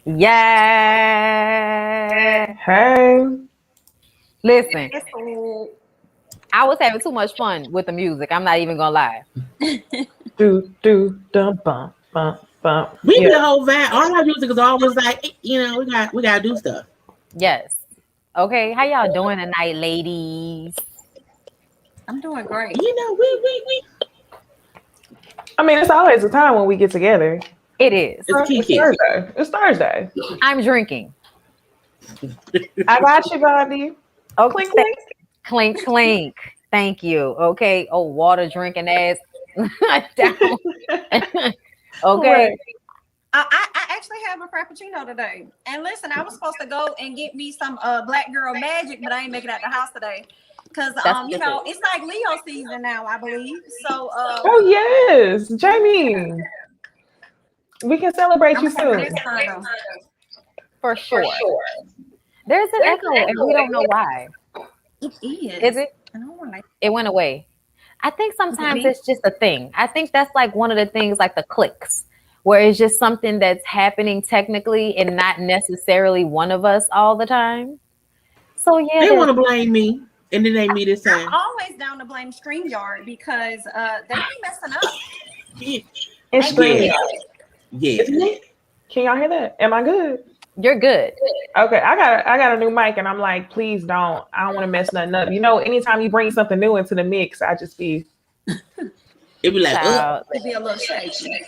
Yeah. Hey. Listen, I was having too much fun with the music. I'm not even gonna lie. Bum bum bum. We Yeah. did the whole vibe. All our music is always like, we gotta do stuff. Yes. Okay. How y'all doing tonight, ladies? I'm doing great. We I mean, it's always a time when we get together. It is. it's It's Kiki. Thursday. It's Thursday. I'm drinking. I got you, Bondy. Oh, Clink clink. clink, clink. Thank you. Okay. Oh, water drinking ass down. Okay. Right. I actually have a frappuccino today. And listen, I was supposed to go and get me some black girl magic, but I ain't making it out the house today. Because it's like Leo season now, I believe. So Oh yes, Jami. We can celebrate I'm you gonna soon. next time. For sure. There's an echo, and we don't know why. It is. Is it? I don't want It went away. I think sometimes me? it's just a thing. I think that's like one of the things, like the clicks, where it's just something that's happening technically and not necessarily one of us all the time. So yeah, They want to blame me, and then they me this time. I'm always down to blame StreamYard because they be messing up. And scream. Yeah. Can y'all hear that? Am I good? you're good. Okay, I got a new mic, and I'm like, please don't. I don't want to mess nothing up. You know, anytime you bring something new into the mix, I just be. It be like, Child, It be a little shaky.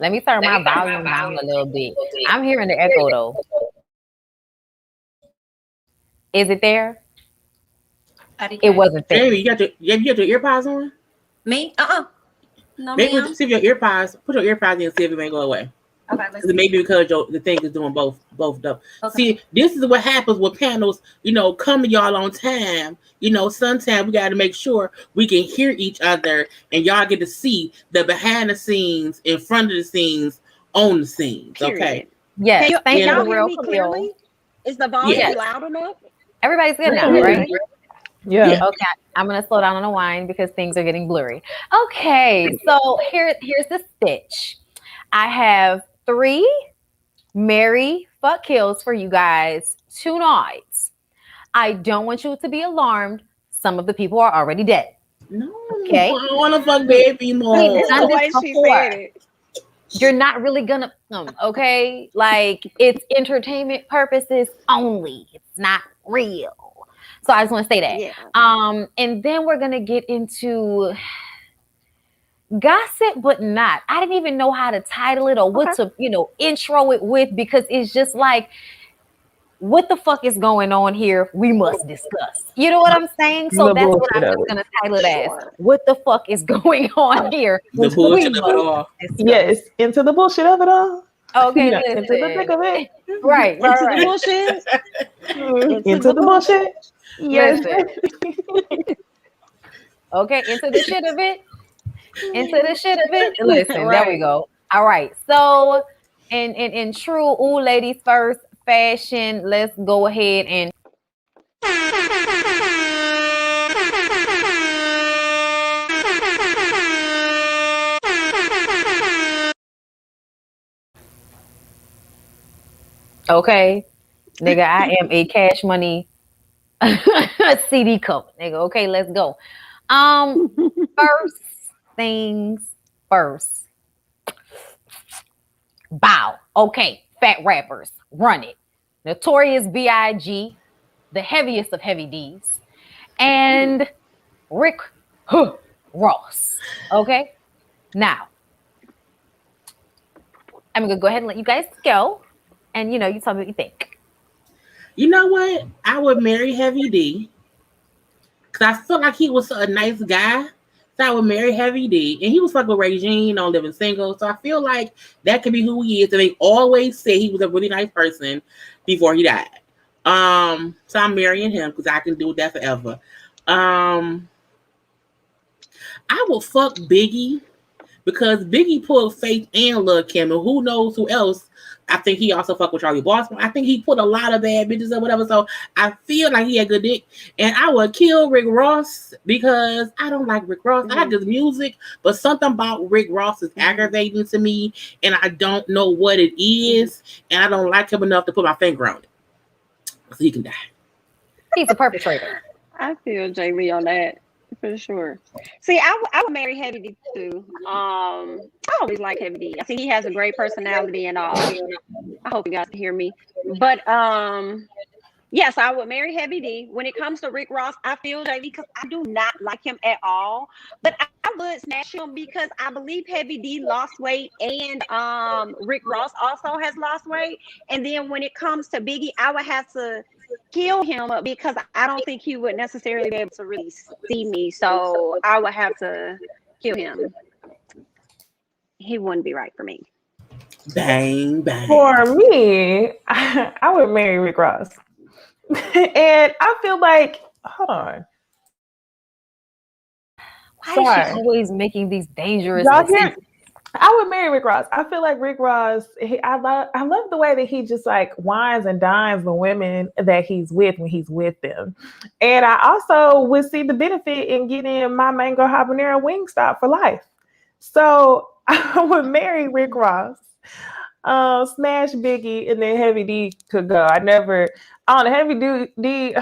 let me turn my volume down a little bit. I'm hearing the echo though. Is it there? It wasn't there. Jamie, you got your earpods on? Me? No, Maybe ma'am. see if your earpods, put your earpods in and see if it may go away. Okay, let's Because maybe because the thing is doing both though. Okay. See, this is what happens with panels, come to y'all on time. Sometimes we got to make sure we can hear each other and y'all get to see the behind the scenes, in front of the scenes, on the scenes. Period. Okay. Yes. Can Thank you, y'all the hear real me Camille. clearly? Is the volume Yes. loud enough? Everybody's good now, Yeah. right? Yeah. Okay, I'm gonna slow down on the wine because things are getting blurry. Okay, so here's the stitch. I have 3 Mary fuck kills for you guys tonight. I don't want you to be alarmed. Some of the people are already dead. No, Okay. I don't want to fuck baby more. We've done The this way she before. said it. You're not really gonna, okay? Like, it's entertainment purposes only. It's not real. So I just want to say that. Yeah. And then we're gonna get into gossip, but not. I didn't even know how to title it or what to, intro it with, because it's just like, what the fuck is going on here? We must discuss. You know what I'm saying? So The that's what bullshit I'm of just it. gonna title it as. What the fuck is going on here? The bullshit of it all. Yes, into the bullshit of it all. Okay, Into the listen. thick of it. Right. Into the bullshit. Into the bullshit. Yes. Listen. Okay, into the shit of it. Into the shit of it. Listen, there we go. All right. So in true ladies first fashion, let's go ahead and okay. Nigga, I am a Cash Money CD cover. Nigga, okay, let's go. First things first. Bow. Okay, fat rappers, run it. Notorious B.I.G., the heaviest of heavy D's, and Rick Ross. Okay, now I'm gonna go ahead and let you guys go, and you tell me what you think. You know what? I would marry Heavy D because I felt like he was a nice guy. So I would marry Heavy D, and he was fucking with Regine on Living Single. So I feel like that could be who he is. And they always say he was a really nice person before he died. So I'm marrying him because I can do that forever. I will fuck Biggie because Biggie pulled Faith and Lil Kim, and who knows who else. I think he also fucked with Charlie Boston. I think he put a lot of bad bitches or whatever. So I feel like he had good dick. And I would kill Rick Ross because I don't like Rick Ross. I like his music, but something about Rick Ross is aggravating to me, and I don't know what it is, and I don't like him enough to put my finger on it. So he can die. He's a perpetrator. I feel Jami on that for sure. See, I would marry Heavy D too. I always like Heavy D. I think he has a great personality and all. I hope you guys can hear me. But yes, I would marry Heavy D. When it comes to Rick Ross, I feel Jami because I do not like him at all. But I would smash him because I believe Heavy D lost weight and Rick Ross also has lost weight. And then when it comes to Biggie, I would have to kill him because I don't think he would necessarily be able to really see me. So I would have to kill him. He wouldn't be right for me. Bang, bang. For me, I would marry Rick Ross. And I feel like, hold on. Why is she always making these dangerous decisions? I would marry Rick Ross. I feel like Rick Ross, I love the way that he just like wines and dines the women that he's with when he's with them. And I also would see the benefit in getting my mango habanero Wingstop for life. So I would marry Rick Ross, smash Biggie, and then Heavy D could go. Heavy D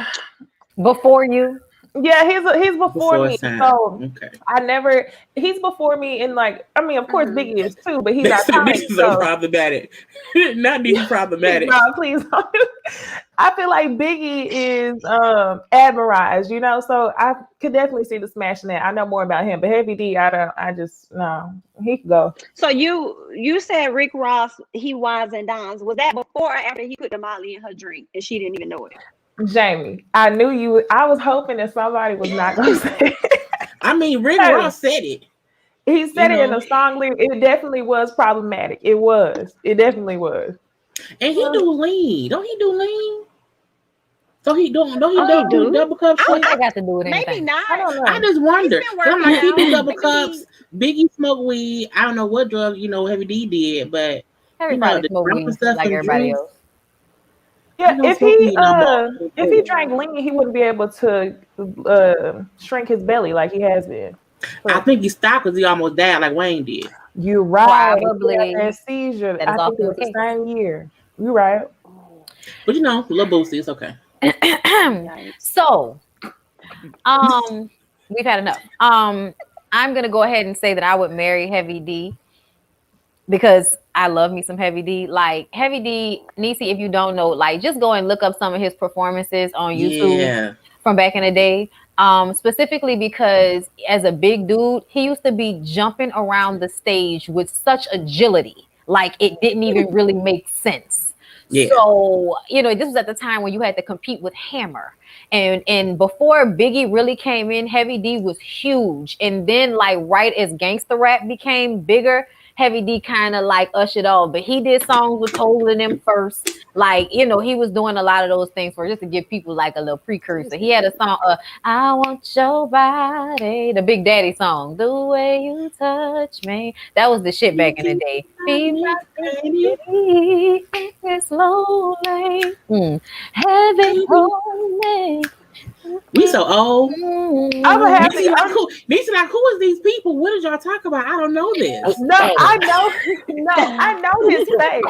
before you. Yeah, he's before me. Time. So okay. He's before me in like, I mean, of course Biggie is too, but he's not This is so problematic. Not these problematic. No, please. I feel like Biggie is admirized, you know, so I could definitely see the smashing that. I know more about him, but Heavy D, he could go. So you said Rick Ross, he wines and dines. Was that before or after he put the Molly in her drink and she didn't even know it? Jami, I knew you. I was hoping that somebody was not going to say it. I mean, Rick Ross said it. He said it in a song. It definitely was problematic. It was. It definitely was. And he do lean. Don't he do lean? Don't he do double cups? I got to do with anything. Maybe not. I don't know. I just wonder. I'm like, he do double cups. Biggie smoke weed. I don't know what drug Heavy D did, but everybody smoke weed like everybody else. Yeah, if he drank lean, he wouldn't be able to shrink his belly like he has been. So, I think he stopped because he almost died like Wayne did. You're right. Probably that seizure. I think it was the same year. You're right. But little boosty, it's okay. So, we've had enough. I'm gonna go ahead and say that I would marry Heavy D because I love me some Heavy D. Like Heavy D, Necey, if you don't know, like just go and look up some of his performances on YouTube from back in the day. Specifically because as a big dude, he used to be jumping around the stage with such agility, like it didn't even really make sense. Yeah. So, this was at the time when you had to compete with Hammer. And before Biggie really came in, Heavy D was huge. And then like right as gangster rap became bigger, Heavy D kind of like ushered off, but he did songs with Toll and them first. Like, he was doing a lot of those things for just to give people like a little precursor. He had a song, I Want Your Body, the Big Daddy song, The Way You Touch Me. That was the shit back in the day. Be my baby, slowly. Heaven hold me. We so old. I'm happy. These like, who is these people? What did y'all talk about? I don't know this. No, I know his face.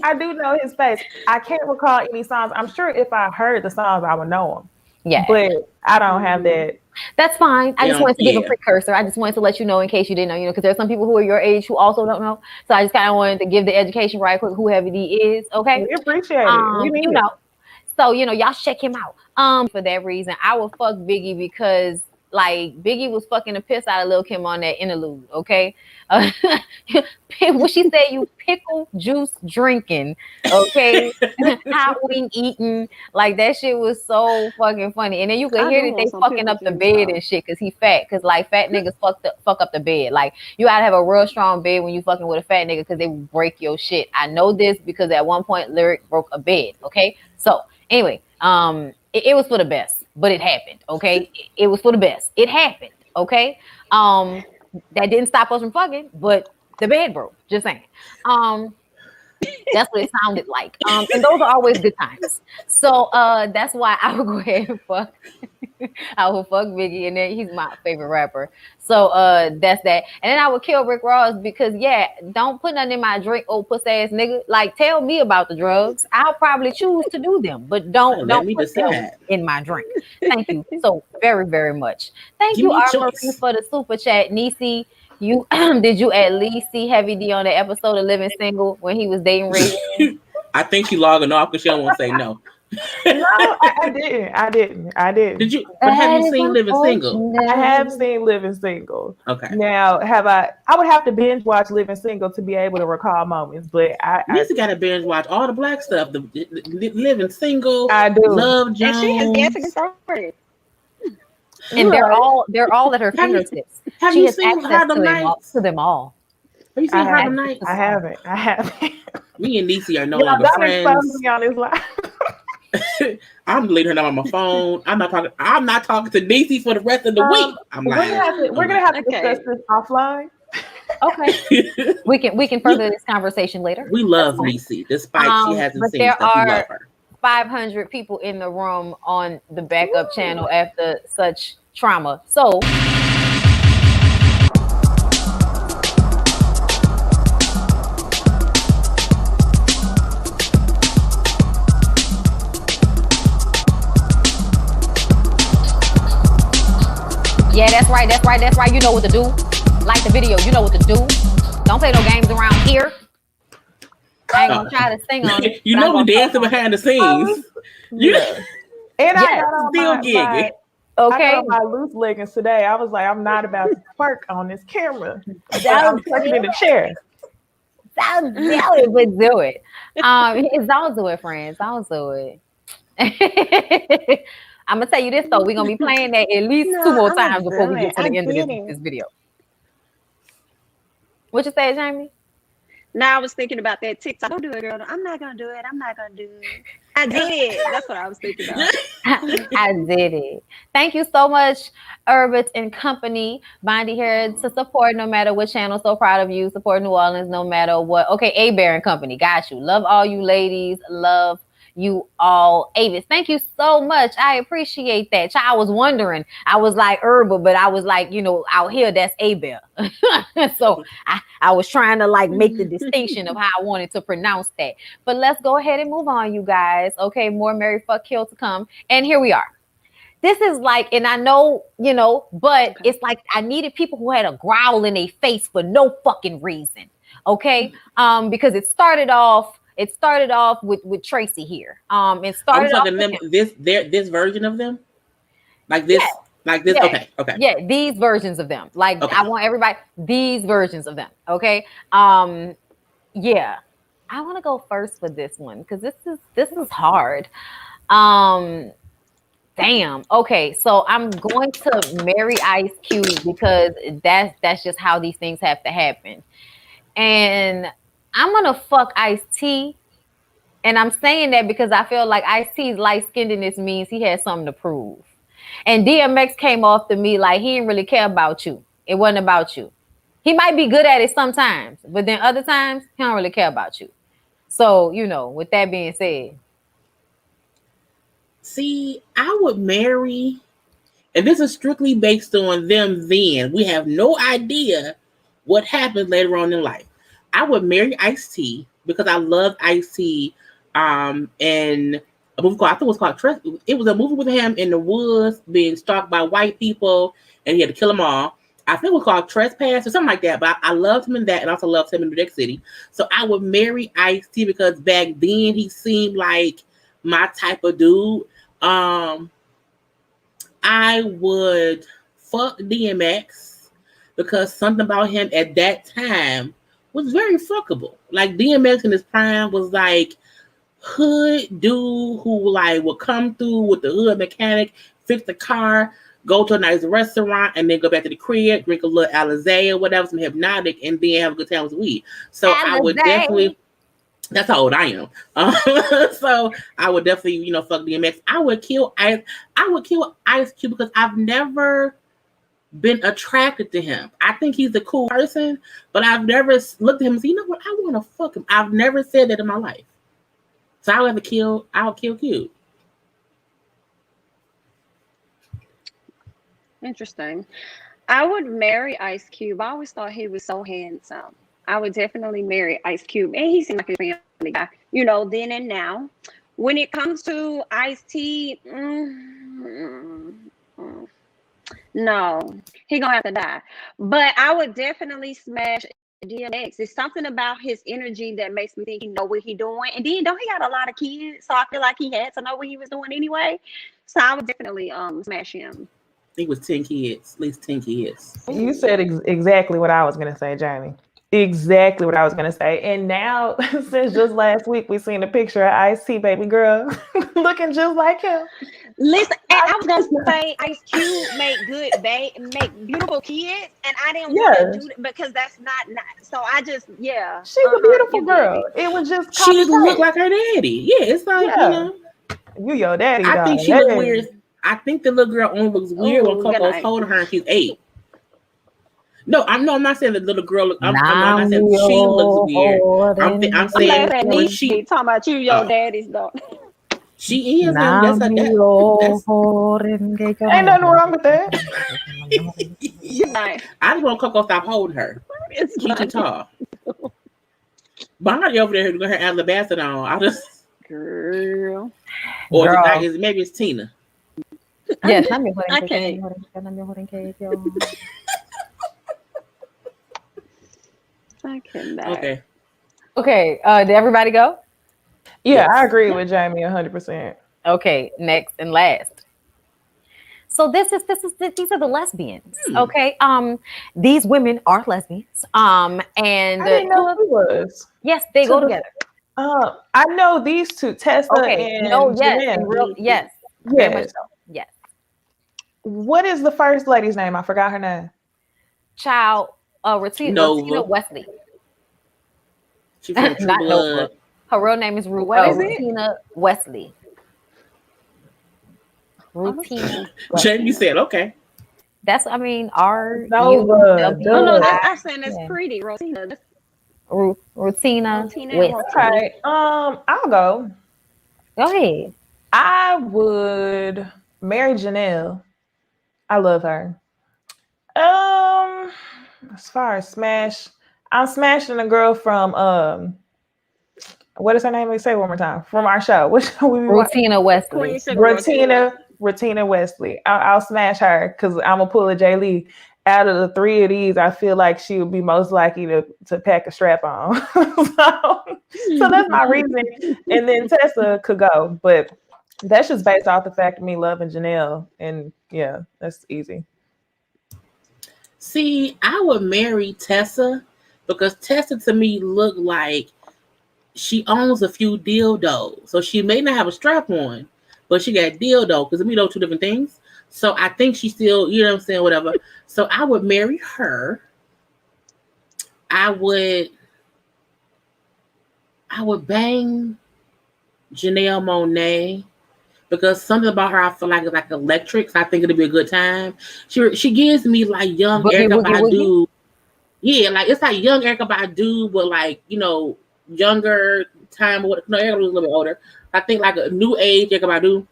I do know his face. I can't recall any songs. I'm sure if I heard the songs, I would know them. Yeah, but I don't have that. That's fine. I just wanted to give a precursor. I just wanted to let you know in case you didn't know, because there's some people who are your age who also don't know. So I just kind of wanted to give the education right quick who Heavy D is. Okay, we appreciate it. So y'all check him out. For that reason, I would fuck Biggie because like Biggie was fucking the piss out of Lil Kim on that interlude. Okay, what she said, you pickle juice drinking, okay, hot wing eating, like that shit was so fucking funny. And then you could hear that they fucking up the bed and shit because he fat, because like fat niggas fuck up the bed. Like you gotta have a real strong bed when you fucking with a fat nigga because they will break your shit. I know this because at one point Lyric broke a bed. Okay, so anyway, it was for the best, but it happened. Okay, it was for the best. It happened. Okay, that didn't stop us from fucking, but the bed broke. Just saying. That's what it sounded like. And those are always good times. So that's why I would go ahead and fuck. I would fuck Biggie, and then he's my favorite rapper. So that's that. And then I would kill Rick Ross because don't put nothing in my drink, old pussy ass nigga. Like, tell me about the drugs. I'll probably choose to do them, but don't put them in my drink. Thank you so very, very much. Thank you, R. Marie, for the super chat. Necey, you did you at least see Heavy D on the episode of Living Single when he was dating Ray? I think she logging off because she don't want to say no. No, I didn't. Did you? But have you seen Living Single? I have seen Living Single. Okay. Now, I would have to binge watch Living Single to be able to recall moments, but I got to binge watch all the black stuff. The Living Single. I do. Love Jones. And she has yet to get started. And they're all at her fingertips. Have you seen Harlem Nights? To them all. Have you seen Harlem Nights? I haven't. Me and Necey are no longer friends. Me on this live. I'm deleting her now on my phone. I'm not talking to Necey for the rest of the week. We're gonna have to discuss this offline. Okay. we can further this conversation later. We love Necey, despite she hasn't seen there stuff. Are we love her. 500 people in the room on the backup channel after such trauma. So yeah, that's right. You know what to do. Like the video, you know what to do. Don't play no games around here. I ain't gonna try to sing on it. You know we dancing behind the scenes. Yeah. And I got on still gigging. Okay. I got on my loose leggings today. I was like, I'm not about to twerk on this camera. I'm twerking in the chair. Don't do it, but do it. Don't do it, friends. Don't do it. I'm gonna tell you this though. We're gonna be playing that at least 2 more times before we get to the end of this video. What you say, Jami? Now I was thinking about that TikTok. Don't do it, girl. I'm not gonna do it. I did it. That's what I was thinking about. I did it. Thank you so much, Urbit and Company. Bondy here to support no matter what channel. So proud of you. Support New Orleans no matter what. Okay, A-Bear and Company. Got you. Love all you ladies. Love you all. Avis, thank you so much. I appreciate that. I was wondering. I was like Herba, but I was like, out here that's A-Bear. So I was trying to like make the distinction of how I wanted to pronounce that. But let's go ahead and move on, you guys. Okay, more Marry Fuck Kill to come. And here we are. This is like, and I know, but it's like I needed people who had a growl in their face for no fucking reason. Okay. Because it started off with Tracy here. It started off with this version of them, like this, Yeah. Okay. Yeah, these versions of them. Like I want everybody these versions of them. Okay. Yeah, I want to go first with this one because this is hard. Damn. Okay, so I'm going to marry Ice Cube because that's just how these things have to happen, and I'm gonna fuck Ice-T, and I'm saying that because I feel like Ice-T's light-skinnedness means he has something to prove. And DMX came off to me like he didn't really care about you. It wasn't about you. He might be good at it sometimes, but then other times he don't really care about you. So, with that being said. See, I would marry, and this is strictly based on them then. We have no idea what happens later on in life. I would marry Ice-T because I loved Ice-T in a movie called, I think it was called it was a movie with him in the woods being stalked by white people and he had to kill them all. I think it was called Trespass or something like that, but I loved him in that and also loved him in New York City. So I would marry Ice-T because back then he seemed like my type of dude. I would fuck DMX because something about him at that time was very fuckable. Like DMX in his prime was like hood dude who like would come through with the hood mechanic, fix the car, go to a nice restaurant, and then go back to the crib, drink a little Alizé or whatever, some hypnotic, and then have a good time with weed. So Alizé. I would definitely. That's how old I am. So I would definitely, fuck DMX. I would kill Ice Cube because I've never been attracted to him. I think he's a cool person, but I've never looked at him and said, you know what, I want to fuck him. I've never said that in my life. So I'll kill Cube. Interesting. I would marry Ice Cube. I always thought he was so handsome. I would definitely marry Ice Cube. And he seemed like a family guy, then and now. When it comes to Ice-T, no, he gonna have to die. But I would definitely smash DMX. It's something about his energy that makes me think he know what he doing. And then don't he got a lot of kids? So I feel like he had to know what he was doing anyway. So I would definitely smash him. He was 10 kids, at least 10 kids. You said exactly what I was gonna say, Jamie. Exactly what I was gonna say. And now, since just last week, we seen a picture of Ice-T, baby girl, looking just like him. Listen, and I was gonna say Ice Cube make make beautiful kids, and I didn't want to do that because that's not. So I just She's a beautiful girl. It was just she didn't look like her daddy. Yeah, it's like you your daddy. I think she looks weird. I think the little girl only looks weird when Coco's holding her and she's 8. No, I'm not saying the little girl. I'm not saying she looks weird. I'm saying when she talking about your daddy's daughter. She is. That's her dad. Ain't nothing wrong with that. I just want Coco stop holding her. She's too tall. Bondy over there with her alabaster on. I just girl. Or maybe it's Tina. Yes, I can't. I cannot. Okay. Did everybody go? Yeah, yes. I agree with Jamie 100%. Okay, next and last. So these are the lesbians. Okay. These women are lesbians. And I didn't know who was. Yes, they go together. I know these two, Tessa and Janelle. Yes. Very much so. Yes. What is the first lady's name? I forgot her name. Rutina Wesley. She's from True Blood. Her real name is Rutina Wesley. Rutina. Jamie said, okay. That's, our I'm saying that's pretty. Rutina Wesley. Okay. I'll go. Go ahead. I would marry Janelle. I love her. As far as smash, I'm smashing a girl from what is her name? Say it one more time. From our show. Which we Rutina Wesley. Rutina Wesley. I'll smash her because I'm gonna pull a Jay Lee. Out of the 3 of these, I feel like she would be most likely to pack a strap on. so that's my reason. And then Tessa could go, but that's just based off the fact of me loving Janelle. And yeah, that's easy. See, I would marry Tessa because Tessa to me looked like she owns a few dildos. So she may not have a strap on, but she got dildo because we know 2 different things. So I think she still, you know what I'm saying, whatever. So I would marry her. I would bang Janelle Monáe because something about her I feel like is like electric. So I think it'll be a good time. She gives me like young Erykah Badu. Yeah, like it's like young Erykah Badu, but like, younger time. No, Erykah was a little bit older. I think like a new age Erykah Badu.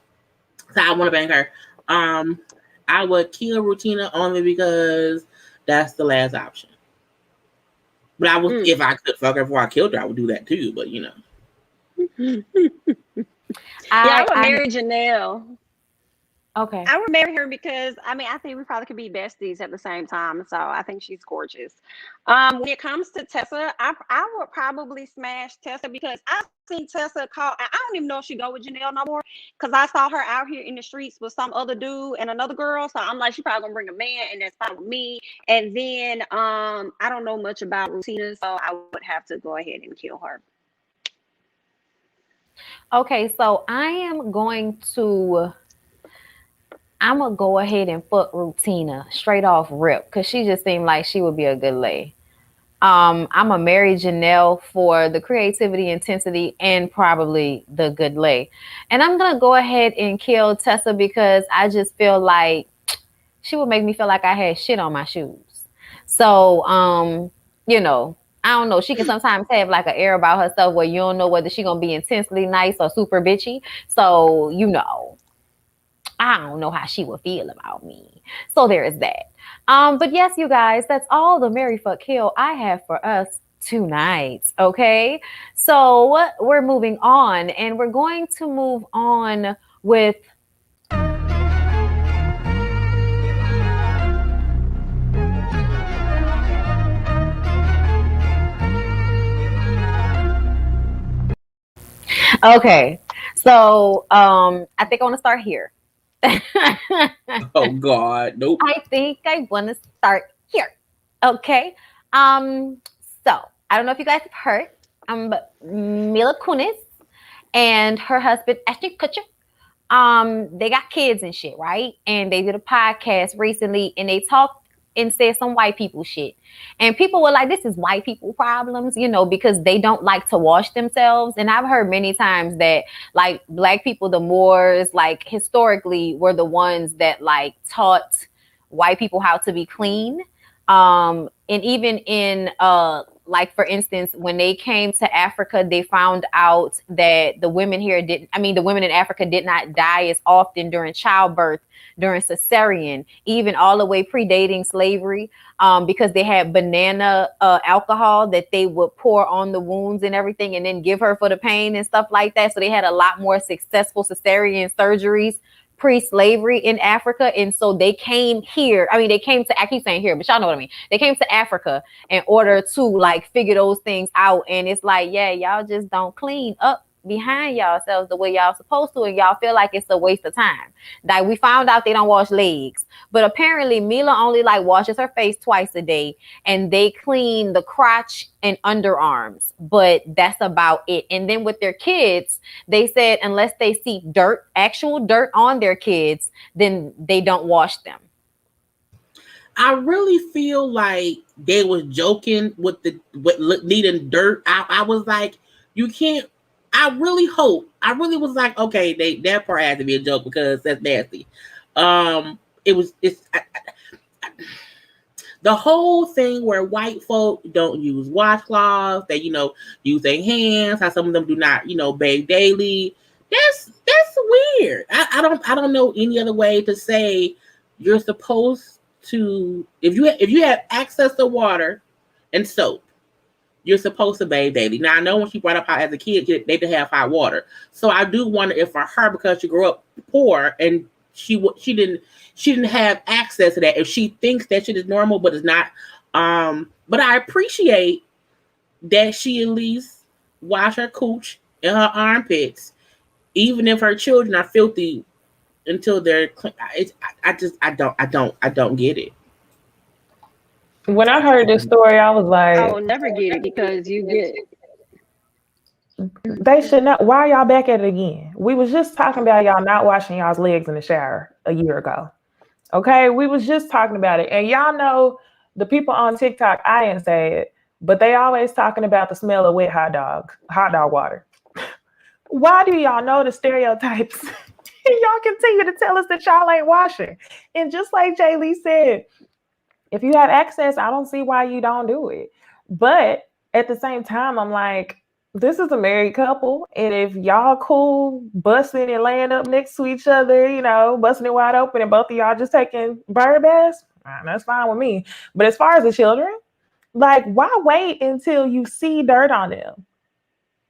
So I want to bang her. I would kill Rutina only because that's the last option. But I would, if I could fuck her before I killed her, I would do that too. But I would marry Janelle. Okay. I would marry her because I think we probably could be besties at the same time. So I think she's gorgeous. When it comes to Tessa, I would probably smash Tessa because I've seen Tessa call. I don't even know if she go with Janelle no more because I saw her out here in the streets with some other dude and another girl. So I'm like, she probably gonna bring a man, and that's fine with me. And then I don't know much about Rutina, so I would have to go ahead and kill her. Okay, so I'm gonna go ahead and fuck Rutina straight off rip because she just seemed like she would be a good lay. I'm gonna marry Janelle for the creativity, intensity, and probably the good lay. And I'm gonna go ahead and kill Tessa because I just feel like she would make me feel like I had shit on my shoes. So, you know, I don't know. She can sometimes have like an air about herself where you don't know whether she gonna be intensely nice or super bitchy. So, you know, I don't know how she would feel about me. So there is that. But yes, you guys, that's all the Marry Fuck Kill I have for us tonight. Okay. So we're moving on, and we're going to move on with okay. So I think I want to start here. Oh God, nope. I think I want to start here. Okay. So I don't know if you guys have heard, but Mila Kunis and her husband Ashton Kutcher, they got kids and shit, right? And they did a podcast recently, and they talked and said some white people shit. And people were like, this is white people problems, you know, because they don't like to wash themselves. And I've heard many times that like black people, the Moors, like historically were the ones that like taught white people how to be clean. And even in like for instance, when they came to Africa, they found out that the women in Africa did not die as often during childbirth, during cesarean, even all the way predating slavery, because they had banana alcohol that they would pour on the wounds and everything and then give her for the pain and stuff like that. So they had a lot more successful cesarean surgeries pre-slavery in Africa. And so they came here. I keep saying here, but y'all know what I mean. They came to Africa in order to like figure those things out. And it's like, yeah, y'all just don't clean up behind yourselves the way y'all supposed to, and y'all feel like it's a waste of time. Like we found out they don't wash legs, but apparently Mila only like washes her face twice a day, and they clean the crotch and underarms, but that's about it. And then with their kids, they said unless they see actual dirt on their kids, then they don't wash them. I really feel like they was joking with needing dirt. I was like, you can't. I really was like, okay, that part had to be a joke because that's nasty. The whole thing where white folk don't use washcloths, they use their hands. How some of them do not, bathe daily. That's weird. I don't know any other way to say you're supposed to, if you have access to water and soap, you're supposed to bathe daily. Now, I know when she brought up how as a kid they did have hot water. So I do wonder if for her, because she grew up poor and she didn't have access to that, if she thinks that shit is normal, but it's not. But I appreciate that she at least wash her cooch and her armpits, even if her children are filthy until they're clean. I don't get it. When I heard this story, I was like, I will never get it because you get it. They should not. Why are y'all back at it again? We was just talking about y'all not washing y'all's legs in the shower a year ago. Okay, we was just talking about it. And y'all know the people on TikTok, I didn't say it, but they always talking about the smell of wet hot dog water. Why do y'all know the stereotypes? Y'all continue to tell us that y'all ain't washing. And just like Jay Lee said, if you have access, I don't see why you don't do it. But at the same time, I'm like, this is a married couple. And if y'all cool busting and laying up next to each other, busting it wide open and both of y'all just taking bird baths, that's fine with me. But as far as the children, like, why wait until you see dirt on them?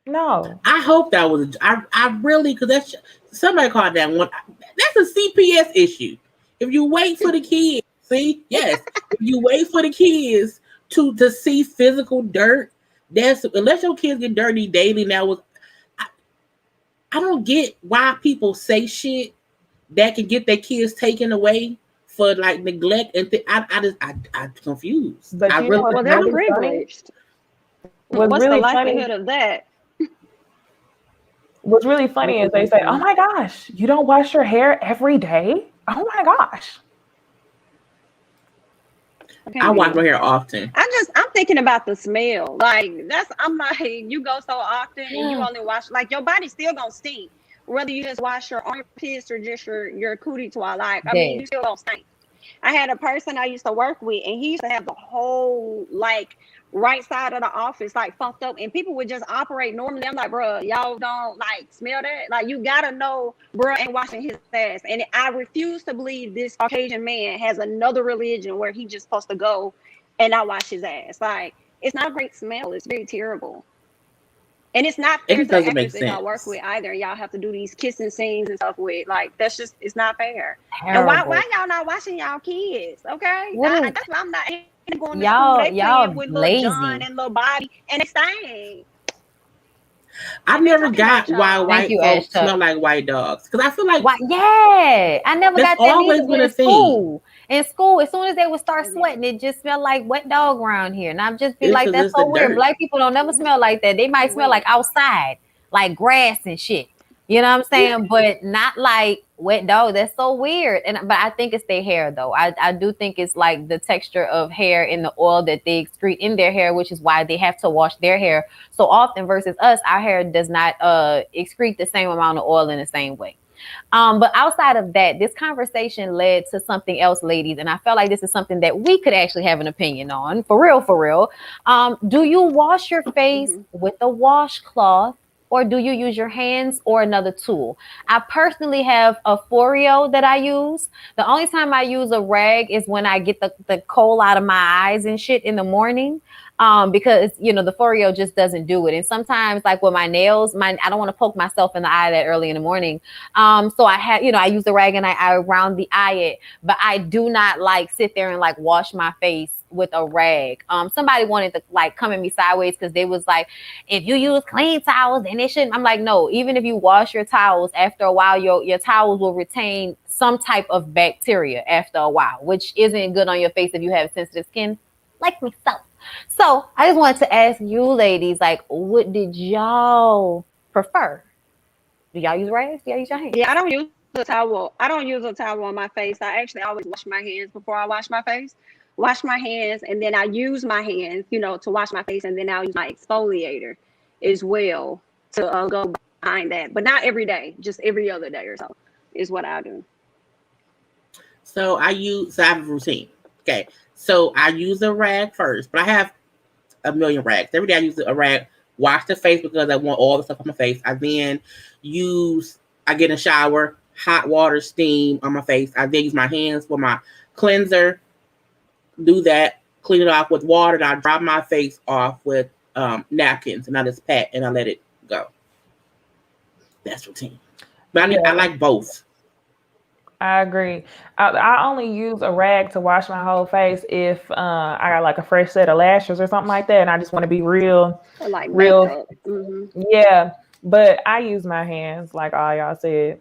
No. I hope that was, I really, because that's, somebody called that one. That's a CPS issue. If you wait for the kids, see, yes, if you wait for the kids to see physical dirt, unless your kids get dirty daily. Now, I don't get why people say shit that can get their kids taken away for like neglect and I'm confused. But well, they're privileged. What's really the likelihood of that? What's really funny is they say, "Oh my gosh, you don't wash your hair every day? Oh my gosh." I wash my hair often. I'm thinking about the smell. Like I'm like, you go so often and you only wash, like your body's still gonna stink. Whether you just wash your armpits or just your cootie twat, like I mean, you still gonna stink. I had a person I used to work with, and he used to have the whole like right side of the office like fucked up, and people would just operate normally. I'm like, bro, y'all don't like smell that? Like, you gotta know, bro, ain't washing his ass. And I refuse to believe this Caucasian man has another religion where he just supposed to go and not wash his ass. Like, it's not a great smell. It's very terrible. And it's not It fair just to the doesn't make actors that y'all work sense. with either. Y'all have to do these kissing scenes and stuff with. Like, that's just, it's not fair. Terrible. And why y'all not watching y'all kids? Okay, that's why I'm not going to school. They playing with little John and little Bobby, and it's staying. I never got why y'all. white folks smell like white dogs. Because I feel like I never got that always either. been a In thing. school, as soon as they would start sweating, it just smelled like wet dog around here. And I'm just be It's like, 'cause that's it's so the weird. dirt. Black people don't never smell like that. They might smell like outside, like grass and shit. You know what I'm saying? But not like wet dog. That's so weird. But I think it's their hair though. I do think it's like the texture of hair in the oil that they excrete in their hair, which is why they have to wash their hair so often versus us. Our hair does not excrete the same amount of oil in the same way. But outside of that, this conversation led to something else, ladies, and I felt like this is something that we could actually have an opinion on. For real, for real. Do you wash your face with a washcloth? Or do you use your hands or another tool? I personally have a Foreo that I use. The only time I use a rag is when I get the coal out of my eyes and shit in the morning. Because the Foreo just doesn't do it. And sometimes, like with my nails, I don't want to poke myself in the eye that early in the morning. So I have, I use the rag and I round the eye it, but I do not like sit there and like wash my face with a rag. Somebody wanted to like come at me sideways because they was like, if you use clean towels, then it shouldn't. I'm like, no, even if you wash your towels, after a while, your towels will retain some type of bacteria after a while, which isn't good on your face if you have sensitive skin like myself. So I just wanted to ask you ladies, like, what did y'all prefer? Do y'all use rags? Do y'all use your hands? Yeah, I don't use a towel. I don't use a towel on my face. I actually always wash my hands before I wash my face. Wash my hands, and then I use my hands, to wash my face, and then I'll use my exfoliator as well to go behind that. But not every day, just every other day or so is what I do. So I have a routine. Okay. So I use a rag first, but I have a million rags. Every day I use a rag, wash the face because I want all the stuff on my face. I then I get in a shower, hot water, steam on my face. I then use my hands for my cleanser. Do that, clean it off with water, and I dry my face off with napkins, and I just pat and I let it go. That's routine. But I like both. I agree. I only use a rag to wash my whole face if I got like a fresh set of lashes or something like that, and I just want to be real. Yeah. But I use my hands, like all y'all said.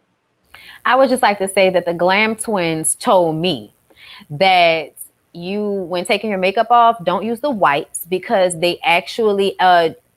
I would just like to say that the Glam Twins told me that when taking your makeup off, don't use the wipes because they actually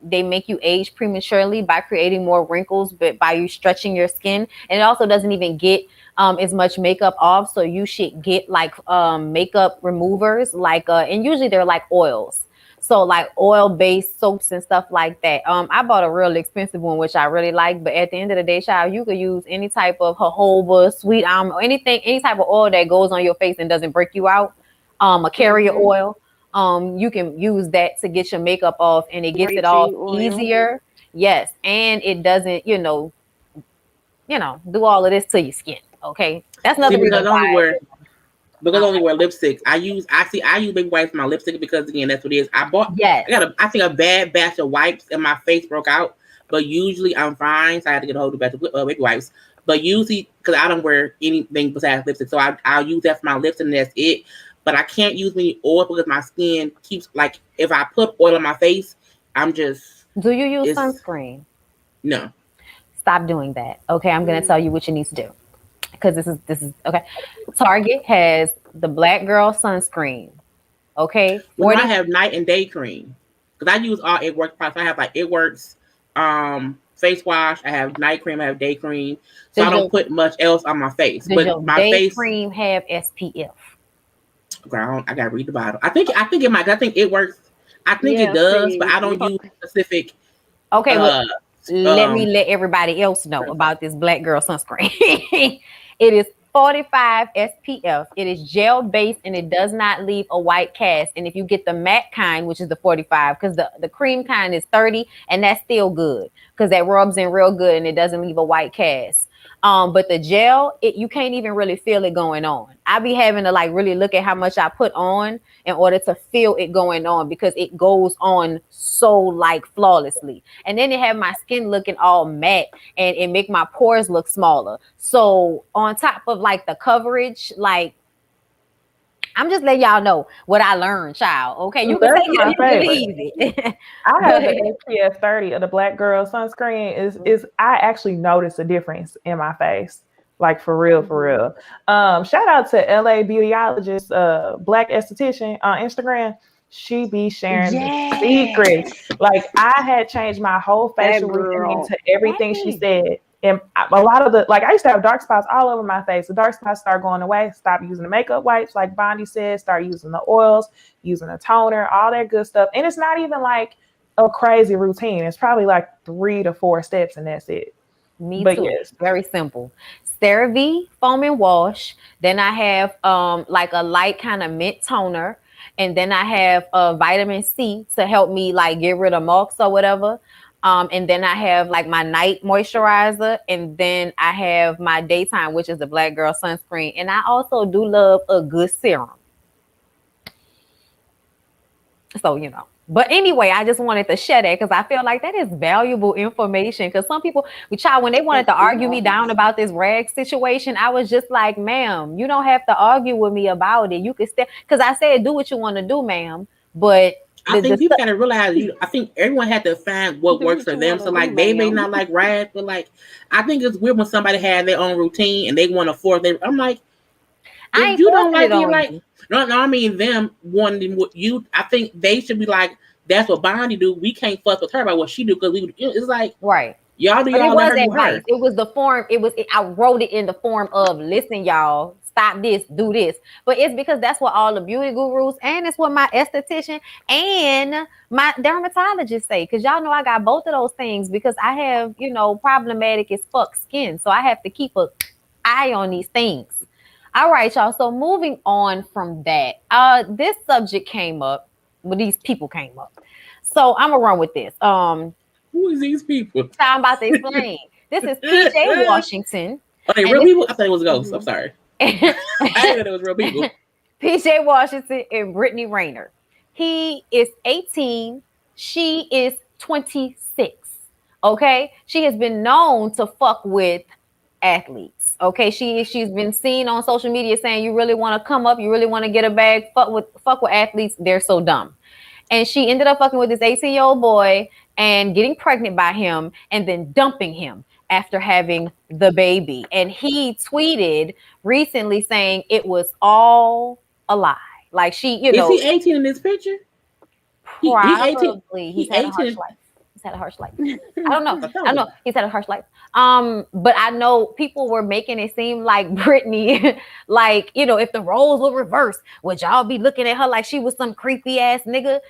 they make you age prematurely by creating more wrinkles, but by you stretching your skin. And it also doesn't even get as much makeup off. So you should get like makeup removers, like and usually they're like oils. So like oil-based soaps and stuff like that. I bought a real expensive one, which I really like. But at the end of the day, child, you could use any type of jojoba, sweet almond, or any type of oil that goes on your face and doesn't break you out. A carrier oil. You can use that to get your makeup off, and it gets it off easier. Yes, and it doesn't, do all of this to your skin. Okay, that's another reason why. Because I only wear lipstick. I use baby wipes for my lipstick because again that's what it is. I got a bad batch of wipes and my face broke out. But usually I'm fine, so I had to get a whole new batch of baby wipes. But usually because I don't wear anything besides lipstick, so I'll use that for my lips and that's it. But I can't use any oil because my skin keeps like if I put oil on my face, I'm just. Do you use sunscreen? No. Stop doing that. Okay, I'm gonna tell you what you need to do. Because this is okay. Target has the Black Girl sunscreen. Okay. Well, I have night and day cream. Because I use all It Works products. I have like It Works face wash. I have night cream. I have day cream. So I don't put much else on my face. But my day cream have SPF. Ground. I gotta read the bottle. I think it might. I think It Works. I think it does, but I don't use specific. Okay, let me let everybody else know about this Black Girl sunscreen. It is 45 SPF. It is gel based and it does not leave a white cast. And if you get the matte kind, which is the 45, because the cream kind is 30, and that's still good because that rubs in real good and it doesn't leave a white cast. But the gel, you can't even really feel it going on. I be having to like really look at how much I put on in order to feel it going on because it goes on so like flawlessly. And then it have my skin looking all matte and it make my pores look smaller. So on top of like the coverage, like I'm just letting y'all know what I learned, child. Okay, you can take it, you can leave it. I have the SPF 30 of the Black Girl sunscreen. Is I actually noticed a difference in my face, like for real, for real. Shout out to LA Beautyologist, Black esthetician on Instagram. She be sharing the secrets. Like I had changed my whole facial routine to everything she said. And a lot of the, like I used to have dark spots all over my face. The dark spots start going away. Stop using the makeup wipes, like Bondy said. Start using the oils, using the toner, all that good stuff. And it's not even like a crazy routine. It's probably like 3 to 4 steps, and that's it. Me too. Yes. Very simple. CeraVe foam and wash. Then I have like a light kind of mint toner. And then I have vitamin C to help me like get rid of marks or whatever. And then I have like my night moisturizer, and then I have my daytime, which is the Black Girl sunscreen. And I also do love a good serum. So, you know, but anyway, I just wanted to share that because I feel like that is valuable information. Because some people, when they wanted to argue me down about this rag situation, I was just like, ma'am, you don't have to argue with me about it. You can stay, because I said, do what you want to do, ma'am. But I think people gotta realize, I think everyone had to find what works for them. So like they may not like rag, but like I think it's weird when somebody has their own routine and they want to force them. I'm like, if you don't like it, like no, I mean them wanting what you. I think they should be like, that's what Bondy do. We can't fuck with her about what she do because it's like right. Y'all do y'all let her do her. It was the form. I wrote it in the form of, listen, y'all, stop this, do this. But it's because that's what all the beauty gurus and it's what my esthetician and my dermatologist say. Because y'all know I got both of those things because I have, problematic as fuck skin. So I have to keep an eye on these things. All right, y'all. So moving on from that, this subject came up. Well, these people came up. So I'm gonna run with this. Who is these people? I'm about to explain. This is PJ Washington. Are they real people? I thought it was ghosts. I'm sorry. I thought it was real people. PJ Washington and Brittany Rayner. He is 18. She is 26. Okay? She has been known to fuck with athletes. Okay? She's been seen on social media saying, you really want to come up, you really want to get a bag, fuck with athletes, they're so dumb. And she ended up fucking with this 18-year-old boy and getting pregnant by him and then dumping him after having the baby. And he tweeted recently saying it was all a lie. Like she, Is he 18 in this picture? Probably. He's had a harsh life. He's had a harsh life. I don't know. He's had a harsh life. But I know people were making it seem like Brittany, like, if the roles were reversed, would y'all be looking at her like she was some creepy ass nigga,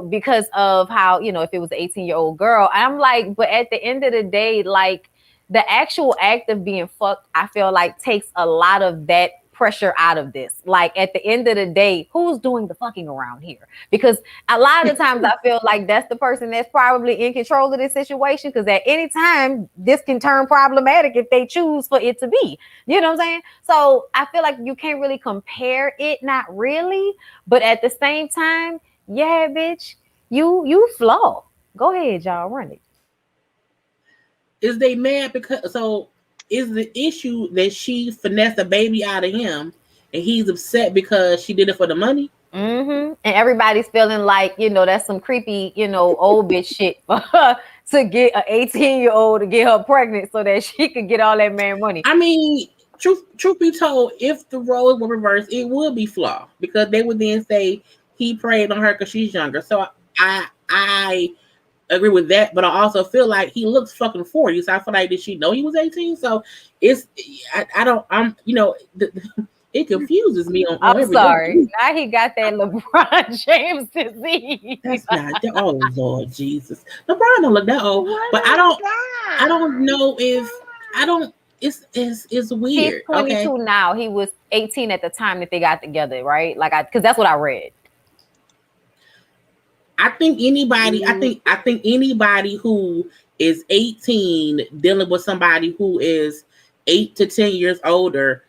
because of how, if it was an 18-year-old girl. I'm like, but at the end of the day, like the actual act of being fucked, I feel like takes a lot of that pressure out of this. Like at the end of the day, who's doing the fucking around here? Because a lot of the times I feel like that's the person that's probably in control of this situation, because at any time this can turn problematic if they choose for it to be. You know what I'm saying? So I feel like you can't really compare it, not really, but at the same time, yeah, bitch, you flaw. Go ahead, y'all, run it. Is they mad because is the issue that she finessed a baby out of him and he's upset because she did it for the money? Mm-hmm. And everybody's feeling like, that's some creepy, old bitch shit to get an 18-year-old to get her pregnant so that she could get all that man money. I mean, truth be told, if the roles were reversed, it would be flawed because they would then say he preyed on her because she's younger. So I agree with that, but I also feel like he looks fucking 40. So I feel like, did she know he was 18? So it confuses me on I'm sorry. Now he got that LeBron James disease. That's not that. Oh Lord Jesus, LeBron don't look that old. But I don't know if It's He's weird. 22 Okay. now. He was 18 at the time that they got together, right? Because that's what I read. I think anybody who is 18 dealing with somebody who is 8 to 10 years older,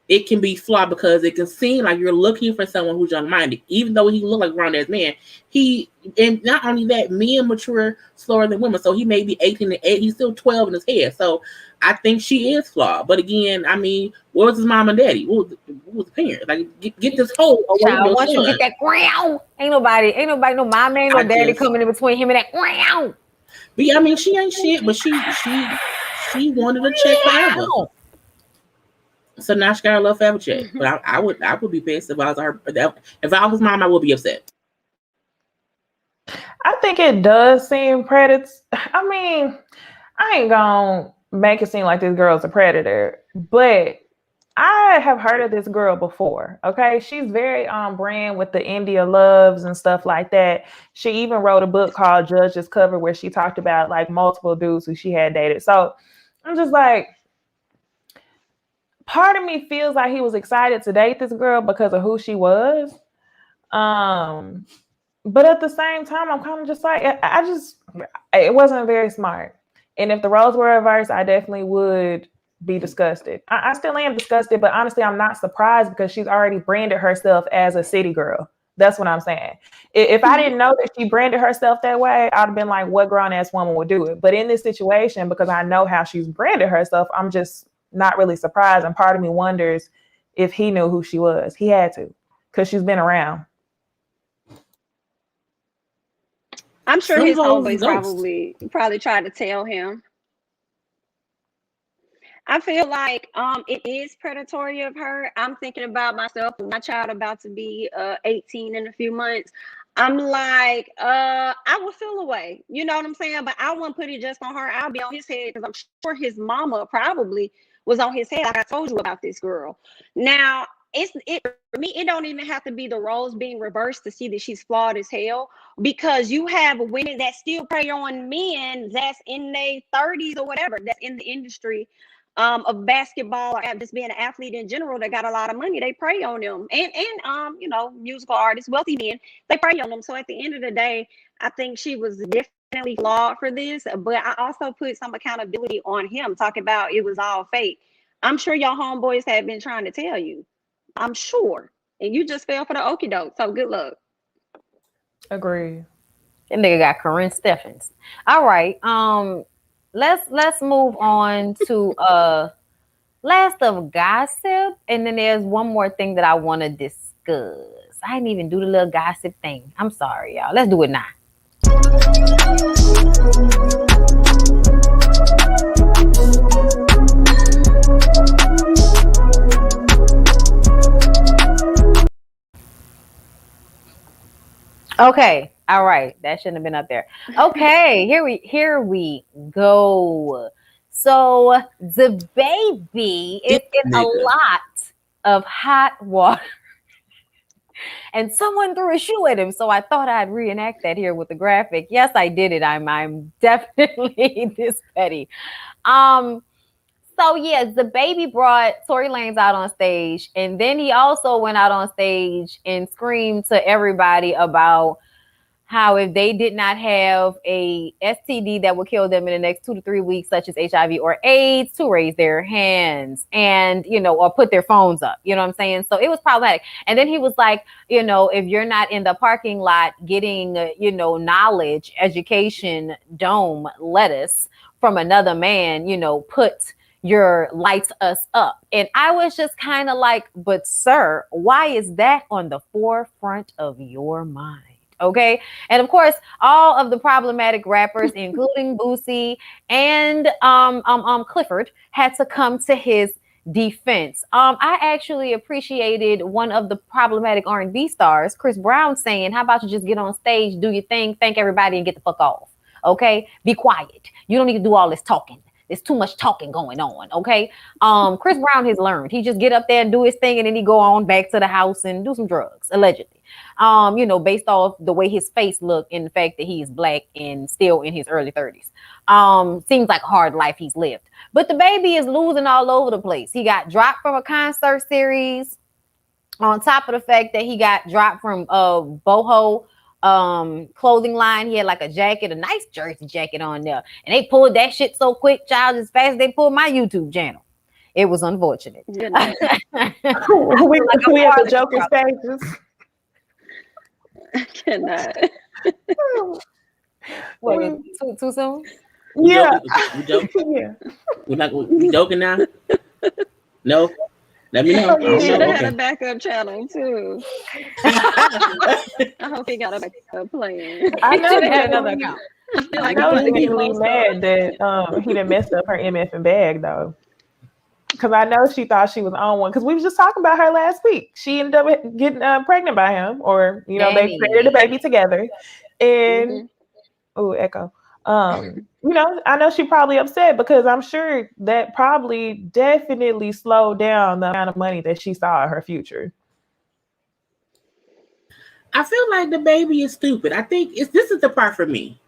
it can be flawed because it can seem like you're looking for someone who's young-minded, even though he look like a grown-ass man. And not only that, men mature slower than women, so he may be 18 and 8, he's still 12 in his head. So I think she is flawed. But again, I mean, what was his mom and daddy? What was the parents? Like, get this whole away from your Once son. you get that ground, ain't nobody, no mom, ain't no daddy coming in between him and that ground. But yeah, I mean, she ain't shit, but she wanted a check forever. So now she got a little forever check. But I would be pissed if I was her. If I was his mom, I would be upset. I think it does seem predatory. I mean, I ain't gonna make it seem like this girl's a predator, but I have heard of this girl before. Okay, she's very on brand with the India loves and stuff like that. She even wrote a book called Judge's Cover where she talked about like multiple dudes who she had dated. So I'm just like, part of me feels like he was excited to date this girl because of who she was. But at the same time, I'm kind of just like, it wasn't very smart. And if the roles were reversed, I definitely would be disgusted. I still am disgusted, but honestly, I'm not surprised because she's already branded herself as a city girl. That's what I'm saying. If I didn't know that she branded herself that way, I'd have been like, what grown ass woman would do it? But in this situation, because I know how she's branded herself, I'm just not really surprised. And part of me wonders if he knew who she was. He had to, because she's been around. I'm sure his homeboys probably tried to tell him. I feel like it is predatory of her. I'm thinking about myself and my child about to be 18 in a few months. I'm like, I would feel away. You know what I'm saying? But I wouldn't put it just on her. I'll be on his head because I'm sure his mama probably was on his head. Like I told you about this girl. Now, for me, it don't even have to be the roles being reversed to see that she's flawed as hell, because you have women that still prey on men that's in their 30s or whatever, that's in the industry of basketball or just being an athlete in general that got a lot of money. They prey on them, and you know, musical artists, wealthy men, they prey on them. So at the end of the day, I think she was definitely flawed for this, but I also put some accountability on him, talking about it was all fake. I'm sure your homeboys have been trying to tell you. I'm sure. And you just fell for the okie doke. So good luck. Agree. That nigga got Corinne Steffens. All right. Let's move on to last of gossip. And then there's one more thing that I want to discuss. I didn't even do the little gossip thing. I'm sorry, y'all. Let's do it now. Okay. All right. That shouldn't have been up there. Okay. Here we go. So the baby is in a lot of hot water. And someone threw a shoe at him. So I thought I'd reenact that here with the graphic. Yes, I did it. I'm definitely this petty. So yes, the baby brought Tory Lanez out on stage, and then he also went out on stage and screamed to everybody about how if they did not have a STD that would kill them in the next 2 to 3 weeks, such as HIV or AIDS, to raise their hands and, you know, or put their phones up. You know what I'm saying? So it was problematic. And then he was like, you know, if you're not in the parking lot getting, you know, knowledge, education, dome, lettuce from another man, you know, put your lights us up. And I was just kind of like, but sir, why is that on the forefront of your mind? Okay. And of course, all of the problematic rappers, including Boosie and Clifford, had to come to his defense. I actually appreciated one of the problematic R&B stars, Chris Brown, saying, how about you just get on stage, do your thing, thank everybody, and get the fuck off. Okay? Be quiet. You don't need to do all this talking. It's too much talking going on. Okay. Chris Brown has learned. He just get up there and do his thing, and then he go on back to the house and do some drugs, allegedly. Based off the way his face looked and the fact that he is black and still in his early 30s. Seems like a hard life he's lived. But the baby is losing all over the place. He got dropped from a concert series, on top of the fact that he got dropped from Boho clothing line. He had like a jacket, a nice jersey jacket on there, and they pulled that shit so quick, child, as fast as they pulled my YouTube channel. It was unfortunate. we have the Joker stages. I cannot. What, too soon? Yeah. We joking? Yeah. We joking now? No? Let me know. You should have Okay. had a backup channel too. I hope he got a backup plan. I know Should have had that another account. I know he's really mad that he done messed up her MF bag though. Because I know she thought she was on one. Because we was just talking about her last week. She ended up getting pregnant by him, or they created a baby together. And echo. I know she probably upset because I'm sure that probably definitely slowed down the amount of money that she saw in her future. I feel like the baby is stupid. I think this is the part for me.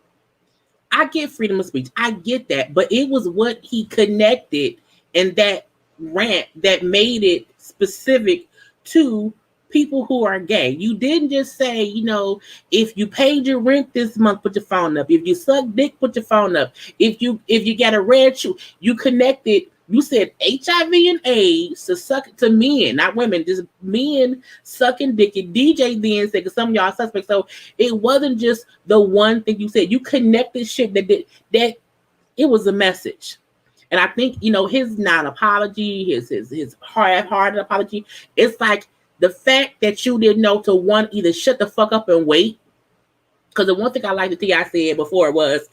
I get freedom of speech. I get that. But it was what he connected and that rant that made it specific to people who are gay. You didn't just say, if you paid your rent this month, put your phone up. If you suck dick, put your phone up. If you got a red shoe, you connected. You said HIV and AIDS to men, not women, just men sucking dick. And DJ then said, because some of y'all suspects. So it wasn't just the one thing you said. You connected shit that it was a message. And I think, his non-apology, his hard-hearted apology, it's like the fact that you didn't know to one, either shut the fuck up and wait. Because the one thing I like that T.I. said before was,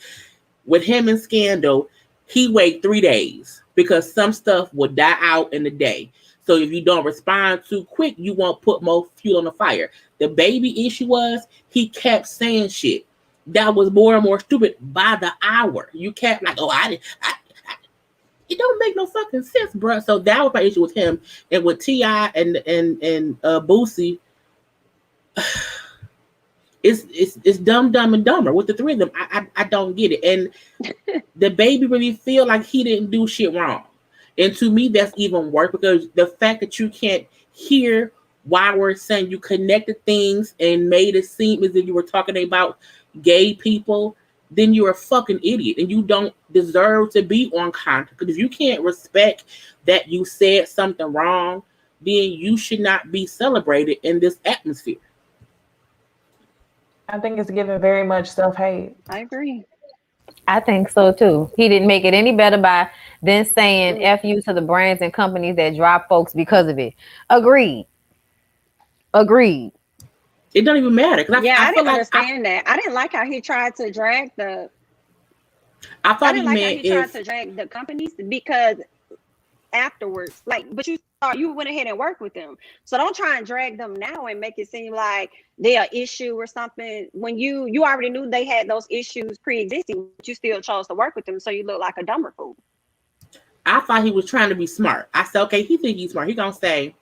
with him and Scandal, he waited 3 days because some stuff would die out in the day. So if you don't respond too quick, you won't put more fuel on the fire. The baby issue was he kept saying shit that was more and more stupid by the hour. You kept like, it don't make no fucking sense, bro. So that was my issue with him. And with T.I. and Boosie, it's dumb and dumber with the three of them. I don't get it. And the baby really feel like he didn't do shit wrong. And to me, that's even worse because the fact that you can't hear why we're saying you connected things and made it seem as if you were talking about gay people, then you're a fucking idiot and you don't deserve to be on content. Because if you can't respect that you said something wrong, then you should not be celebrated in this atmosphere. I think it's given very much self-hate. I agree. I think so too. He didn't make it any better by then saying F you to the brands and companies that drop folks because of it. Agreed. It don't even matter. I didn't understand that. I didn't like how he tried to drag the. I thought he tried to drag the companies because afterwards, but you went ahead and worked with them. So don't try and drag them now and make it seem like they're an issue or something. When you already knew they had those issues pre-existing, but you still chose to work with them, so you look like a dumber fool. I thought he was trying to be smart. I said, okay, he think he's smart. He gonna say,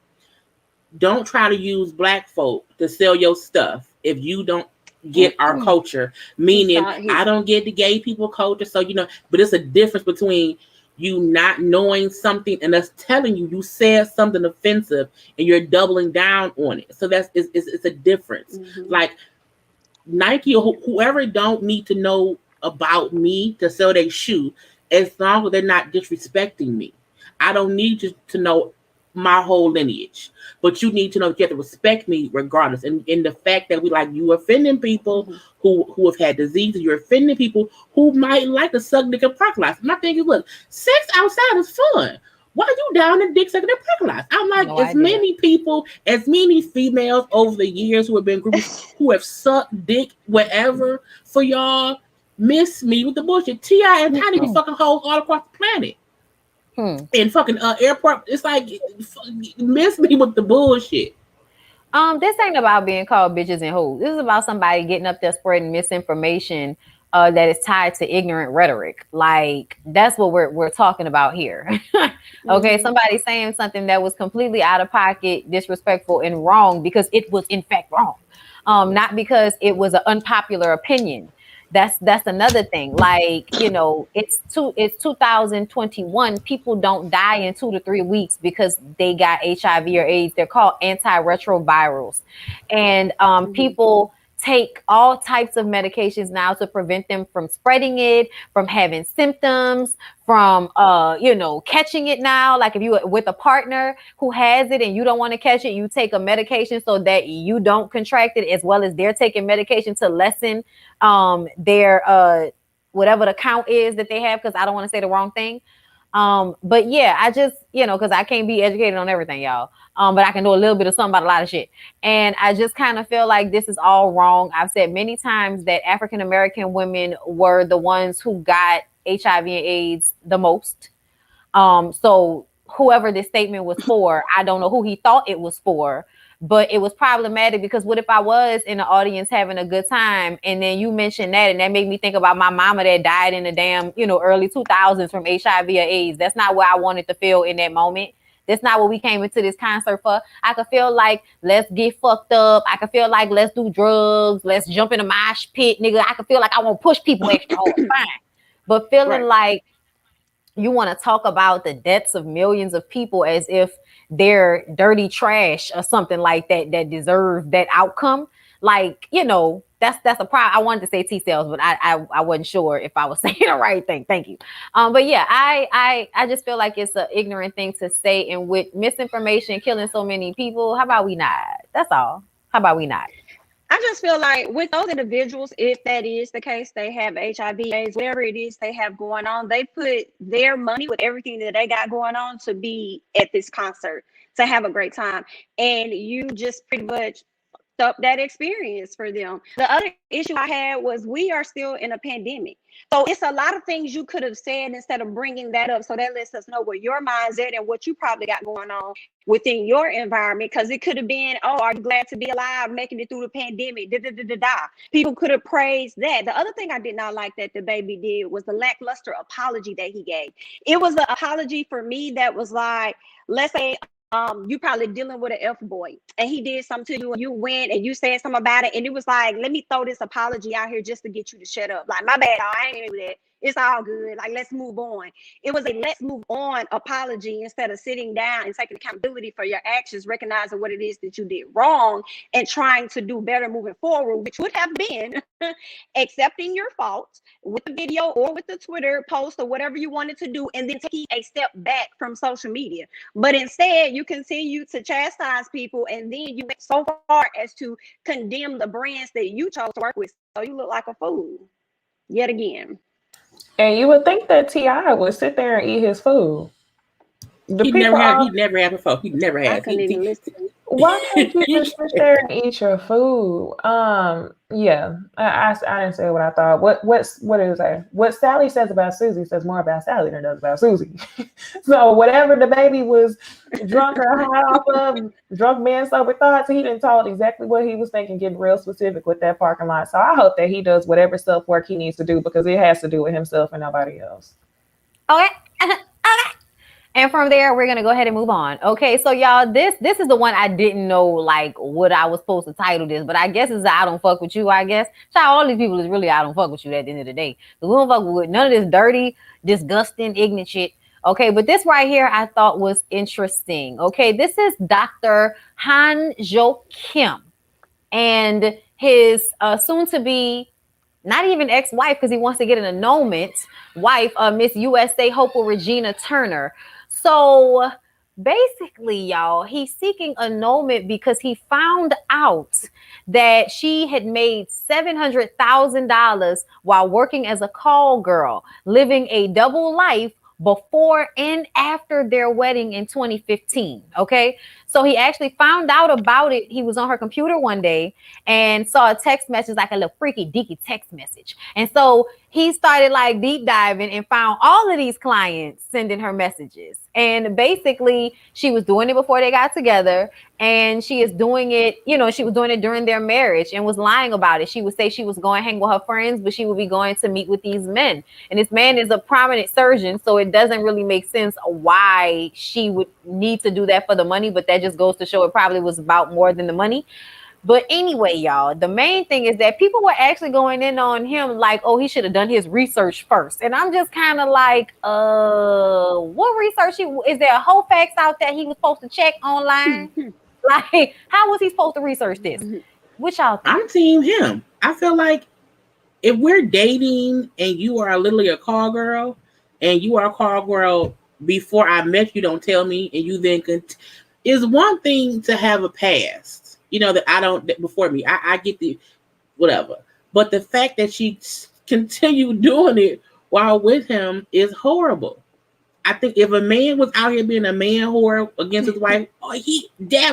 don't try to use black folk to sell your stuff if you don't get our culture. Meaning, I don't get the gay people culture. So, but it's a difference between you not knowing something and us telling you said something offensive and you're doubling down on it. So it's a difference. Mm-hmm. Like Nike or whoever don't need to know about me to sell their shoe, as long as they're not disrespecting me. I don't need you to know my whole lineage, but you need to know that you have to respect me regardless. And in the fact that you offending people who have had diseases, you're offending people who might like to suck dick in parking lots. My thing is, look, sex outside is fun. Why are you down in dick sucking in parking lots? I'm like, many people, as many females over the years who have been groups who have sucked dick whatever for y'all, miss me with the bullshit. T.I. and Tiny be fucking hoes all across the planet. In fucking airport, it's like miss me with the bullshit. This ain't about being called bitches and hoes. This is about somebody getting up there spreading misinformation that is tied to ignorant rhetoric. Like that's what we're talking about here. Okay, somebody saying something that was completely out of pocket, disrespectful, and wrong because it was in fact wrong, not because it was an unpopular opinion. That's another thing. Like, it's 2021. People don't die in 2 to 3 weeks because they got HIV or AIDS. They're called antiretrovirals, and people take all types of medications now to prevent them from spreading it, from having symptoms, from catching it now. Like if you with a partner who has it and you don't want to catch it, you take a medication so that you don't contract it, as well as they're taking medication to lessen their whatever the count is that they have, because I don't want to say the wrong thing. But yeah, I just, because I can't be educated on everything, y'all. But I can do a little bit of something about a lot of shit. And I just kind of feel like this is all wrong. I've said many times that African American women were the ones who got HIV and AIDS the most. So whoever this statement was for, I don't know who he thought it was for, but it was problematic because what if I was in the audience having a good time and then you mentioned that and that made me think about my mama that died in the damn, early 2000s from HIV or AIDS. That's not what I wanted to feel in that moment. That's not what we came into this concert for. I could feel like, let's get fucked up. I could feel like, let's do drugs. Let's jump in a mosh pit, nigga. I could feel like I want to push people extra hard. Fine. But feeling like you want to talk about the deaths of millions of people as if they're dirty trash or something like that deserve that outcome. Like, that's a problem. I wanted to say T cells, but I wasn't sure if I was saying the right thing. Thank you. But yeah, I just feel like it's an ignorant thing to say, and with misinformation killing so many people, how about we not? That's all. How about we not? I just feel like with those individuals, if that is the case, they have HIV, AIDS, whatever it is they have going on, they put their money with everything that they got going on to be at this concert, to have a great time. And you just pretty much up that experience for them. The other issue I had was we are still in a pandemic. So it's a lot of things you could have said instead of bringing that up. So that lets us know where your mind's at and what you probably got going on within your environment. Because it could have been, oh, are you glad to be alive, making it through the pandemic? People could have praised that. The other thing I did not like that the baby did was the lackluster apology that he gave. It was an apology for me that was like, let's say, you probably dealing with an F boy and he did something to you and you went and you said something about it and it was like, let me throw this apology out here just to get you to shut up. Like, my bad, I ain't do that. It's all good. Like, let's move on. It was a let's move on apology instead of sitting down and taking accountability for your actions, recognizing what it is that you did wrong and trying to do better moving forward, which would have been accepting your fault with the video or with the Twitter post or whatever you wanted to do, and then taking a step back from social media. But instead, you continue to chastise people, and then you went so far as to condemn the brands that you chose to work with. So you look like a fool yet again. And you would think that T.I. would sit there and eat his food. He never had before. He never had. I couldn't even listen. Why can't you just sit there and eat your food? Yeah, I didn't say what I thought. What did it say? What Sally says about Susie says more about Sally than it does about Susie. So whatever the baby was drunk or high off of, drunk man sober thoughts, he didn't told exactly what he was thinking, getting real specific with that parking lot. So I hope that he does whatever self work he needs to do, because it has to do with himself and nobody else. Okay. Okay. And from there, we're gonna go ahead and move on. Okay, so y'all, this is the one I didn't know like what I was supposed to title this, but I guess it's I don't fuck with you. I guess child, all these people is really I don't fuck with you at the end of the day. We don't fuck with none of this dirty, disgusting, ignorant shit. Okay, but this right here I thought was interesting. Okay, this is Dr. Han Jo Kim and his soon-to-be not even ex-wife, because he wants to get an annulment wife, Miss USA Hopeful Regina Turner. So basically, y'all, he's seeking annulment because he found out that she had made $700,000 while working as a call girl, living a double life before and after their wedding in 2015. Okay, so he actually found out about it. He was on her computer one day and saw a text message, like a little freaky deaky text message. And so he started like deep diving and found all of these clients sending her messages. And basically, she was doing it before they got together. And she is doing it, she was doing it during their marriage and was lying about it. She would say she was going to hang with her friends, but she would be going to meet with these men. And this man is a prominent surgeon, so it doesn't really make sense why she would need to do that for the money. But that just goes to show it probably was about more than the money. But anyway, y'all, the main thing is that people were actually going in on him like, oh, he should have done his research first. And I'm just kind of like, what research? Is there a whole facts out there he was supposed to check online? Like, how was he supposed to research this? Which y'all think? I'm team him. I feel like if we're dating and you are literally a call girl and you are a call girl before I met you, don't tell me, and you then is one thing to have a past. That I don't before me. I get the whatever. But the fact that she continued doing it while with him is horrible. I think if a man was out here being a man whore against his wife,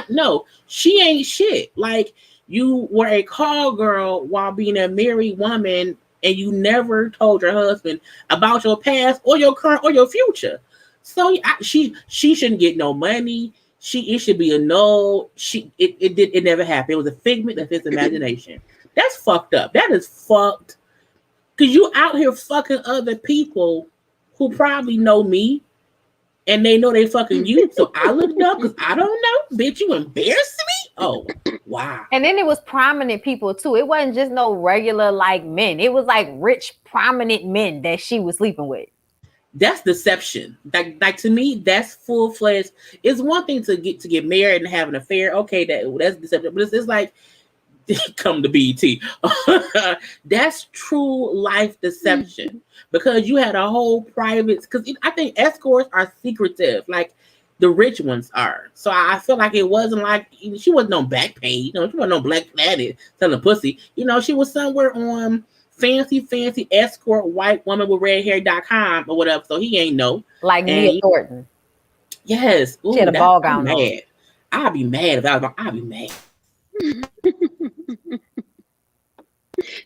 no, she ain't shit. Like, you were a call girl while being a married woman, and you never told your husband about your past or your current or your future. So she shouldn't get no money. It should be a no. It never happened. It was a figment of his imagination. That's fucked up. That is fucked. Cause you out here fucking other people who probably know me, and they know they fucking you. So I looked up because I don't know, bitch. You embarrassed me. Oh wow. And then it was prominent people too. It wasn't just no regular like men. It was like rich, prominent men that she was sleeping with. That's deception. Like to me, that's full-fledged. It's one thing to get married and have an affair. Okay, that's deception. But it's like, come to BET. That's true life deception. Because you had a whole private, because I think escorts are secretive, like the rich ones are. So I feel like it wasn't like, she wasn't on Backpage. She wasn't on Black Planet selling pussy. She was somewhere on fancy escort white woman with red hair.com or whatever, so he ain't know. Like Nia Thornton. Yes. She had a ball gown on. I'd be mad if I'd be mad.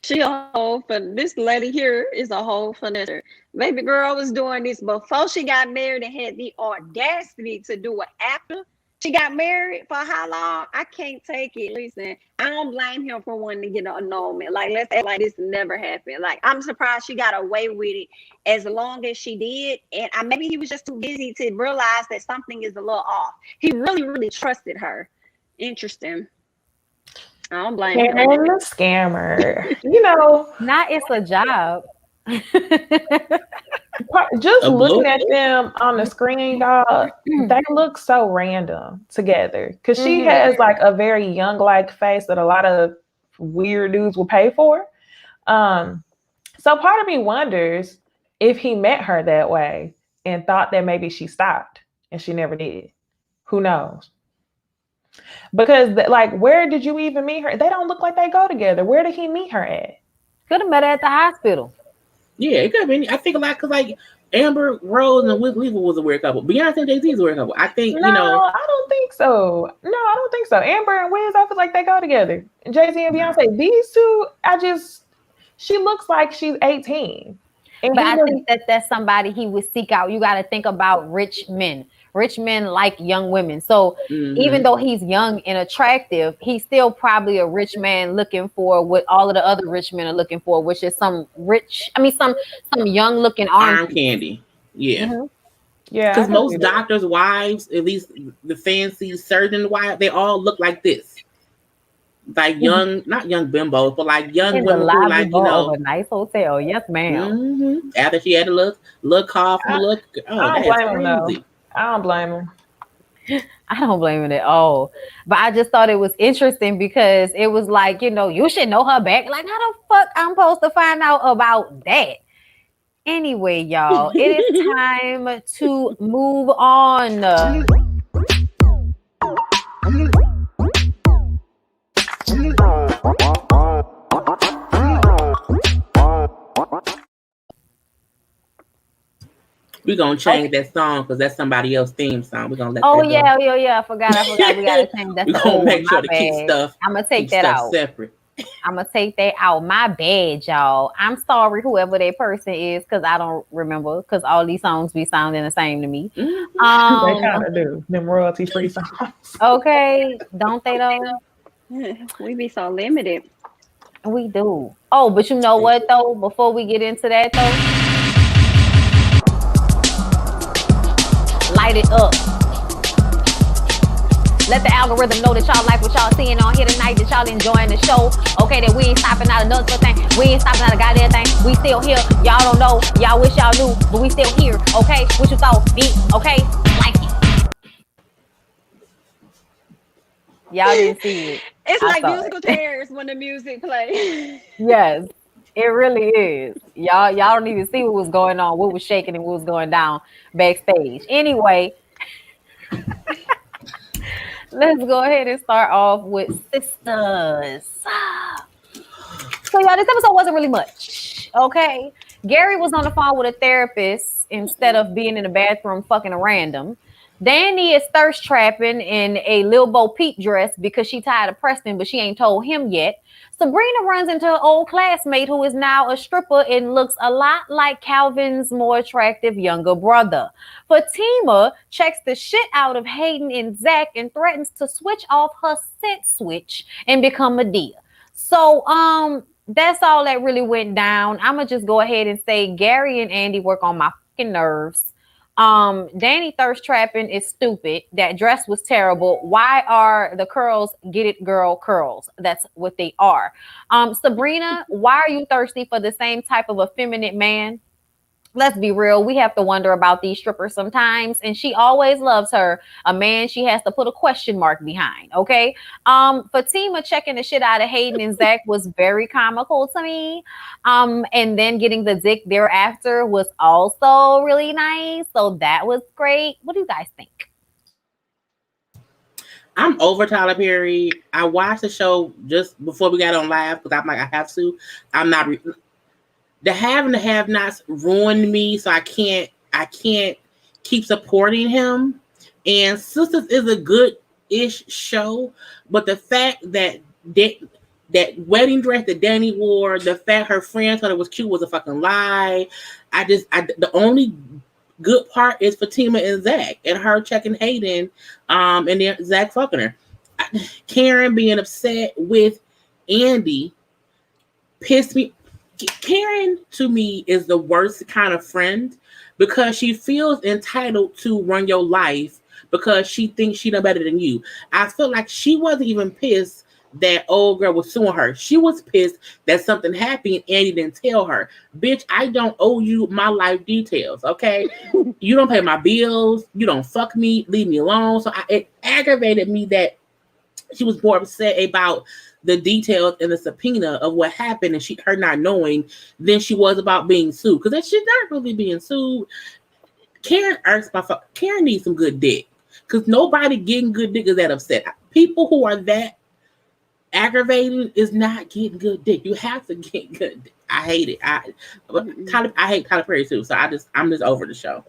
She a whole this lady here is a whole finesser. Baby girl was doing this before she got married and had the audacity to do it after she got married. For how long? I can't take it. Listen, I don't blame him for wanting to get an annulment. Like, let's act like this never happened. Like, I'm surprised she got away with it as long as she did. And maybe he was just too busy to realize that something is a little off. He really, really trusted her. Interesting. I don't blame him. And the scammer. Not it's a job. Just looking at them on the screen, y'all, they look so random together. Because she has like a very young like face that a lot of weird dudes will pay for. So part of me wonders if he met her that way and thought that maybe she stopped and she never did. Who knows? Because like, where did you even meet her? They don't look like they go together. Where did he meet her at? Could have met her at the hospital. Yeah, it could have been. I think a lot because like Amber Rose and Wiz Khalifa was a weird couple. Beyonce and Jay-Z is a weird couple. I think I don't think so. No, I don't think so. Amber and Wiz, I feel like they go together. And Jay-Z and Beyonce, these two, she looks like she's 18. But I think that's somebody he would seek out. You got to think about rich men. Rich men like young women. So even though he's young and attractive, he's still probably a rich man looking for what all of the other rich men are looking for, which is some young looking arm candy. Yeah. Yeah. Because most doctors' wives, at least the fancy surgeon wives, they all look like this. Like young, not young bimbos, but like young women who like, a nice hotel. Yes, ma'am. After she had a little cough, I don't blame him. I don't blame him at all. But I just thought it was interesting because it was like, you should know her back. Like, how the fuck I'm supposed to find out about that? Anyway, y'all, it is time to move on. We're gonna change that song because that's somebody else's theme song. We're gonna let that go. I forgot. We gotta change that. We're gonna make sure to keep stuff. I'm gonna take that out separate. I'm gonna take that out. My bad, y'all. I'm sorry, whoever that person is, because I don't remember. Because all these songs be sounding the same to me. Mm-hmm. They kind of do. Them royalty-free songs. Okay, don't they though? We be so limited. We do. Oh, but you know what though? Before we get into that though, light it up. Let the algorithm know that y'all like what y'all seeing on here tonight, that y'all enjoying the show. Okay, that we ain't stopping out another thing. We ain't stopping out a goddamn thing. We still here. Y'all don't know. Y'all wish y'all knew, but we still here. Okay, what you thought? Bitch. Okay, like it. Y'all didn't see it. It's I like saw musical it. chairs when the music plays. Yes, it really is. Y'all don't even see what was going on, what was shaking and what was going down backstage. Anyway, let's go ahead and start off with sisters. So y'all, this episode wasn't really much. Okay. Gary was on the phone with a therapist instead of being in the bathroom fucking a random. Danny is thirst trapping in a Lil Bo Peep dress because she tired of Preston, but she ain't told him yet. Sabrina runs into her old classmate who is now a stripper and looks a lot like Calvin's more attractive younger brother. Fatima checks the shit out of Hayden and Zach and threatens to switch off her scent switch and become Medea. So, that's all that really went down. I'm gonna just go ahead and say Gary and Andy work on my fucking nerves. Danny thirst trapping is stupid. That dress was terrible. Why are the curls get it girl curls? That's what they are. Sabrina, why are you thirsty for the same type of effeminate man? Let's be real. We have to wonder about these strippers sometimes, and she always loves her. A man she has to put a question mark behind. Okay. Fatima checking the shit out of Hayden and Zach was very comical to me. And then getting the dick thereafter was also really nice. So that was great. What do you guys think? I'm over Tyler Perry. I watched the show just before we got on live because I'm like, I have to. I'm not. The have and the have nots ruined me, so I can't keep supporting him. And Sisters is a good-ish show, but the fact that wedding dress that Danny wore, the fact her friends thought it was cute was a fucking lie. The only good part is Fatima and Zach and her checking Hayden, and then Zach fucking her. Karen being upset with Andy pissed me. Karen, to me, is the worst kind of friend because she feels entitled to run your life because she thinks she know better than you. I feel like she wasn't even pissed that old girl was suing her. She was pissed that something happened and Andy didn't tell her. Bitch, I don't owe you my life details, okay? You don't pay my bills. You don't fuck me. Leave me alone. So it aggravated me that she was more upset about the details in the subpoena of what happened and her not knowing than she was about being sued. Because that shit not really being sued. Karen Karen needs some good dick. Because nobody getting good dick is that upset. People who are that aggravated is not getting good dick. You have to get good dick. I hate it. I hate Tyler Perry too. So I'm just over the show.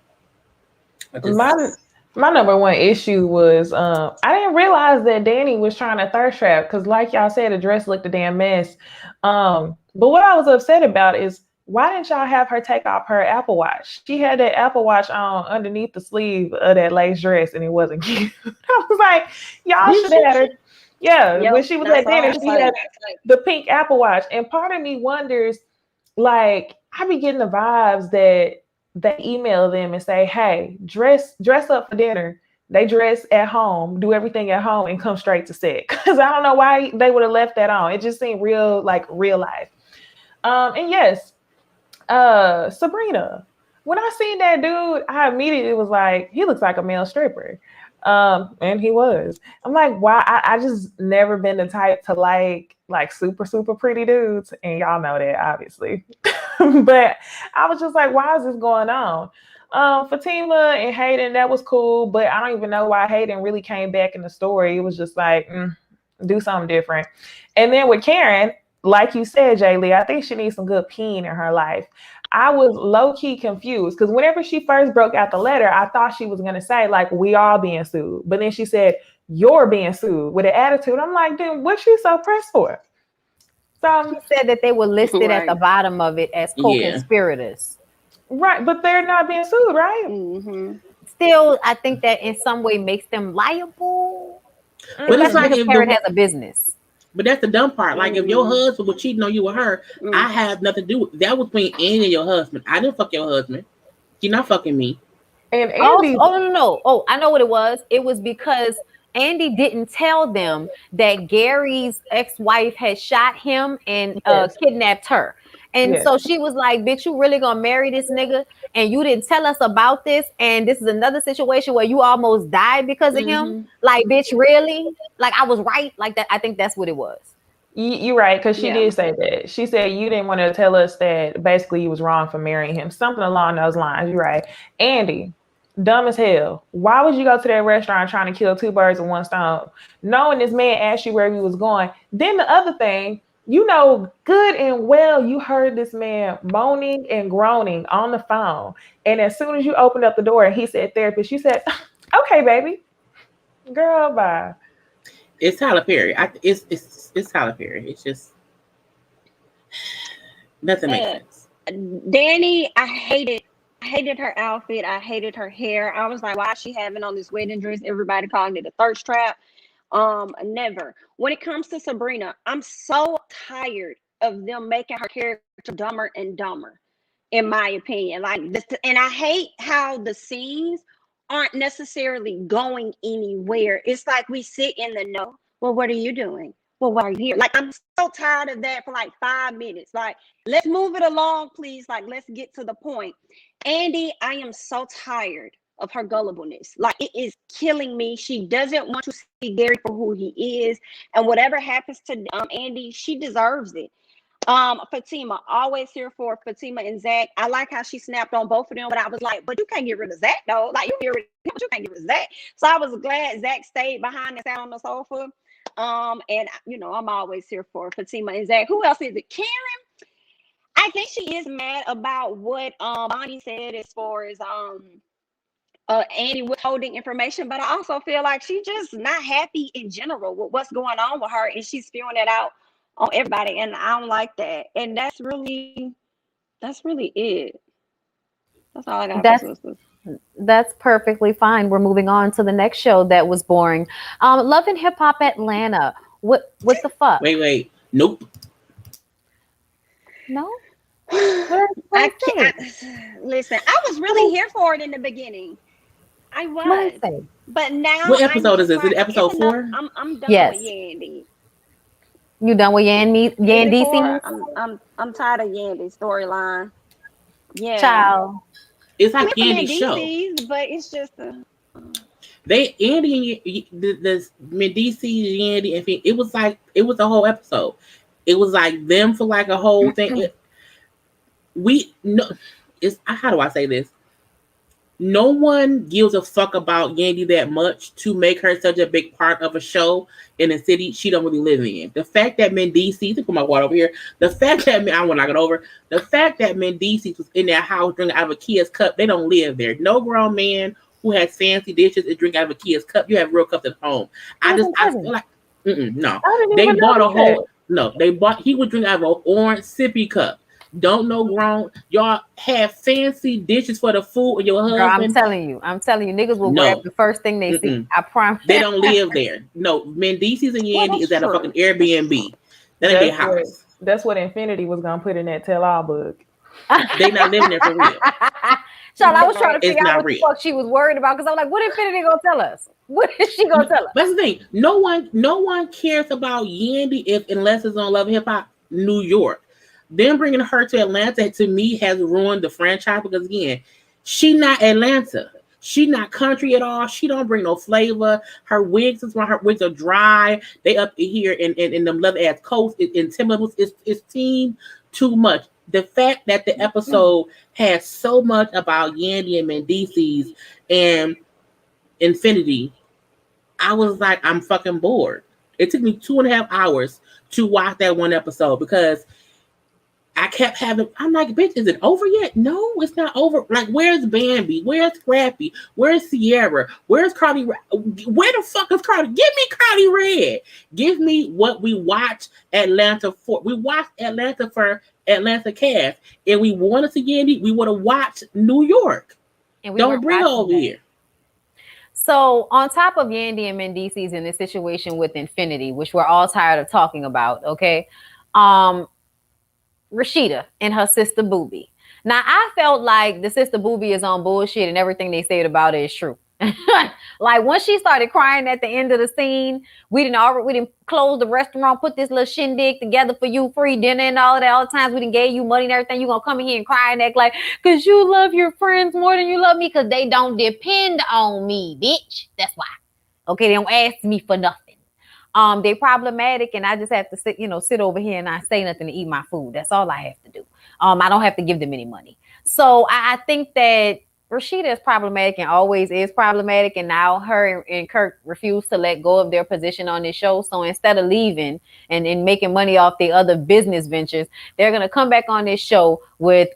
My number one issue was I didn't realize that Danny was trying to thirst trap because, like y'all said, the dress looked a damn mess. But what I was upset about is why didn't y'all have her take off her Apple Watch? She had that Apple Watch on underneath the sleeve of that lace dress, and it wasn't cute. I was like, y'all should have had her. Yeah, Yep, when she was at dinner, she had the pink Apple Watch, and part of me wonders, like, I be getting the vibes that they email them and say, hey, dress up for dinner. They dress at home, do everything at home, and come straight to set. Because I don't know why they would have left that on. It just seemed real life. And yes, Sabrina. When I seen that dude, I immediately was like, he looks like a male stripper. And he was. I'm like, why? I just never been the type to like super, super pretty dudes. And y'all know that, obviously. But I was just like, why is this going on? Fatima and Hayden, that was cool. But I don't even know why Hayden really came back in the story. It was just like, do something different. And then with Karen, like you said, Jay Lee, I think she needs some good peeing in her life. I was low-key confused because whenever she first broke out the letter, I thought she was going to say, like, we all being sued. But then she said, you're being sued with an attitude. I'm like, dude, what's she so pressed for? So She said that they were listed at the Right. bottom of it as co-conspirators. right, but they're not being sued, right? Mm-hmm. Still, I think that in some way makes them liable, But it's especially like because if Parrot the has a business. but that's the dumb part. Like if your Mm. husband was cheating on you with her, I have nothing to do with that. Was between Andy and your husband. I didn't fuck your husband. You're not fucking me. And Also, Andy, oh no, no, no. Oh, I know what it was. It was because Andy didn't tell them that Gary's ex-wife had shot him and yes, kidnapped her. And yes. so she was like, "Bitch, you really gonna marry this nigga? And you didn't tell us about this. And this is another situation where you almost died because of him. Mm-hmm. Like, bitch, really? Like, I was right. Like that. I think that's what it was. You're right, because she Yeah. did say that. She said you didn't want to tell us that basically you was wrong for marrying him. Something along those lines. You're right. Andy, dumb as hell. Why would you go to that restaurant trying to kill two birds with one stone? Knowing this man asked you where he was going. Then the other thing, you know good and well you heard this man moaning and groaning on the phone. And as soon as you opened up the door and he said therapist, you said, okay, baby. Girl, bye. It's Tyler Perry. It's Tyler Perry. It's just nothing makes And sense. Danny, I hated her outfit. I hated her hair. I was like, why is she having on this wedding dress? Everybody calling it a thirst trap. Never. When it comes to Sabrina, I'm so tired of them making her character dumber and dumber, in my opinion. Like this, and I hate how the scenes aren't necessarily going anywhere. It's like we sit in the know. Well, what are you doing? Well, why are you here? Like, I'm so tired of that for like 5 minutes. Like, let's move it along, please. Like, let's get to the point. Andy, I am so tired of her gullibleness. Like, it is killing me. She doesn't want to see Gary for who he is. And whatever happens to Andy, she deserves it. Fatima, always here for Fatima and Zach. I like how she snapped on both of them, but I was like, but you can't get rid of Zach though. Like, you get rid of him, but you can't get rid of Zach. So I was glad Zach stayed behind and sat on the sofa. And you know, I'm always here for Fatima and Zach. Who else is it? Karen. I think she is mad about what Bonnie said as far as Andy withholding information, but I also feel like she's just not happy in general with what's going on with her, and she's spewing it out on everybody, and I don't like that. And that's really it. That's all I got for sisters. That's perfectly fine. We're moving on to the next show that was boring. Love and Hip Hop Atlanta. What the fuck? Wait. Nope. No? I can't listen. I was really here for it in the beginning. I was, but now what episode is this? Is it episode 4? I'm done Yes. with Yandy. You done with Yandy? I'm tired of Yandy's storyline. Yeah, Child. It's like Yandy's show. But it's just Andy and the Mendici, Yandy, and it was the whole episode. It was like them for like a whole thing. How do I say this? No one gives a fuck about Yandy that much to make her such a big part of a show in a city she don't really live in. The fact that Mendici, to put my water over here, the fact that I want to knock it over, the fact that Mendici was in their house drinking out of a kid's cup, they don't live there. No grown man who has fancy dishes and drink out of a kid's cup. You have real cups at home. I feel like, no. They bought a whole, he would drink out of an orange sippy cup. Don't know grown. Y'all have fancy dishes for the food and your husband. Girl, I'm telling you, niggas will grab the first thing they see. I promise. They don't live there. No, Mendici's and Yandy is at a fucking Airbnb. That ain't their house. That's what Infinity was gonna put in that tell-all book. They not living there for real. Child, I was trying to figure out what the fuck she was worried about because I'm like, what Infinity gonna tell us? What is she gonna tell us? That's the thing. No one cares about Yandy unless it's on Love and Hip Hop New York. Them bringing her to Atlanta, to me, has ruined the franchise because, again, she not Atlanta. She not country at all. She don't bring no flavor. Her wigs are dry. They up here in them leather ass coats in Timberlands. It's team too much. The fact that the episode has so much about Yandy and Mendici's and Infinity, I was like, I'm fucking bored. It took me 2.5 hours to watch that one episode because I kept having, I'm like, bitch, is it over yet? No, it's not over. Like, where's Bambi? Where's Scrappy? Where's Sierra? Where's Carly? Where the fuck is Carly? Give me Carly Red. Give me what we watched Atlanta for. We watched Atlanta for Atlanta cast. And we wanted to Yandy, we would have watched New York. And we don't bring her over here. So on top of Yandy and Mendeecees in this situation with Infinity, which we're all tired of talking about, okay? Rashida and her sister Boobie. Now, I felt like the sister Boobie is on bullshit and everything they said about it is true. Like, once she started crying at the end of the scene, we didn't close the restaurant, put this little shindig together for you, free dinner and all of that. All the times we didn't gave you money and everything. You gonna come in here and cry and act like, because you love your friends more than you love me, because they don't depend on me, bitch. That's why. Okay, they don't ask me for nothing. They problematic, and I just have to sit over here and not say nothing to eat my food. That's all I have to do. I don't have to give them any money. So I think that Rashida is problematic and always is problematic, and now her and Kirk refuse to let go of their position on this show. So instead of leaving and making money off their other business ventures, they're gonna come back on this show with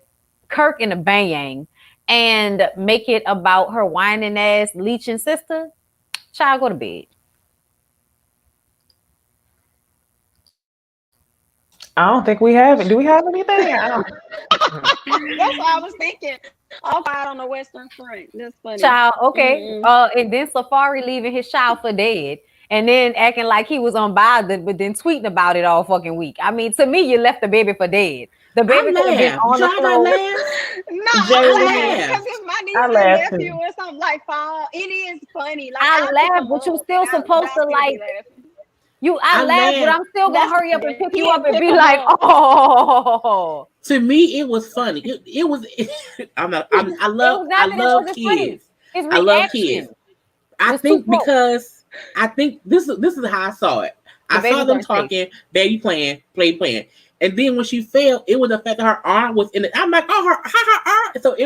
Kirk and a bang and make it about her whining ass leeching sister. Child, go to bed. I don't think we have it. Do we have anything? That's what I was thinking. All quiet on the Western Front. That's funny. Child, okay. And then Safari leaving his child for dead, and then acting like he was unbothered, but then tweeting about it all fucking week. I mean, to me, you left the baby for dead. The baby could have been on the floor. No, I laughed because it's my niece and nephew or something like fall. It is funny. Like, I laughed, but you still supposed to like. I laugh, but I'm still gonna hurry up and pick you up and be like, oh. To me, it was funny. It was. I love kids. I love kids. I think because I think this is how I saw it. I saw them talking, baby playing, playing. And then when she fell, it was the fact that her arm was in it. I'm like, oh, her arm. So it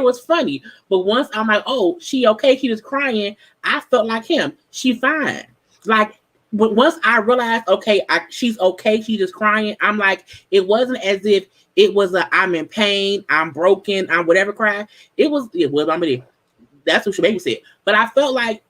was funny. But once I'm like, oh, she okay? She was crying. I felt like him. She fine. Like. But once I realized, okay, she's okay, she's just crying, I'm like, it wasn't as if it was I'm in pain, I'm broken, I'm whatever cry. It was I mean, that's what Shabby said. But I felt like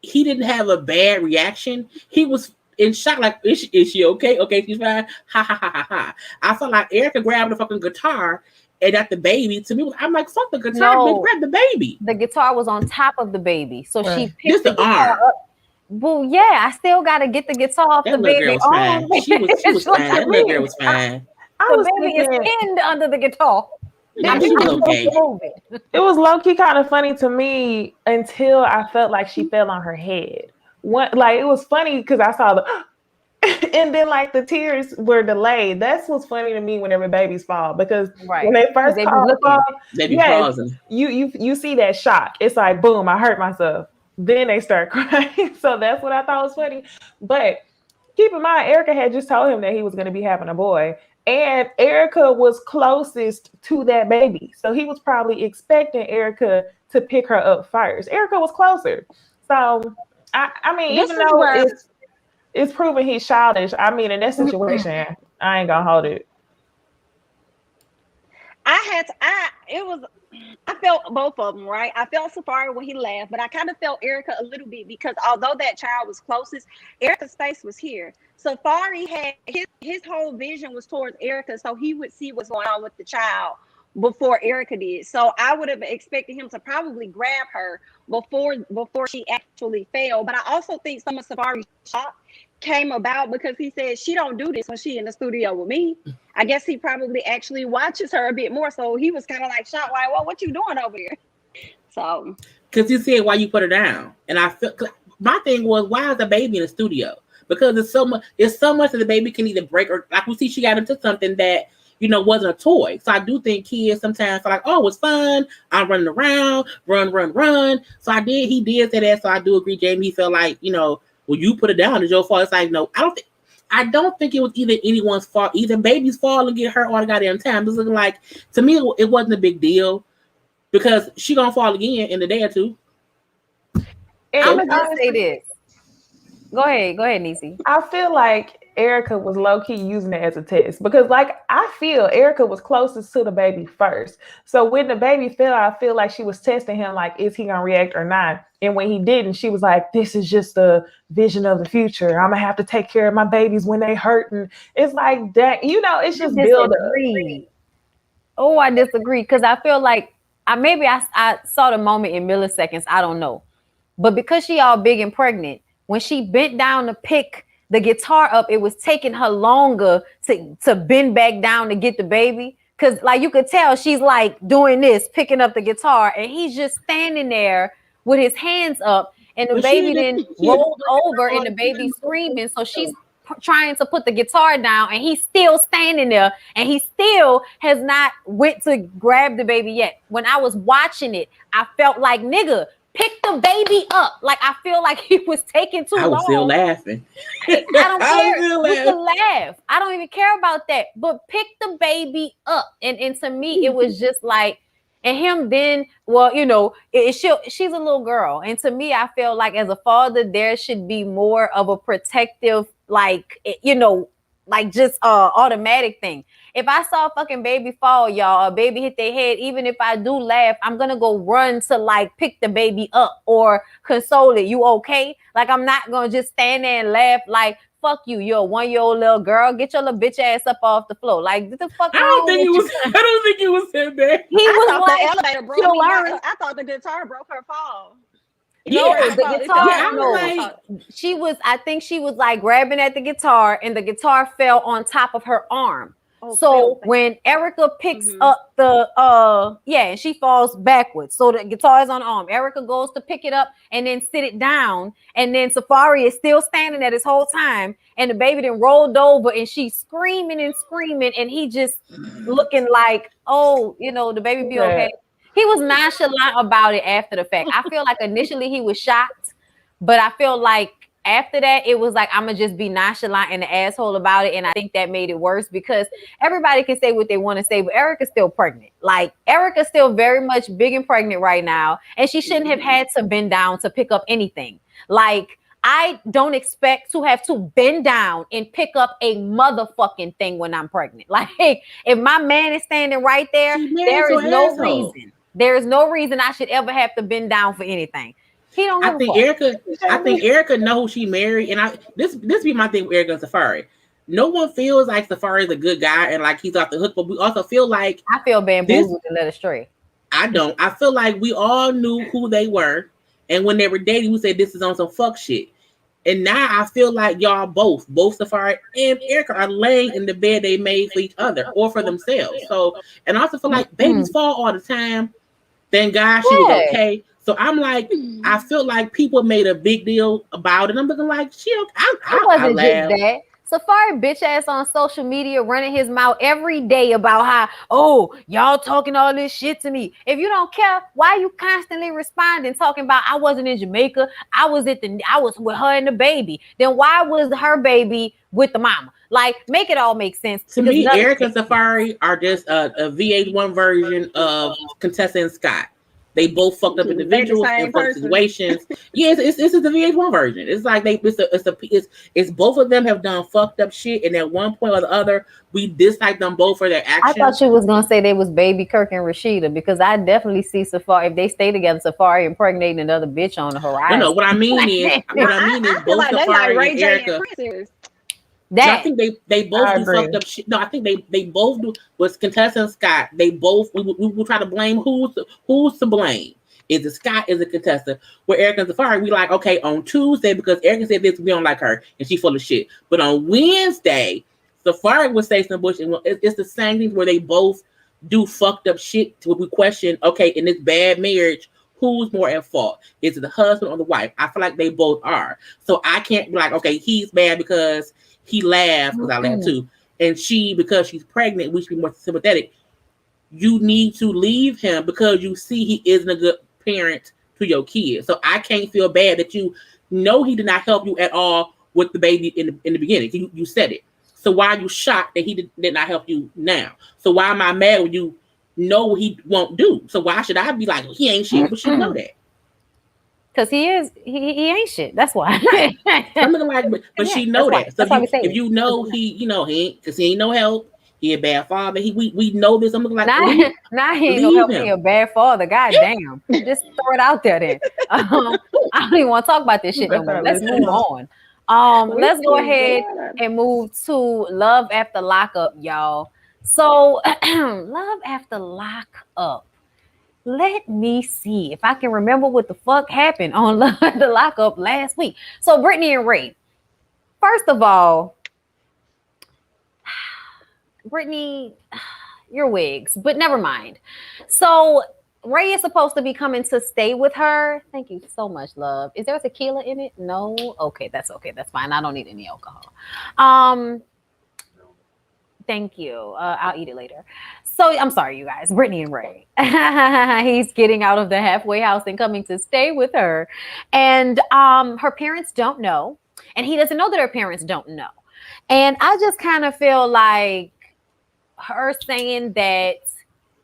he didn't have a bad reaction. He was in shock, like, is she okay? Okay, she's fine. Ha ha ha ha ha. I felt like Erica grabbed the fucking guitar and at the baby. To me, I'm like, fuck the guitar, bitch, grab the baby. The guitar was on top of the baby, so she picked the guitar up. Well, yeah, I still gotta get the guitar off the baby. She was fine. That little girl was fine. The baby is pinned under the guitar. She was okay. It was low-key kind of funny to me until I felt like she fell on her head. It was funny because I saw and then like the tears were delayed. That's what's funny to me whenever babies fall, because when they first fall, you see that shock. It's like, boom, I hurt myself. Then they start crying. So that's what I thought was funny. But keep in mind, Erica had just told him that he was going to be having a boy. And Erica was closest to that baby. So he was probably expecting Erica to pick her up first. Erica was closer. So, I mean, even though it's proven he's childish, I mean, in that situation, I ain't going to hold it. I felt both of them, right? I felt Safari when he laughed, but I kind of felt Erica a little bit because although that child was closest, Erica's face was here. Safari had his whole vision was towards Erica, so he would see what's going on with the child before Erica did. So I would have expected him to probably grab her before she actually fell. But I also think some of Safari's shock came about because he said she don't do this when she in the studio with me. I guess he probably actually watches her a bit more, so he was kind of like shocked, like, well, what you doing over here? So because he said, why you put her down? And I felt my thing was, why is the baby in the studio? Because it's so much that the baby can either break, or like we see she got into something that wasn't a toy. So I do think kids sometimes are like, oh, it's fun, I'm running around, run. So he did say that. So I do agree, Jamie. He felt like, well, you put it down, it's your fault. It's like, no, I don't think it was either anyone's fault. Either baby's fall and get hurt all the goddamn time. It's looking like, to me, it wasn't a big deal because she gonna fall again in a day or two. I'm gonna just say this. Go ahead, Necey. I feel like Erica was low-key using it as a test because, like, I feel Erica was closest to the baby first. So when the baby fell, I feel like she was testing him, like, is he gonna react or not? And when he didn't, she was like, this is just a vision of the future. I'm gonna have to take care of my babies when they hurt. And it's like that, it's just build up. Oh, I disagree because I feel like I saw the moment in milliseconds. I don't know. But because she all big and pregnant, when she bent down to pick the guitar up, it was taking her longer to bend back down to get the baby. Cause like you could tell she's like doing this, picking up the guitar, and he's just standing there with his hands up, and the baby then rolled over and the baby's screaming. So she's trying to put the guitar down, and he's still standing there, and he still has not went to grab the baby yet. When I was watching it, I felt like, nigga, pick the baby up. Like, I feel like he was taking too long. I was still laughing. I don't care. You can laugh. I don't even care about that. But pick the baby up. And to me, it was just like, and him then, well, she's a little girl. And to me, I feel like as a father, there should be more of a protective, like, like just automatic thing. If I saw a fucking baby fall, y'all, a baby hit their head, even if I do laugh, I'm gonna go run to like pick the baby up or console it. You okay? Like, I'm not gonna just stand there and laugh like, fuck you, you're a 1-year-old little girl. Get your little bitch ass up off the floor. Like, what the fuck? I don't think it was that bad. He was like, the elevator broke me. I thought the guitar broke her fall. I think she was like grabbing at the guitar, and the guitar fell on top of her arm. So when Erica picks up and she falls backwards. So the guitar is on the arm. Erica goes to pick it up and then sit it down. And then Safari is still standing there this whole time. And the baby then rolled over, and she's screaming and screaming. And he just looking like, the baby be okay. He was nonchalant about it after the fact. I feel like initially he was shocked, but I feel like after that, it was like, I'm going to just be nonchalant and an asshole about it. And I think that made it worse because everybody can say what they want to say, but Erica's still pregnant. Like, Erica's still very much big and pregnant right now. And she shouldn't have had to bend down to pick up anything. Like, I don't expect to have to bend down and pick up a motherfucking thing when I'm pregnant. Like, if my man is standing right there, there is no reason. There is no reason I should ever have to bend down for anything. I think Erica know who she married, and this be my thing with Erica and Safari. No one feels like Safari is a good guy and like he's off the hook, but we also feel like I feel bamboozled and led astray. I don't. I feel like we all knew who they were, and when they were dating, we said this is on some fuck shit. And now I feel like y'all both Safari and Erica are laying in the bed they made for each other or for themselves. So, and I also feel like babies fall all the time. Thank God she was okay. So I'm like, I feel like people made a big deal about it. I'm looking like, I wasn't just that. Safari bitch ass on social media running his mouth every day about how, y'all talking all this shit to me. If you don't care, why are you constantly responding, talking about I wasn't in Jamaica, I was with her and the baby. Then why was her baby with the mama? Like, make it all make sense. To me, Eric and Safari are just a VH1 version of Contessa and Scott. They both fucked up individuals in fucked situations. Yes, it's the VH1 version. It's like it's both of them have done fucked up shit, and at one point or the other, we dislike them both for their actions. I thought you was gonna say they was Baby Kirk and Rashida, because I definitely see Safari, if they stay together, Safari impregnating another bitch on the horizon. No, what I mean is both Safari and Erica. I think they both do fucked up shit. No, I think they both do. Was Contessa and Scott? They both we will try to blame who's to blame. Is it Scott? Is it Contessa? Where Erica and Safari, we like, okay, on Tuesday, because Erica said this, we don't like her and she's full of shit. But on Wednesday, Safari would say some bullshit. It's the same thing where they both do fucked up shit to where we question, okay, in this bad marriage, who's more at fault? Is it the husband or the wife? I feel like they both are. So I can't be like, okay, he's bad because he laughs, because I laugh too. And she, because she's pregnant, we should be more sympathetic. You need to leave him because you see he isn't a good parent to your kids. So I can't feel bad that you know he did not help you at all with the baby in the beginning. You said it. So why are you shocked that he did not help you now? So why am I mad when you know what he won't do? So why should I be like, he ain't shit, but you know that? Because he ain't shit. That's why. Something like, but she know that. So if you know he ain't, because he ain't no help. He a bad father. We know this. I'm looking like now he ain't gonna help me a bad father. God damn. Just throw it out there then. I don't even want to talk about this shit no more. Let's move on. Let's go ahead and move to Love After Lockup, y'all. So Love After Lockup. Let me see if I can remember what the fuck happened on Love After Lockup last week. So Brittany and Ray. First of all, Brittany, your wigs, but never mind. So Ray is supposed to be coming to stay with her. Thank you so much, love. Is there tequila in it? No. Okay, that's okay. That's fine. I don't need any alcohol. Thank you. I'll eat it later. So I'm sorry, you guys. Brittany and Ray. He's getting out of the halfway house and coming to stay with her, and her parents don't know, and he doesn't know that her parents don't know. And I just kind of feel like her saying that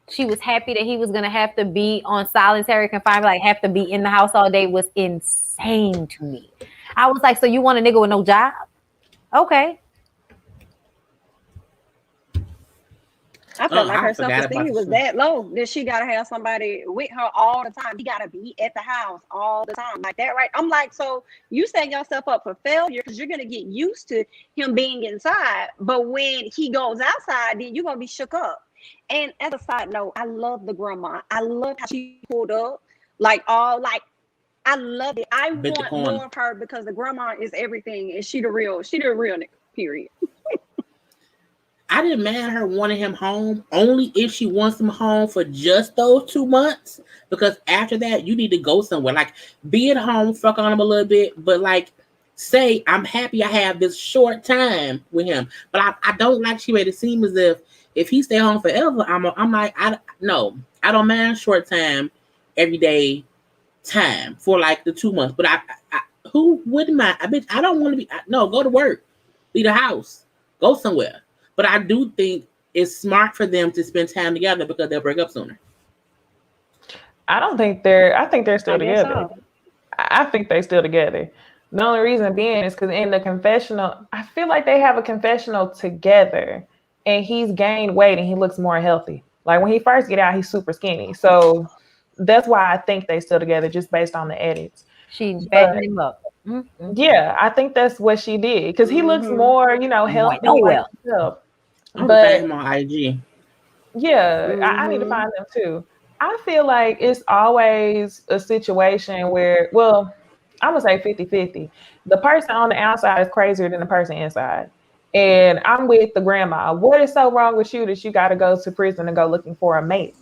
she was happy that he was going to have to be on solitary confinement, like have to be in the house all day, was insane to me. I was like, so you want a nigga with no job? Okay. I felt like her self-esteem was that low that she got to have somebody with her all the time. He got to be at the house all the time like that, right? I'm like, so you setting yourself up for failure because you're going to get used to him being inside. But when he goes outside, then you're going to be shook up. And as a side note, I love the grandma. I love how she pulled up. I love it. I want more of her because the grandma is everything. And she the real nigga, period. I didn't mind her wanting him home only if she wants him home for just those 2 months. Because after that, you need to go somewhere. Like, be at home, fuck on him a little bit. But, like, say, I'm happy I have this short time with him. But I don't like she made it seem as if he stay home forever, I'm like, I don't mind short time, everyday time for, like, the 2 months. But I who wouldn't mind? I don't want to be, no, go to work. Leave the house. Go somewhere. But I do think it's smart for them to spend time together because they'll break up sooner. I think they're still together. So. I think they're still together. The only reason being is because in the confessional, I feel like they have a confessional together and he's gained weight and he looks more healthy. Like when he first get out, he's super skinny. So that's why I think they still together just based on the edits. She fattened him up. Mm-hmm. Yeah, I think that's what she did because he looks more, healthy. But him on IG. Yeah, I need to find them too. I feel like it's always a situation where, well, I'm going to say 50-50. The person on the outside is crazier than the person inside. And I'm with the grandma. What is so wrong with you that you got to go to prison and go looking for a mate?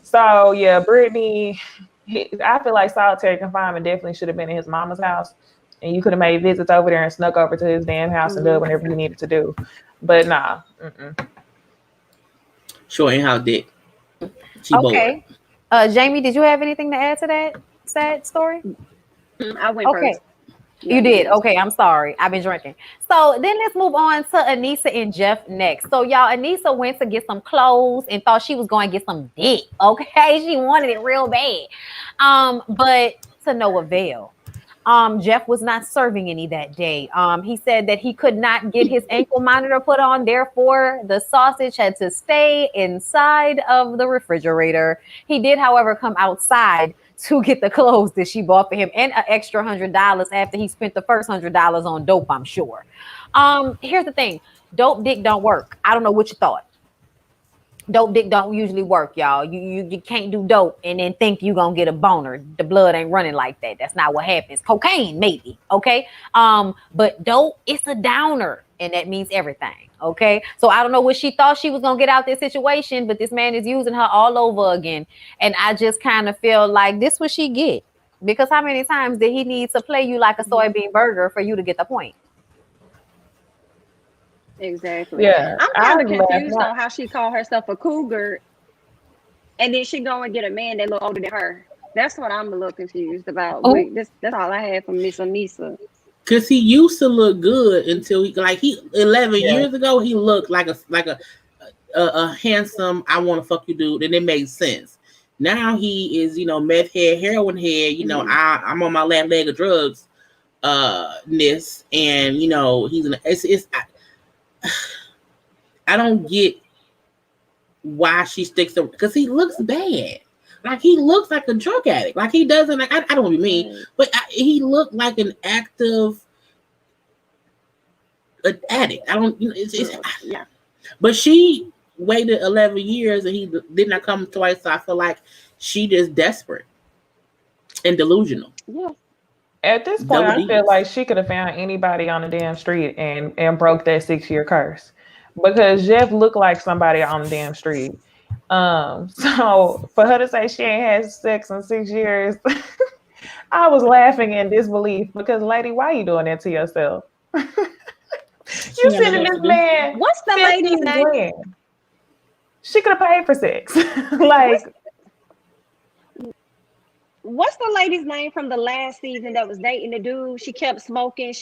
So, yeah, Brittany, I feel like solitary confinement definitely should have been in his mama's house. And you could have made visits over there and snuck over to his damn house and did whatever you needed to do. But nah. Sure ain't how dick. Okay. Jami, did you have anything to add to that sad story? I went first. You did? Okay, I'm sorry. I've been drinking. So then let's move on to Anissa and Jeff next. So y'all, Anissa went to get some clothes and thought she was going to get some dick. Okay, she wanted it real bad. But to no avail. Jeff was not serving any that day. He said that he could not get his ankle monitor put on. Therefore, the sausage had to stay inside of the refrigerator. He did, however, come outside to get the clothes that she bought for him and an extra $100 after he spent the first $100 on dope, I'm sure. Here's the thing. Dope dick don't work. I don't know what you thought. Dope dick don't usually work, y'all. You can't do dope and then think you gonna get a boner. The blood ain't running like that. That's not what happens. Cocaine, maybe, okay? But dope, it's a downer, and that means everything, okay? So I don't know what she thought she was gonna get out this situation, but this man is using her all over again. And I just kind of feel like this what she get. Because how many times did he need to play you like a soybean burger for you to get the point? Exactly. Yeah, I'm kind of confused on how she called herself a cougar, and then she go and get a man that look older than her. That's what I'm a little confused about. Oh. That's all I had from Miss Anissa. Cause he used to look good until he 11 years ago he looked like a handsome I want to fuck you dude, and it made sense. Now he is, meth head, heroin head. I'm on my last leg of drugs, ness, and he's I don't get why she sticks to, because he looks bad. Like he looks like a drug addict. Like he doesn't like. I don't want to be mean, but he looked like an active addict. I don't. Yeah. But she waited 11 years and he did not come twice. So I feel like she just desperate and delusional. Yeah. At this point, I feel like she could have found anybody on the damn street and broke that 6-year curse, because Jeff looked like somebody on the damn street. So for her to say she ain't had sex in 6 years, I was laughing in disbelief, because lady, why are you doing that to yourself? You sending this man. What's the lady's name? Grand. She could have paid for sex. Like, what's the lady's name from the last season that was dating the dude? She kept smoking.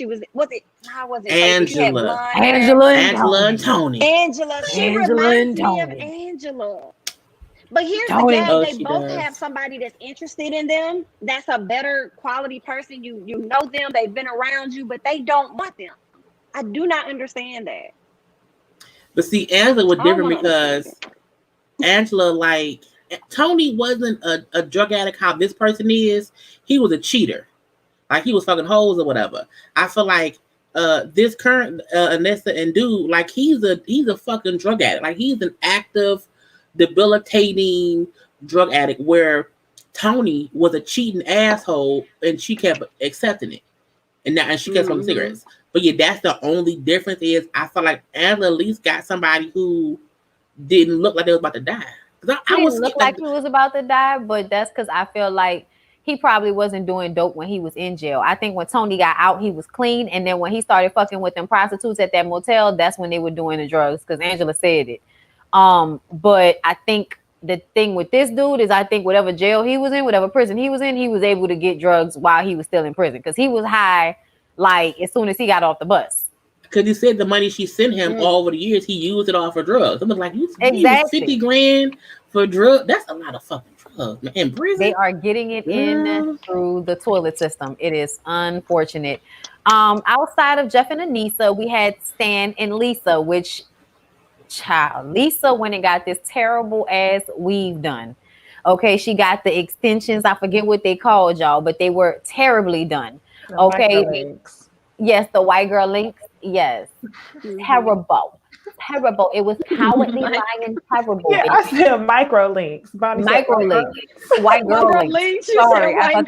How was it? Angela and Tony. Angela. She reminds me of Angela. But here's the thing, they both have somebody that's interested in them. That's a better quality person. You know them, they've been around you, but they don't want them. I do not understand that. But see, Angela was different because Angela, like, Tony wasn't a drug addict how this person is. He was a cheater. Like, he was fucking hoes or whatever. I feel like this current Anessa and dude, like, he's a fucking drug addict. Like, he's an active, debilitating drug addict, where Tony was a cheating asshole and she kept accepting it. And she kept smoking cigarettes. But yeah, that's the only difference is I feel like Angela at least got somebody who didn't look like they was about to die. He didn't look like he was about to die, but that's because I feel like he probably wasn't doing dope when he was in jail. I think when Tony got out, he was clean. And then when he started fucking with them prostitutes at that motel, that's when they were doing the drugs, because Angela said it. But I think the thing with this dude is I think whatever jail he was in, whatever prison he was in, he was able to get drugs while he was still in prison, because he was high like as soon as he got off the bus. Because he said the money she sent him all over the years, he used it all for drugs. I was like, you exactly. 50 grand for drugs? That's a lot of fucking drugs, man. In prison? They are getting it in through the toilet system. It is unfortunate. Outside of Jeff and Anissa, we had Stan and Lisa, which, child, Lisa went and got this terrible ass weave done. Okay, she got the extensions. I forget what they called, y'all, but they were terribly done. Okay. Yes, the white girl links. Yes. Terrible. It was cowardly lying and terrible. Yeah, I said micro links. Micro links. White girl links. Sorry. I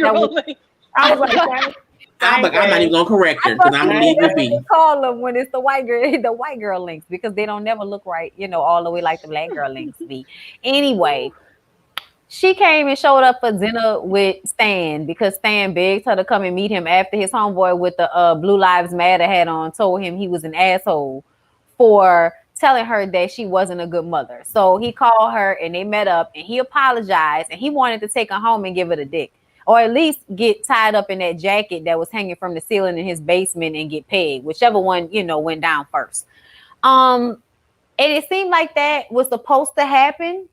was like, I'm not even gonna correct her because I'm gonna leave it be. Call them when it's the white girl links, because they don't never look right, all the way like the black girl links be. Anyway, she came and showed up for dinner with Stan because Stan begged her to come and meet him after his homeboy with the Blue Lives Matter hat on told him he was an asshole for telling her that she wasn't a good mother. So he called her and they met up and he apologized and he wanted to take her home and give her the dick, or at least get tied up in that jacket that was hanging from the ceiling in his basement and get pegged, whichever one, went down first. And it seemed like that was supposed to happen.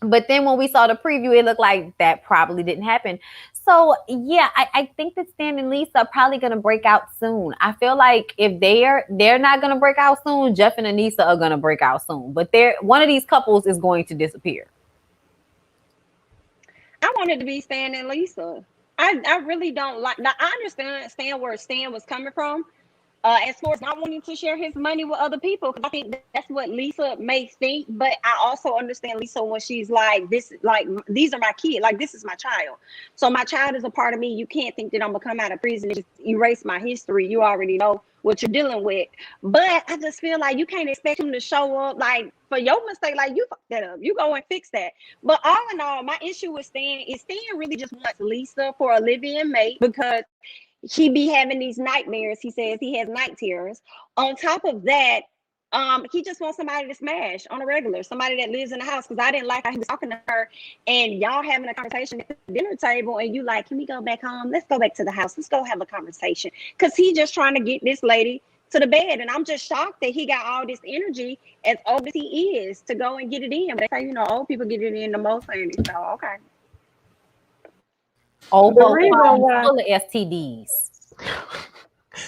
But then when we saw the preview, it looked like that probably didn't happen. So, yeah, I think that Stan and Lisa are probably going to break out soon. I feel like if they're not going to break out soon, Jeff and Anissa are going to break out soon. But one of these couples is going to disappear. I wanted to be Stan and Lisa. I really don't like. Now, I understand where Stan was coming from. As far as not wanting to share his money with other people, because I think that's what Lisa may think. But I also understand Lisa when she's like, these are my kids, like this is my child. So my child is a part of me. You can't think that I'm gonna come out of prison and just erase my history. You already know what you're dealing with. But I just feel like you can't expect him to show up like for your mistake, like you fucked that up. You go and fix that. But all in all, my issue with Stan is Stan really just wants Lisa for a live-in mate because he be having these nightmares. He says he has night terrors. On top of that, he just wants somebody to smash on a regular, somebody that lives in the house. Because I didn't like how he was talking to her and y'all having a conversation at the dinner table and you like, can we go back home? Let's go back to the house. Let's go have a conversation. Because he just trying to get this lady to the bed. And I'm just shocked that he got all this energy as old as he is to go and get it in. But they say, old people get it in the most, ladies. So, okay. Old The folks reason home why- full of STDs.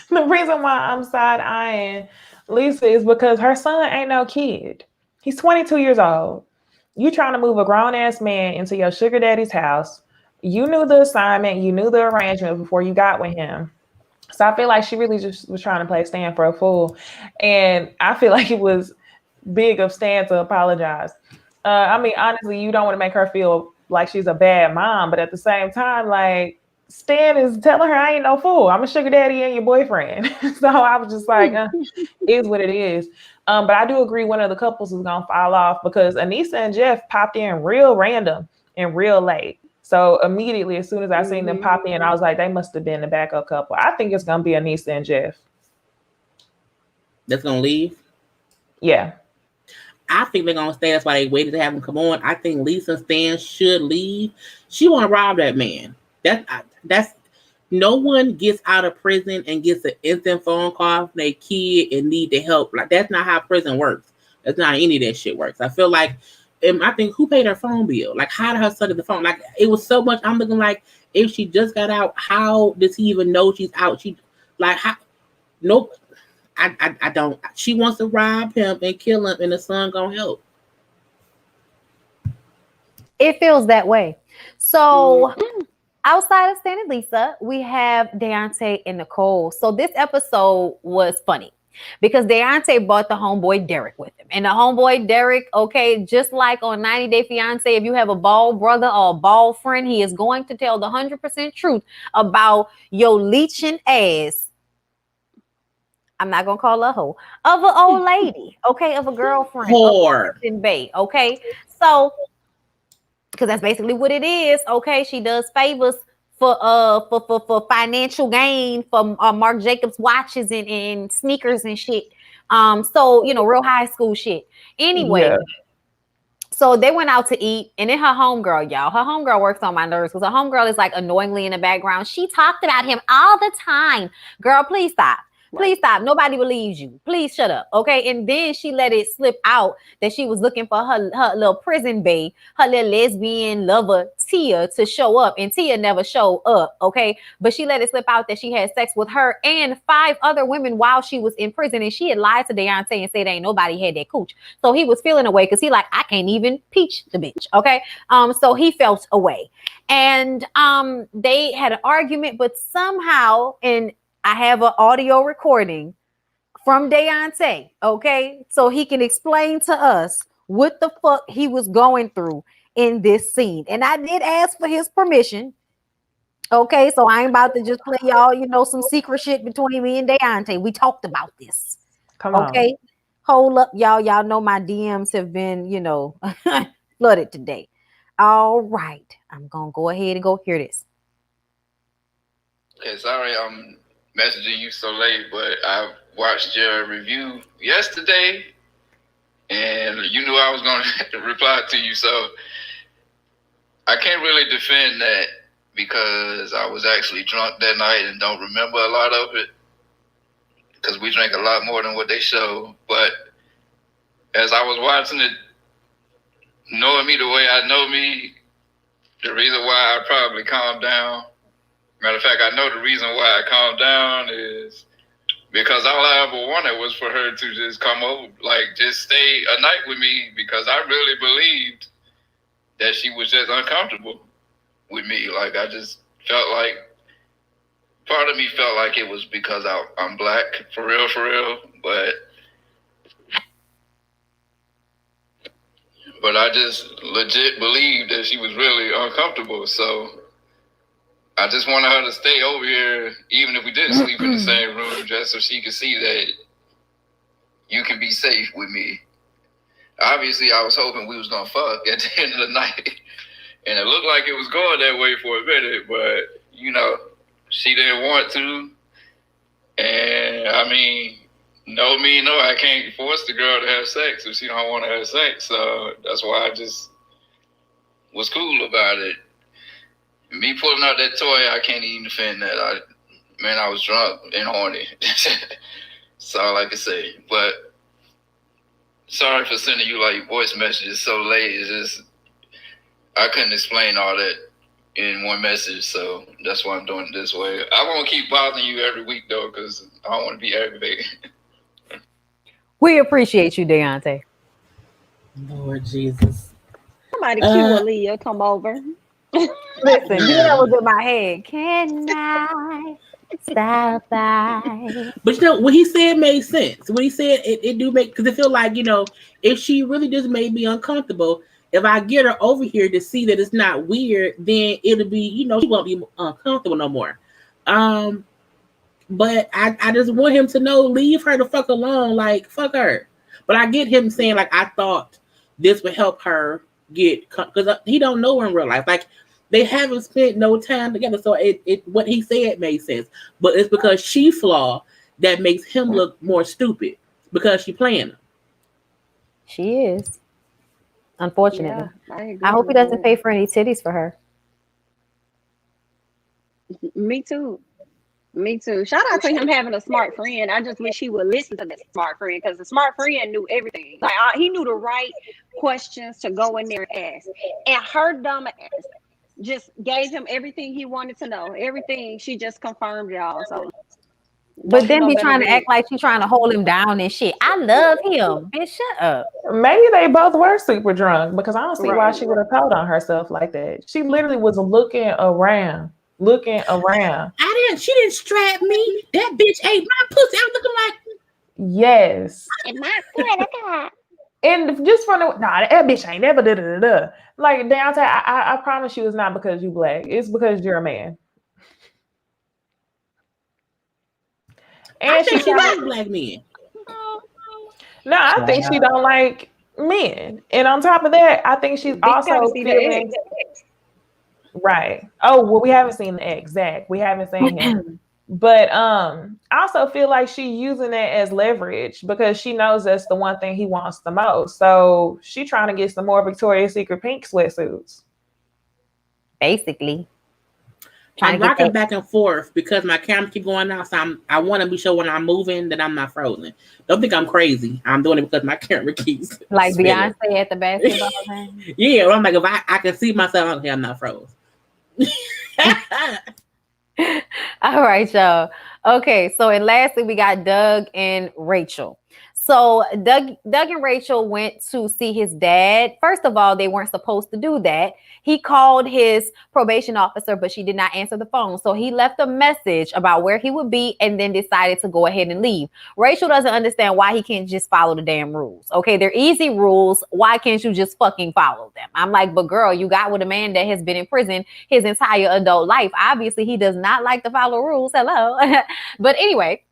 The reason why I'm side eyeing Lisa is because her son ain't no kid. He's 22 years old. You trying to move a grown ass man into your sugar daddy's house. You knew the assignment, you knew the arrangement before you got with him. So I feel like she really just was trying to play Stan for a fool. And I feel like it was big of Stan to apologize. I mean, honestly, you don't want to make her feel like she's a bad mom, but at the same time, like, Stan is telling her, I ain't no fool. I'm a sugar daddy and your boyfriend. So I was just like, is what it is. But I do agree one of the couples is going to fall off because Anissa and Jeff popped in real random and real late. So immediately, as soon as I seen them pop in, I was like, they must have been the backup couple. I think it's going to be Anissa and Jeff. That's going to leave? Yeah. I think they're going to stay. That's why they waited to have him come on. I think Lisa and Stan should leave. She want to rob that man. That's no one gets out of prison and gets an instant phone call from their kid and need the help. Like, that's not how prison works. That's not how any of that shit works. I feel like, and I think, who paid her phone bill? Like, how did her son get the phone? Like, it was so much. I'm looking like, if she just got out, how does he even know she's out? She, like, how? Nope. I don't. She wants to rob him and kill him, and the son gonna help. It feels that way. So outside of Stan and Lisa, we have Deontay and Nicole. So this episode was funny because Deontay brought the homeboy Derek with him. And the homeboy Derek, okay, just like on 90 Day Fiance, if you have a bald brother or a bald friend, he is going to tell the 100% truth about your leeching ass. I'm not gonna call her a hoe, of an old lady, okay, of a girlfriend, Whore. of bae, okay. So, because that's basically what it is, okay. She does favors for financial gain for Marc Jacobs watches and sneakers and shit. So real high school shit. Anyway. Yeah. So they went out to eat, and then her homegirl, y'all. Her homegirl works on my nerves because her homegirl is like annoyingly in the background. She talked about him all the time. Girl, please stop. Please stop. Nobody believes you. Please shut up. Okay. And then she let it slip out that she was looking for her little prison bae, her little lesbian lover, Tia, to show up. And Tia never showed up. Okay. But she let it slip out that she had sex with her and 5 other women while she was in prison. And she had lied to Deontay and said ain't nobody had that cooch. So he was feeling away because he like, I can't even peach the bitch. Okay. So he felt away. And they had an argument, but somehow, and I have an audio recording from Deontay, okay? So he can explain to us what the fuck he was going through in this scene. And I did ask for his permission, okay? So I ain't about to just play y'all, some secret shit between me and Deontay. We talked about this. Come on. Okay? Hold up, y'all. Y'all know my DMs have been, flooded today. All right. I'm going to go ahead and go hear this. Okay, sorry I'm messaging you so late, but I watched your review yesterday and you knew I was going to reply to you, so I can't really defend that because I was actually drunk that night and don't remember a lot of it because we drank a lot more than what they showed. But as I was watching it, knowing me the way I know me, the reason why I probably calmed down, matter of fact, I know the reason why I calmed down is because all I ever wanted was for her to just come over, like just stay a night with me because I really believed that she was just uncomfortable with me. Like I just felt like, part of me felt like it was because I'm black, for real, but I just legit believed that she was really uncomfortable, so I just wanted her to stay over here, even if we didn't sleep in the same room, just so she could see that you can be safe with me. Obviously, I was hoping we was going to fuck at the end of the night. And it looked like it was going that way for a minute, but, she didn't want to. And, I mean, I can't force the girl to have sex if she don't want to have sex. So that's why I just was cool about it. Me pulling out that toy, I can't even defend that. I was drunk and horny. That's all I can say. But sorry for sending you like voice messages so late. It's just I couldn't explain all that in one message, so that's why I'm doing it this way. I won't keep bothering you every week though, because I don't want to be aggravated. We appreciate you, Deontay. Lord Jesus. Somebody cue Aaliyah, come over. Listen, you know that was in my head. Can I stop by? But you know, what he said made sense. What he said, it do make, because it feel like, you know, if she really just made me uncomfortable, if I get her over here to see that it's not weird, then it'll be, you know, she won't be uncomfortable no more. But I just want him to know, leave her the fuck alone, like, fuck her. But I get him saying, like, I thought this would help her get, because he don't know her in real life. Like, they haven't spent no time together, so it what he said made sense. But it's because she flaw that makes him look more stupid, because she playing him. She is. Unfortunately. Yeah, I hope he doesn't pay for any titties for her. Me too. Me too. Shout out to him having a smart friend. I just wish he would listen to that smart friend, because the smart friend knew everything. Like he knew the right questions to go in there and ask. And her dumb ass just gave him everything he wanted to know. Everything. She just confirmed y'all. So but then be trying to act like she's trying to hold him down and shit. I love him. Bitch, shut up. Maybe they both were super drunk, because I don't see why she would have told on herself like that. She literally was looking around. She didn't strap me. That bitch ate my pussy. I'm looking like, yes. And just from the that bitch ain't never da. Like, Deontay, I promise you, it's not because you black. It's because you're a man. And I think she likes black men. No, I think she don't like men. And on top of that, I think she's also feeling right. Oh, well, we haven't seen the ex, Zach. We haven't seen him. But I also feel like she's using it as leverage, because she knows that's the one thing he wants the most. So she's trying to get some more Victoria's Secret pink sweatsuits. Basically. I'm rocking back and forth because my camera keep going out. So I want to be sure when I'm moving that I'm not frozen. Don't think I'm crazy. I'm doing it because my camera keeps like spinning. Beyonce at the basketball game. Yeah, I'm like, if I can see myself, okay, I'm not frozen. All right, y'all. Okay, so and lastly, we got Doug and Rachel. So Doug and Rachel went to see his dad. First of all, they weren't supposed to do that. He called his probation officer, but she did not answer the phone. So he left a message about where he would be and then decided to go ahead and leave. Rachel doesn't understand why he can't just follow the damn rules. Okay, they're easy rules. Why can't you just fucking follow them? I'm like, but girl, you got with a man that has been in prison his entire adult life. Obviously, he does not like to follow rules. Hello. But anyway,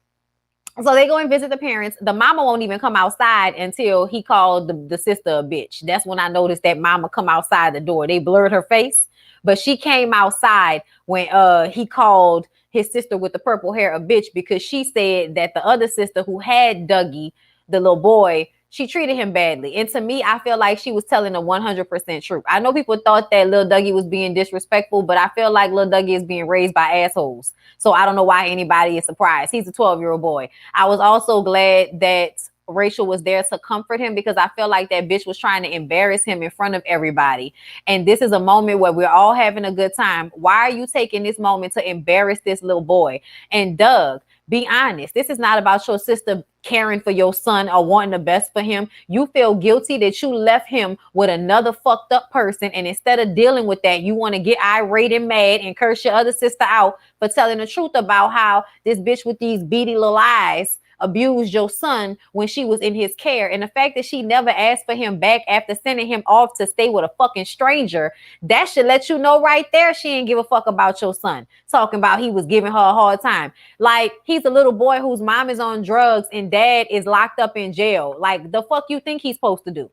so they go and visit the parents. The mama won't even come outside until he called the sister a bitch. That's when I noticed that mama come outside the door. They blurred her face, but she came outside when he called his sister with the purple hair a bitch, because she said that the other sister who had Dougie, the little boy, she treated him badly. And to me, I feel like she was telling the 100% truth. I know people thought that Lil Dougie was being disrespectful, but I feel like Lil Dougie is being raised by assholes. So I don't know why anybody is surprised. He's a 12-year-old boy. I was also glad that Rachel was there to comfort him, because I feel like that bitch was trying to embarrass him in front of everybody. And this is a moment where we're all having a good time. Why are you taking this moment to embarrass this little boy? And Doug, be honest. This is not about your sister caring for your son or wanting the best for him. You feel guilty that you left him with another fucked up person. And instead of dealing with that, you want to get irate and mad and curse your other sister out for telling the truth about how this bitch with these beady little eyes abused your son when she was in his care. And the fact that she never asked for him back after sending him off to stay with a fucking stranger, that should let you know right there she ain't give a fuck about your son. Talking about he was giving her a hard time. Like, he's a little boy whose mom is on drugs and dad is locked up in jail. Like, the fuck you think he's supposed to do?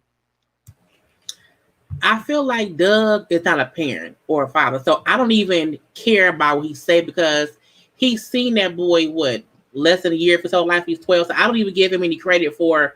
I feel like Doug is not a parent or a father, so I don't even care about what he said, because he's seen that boy, less than a year for his whole life. He's 12, so I don't even give him any credit for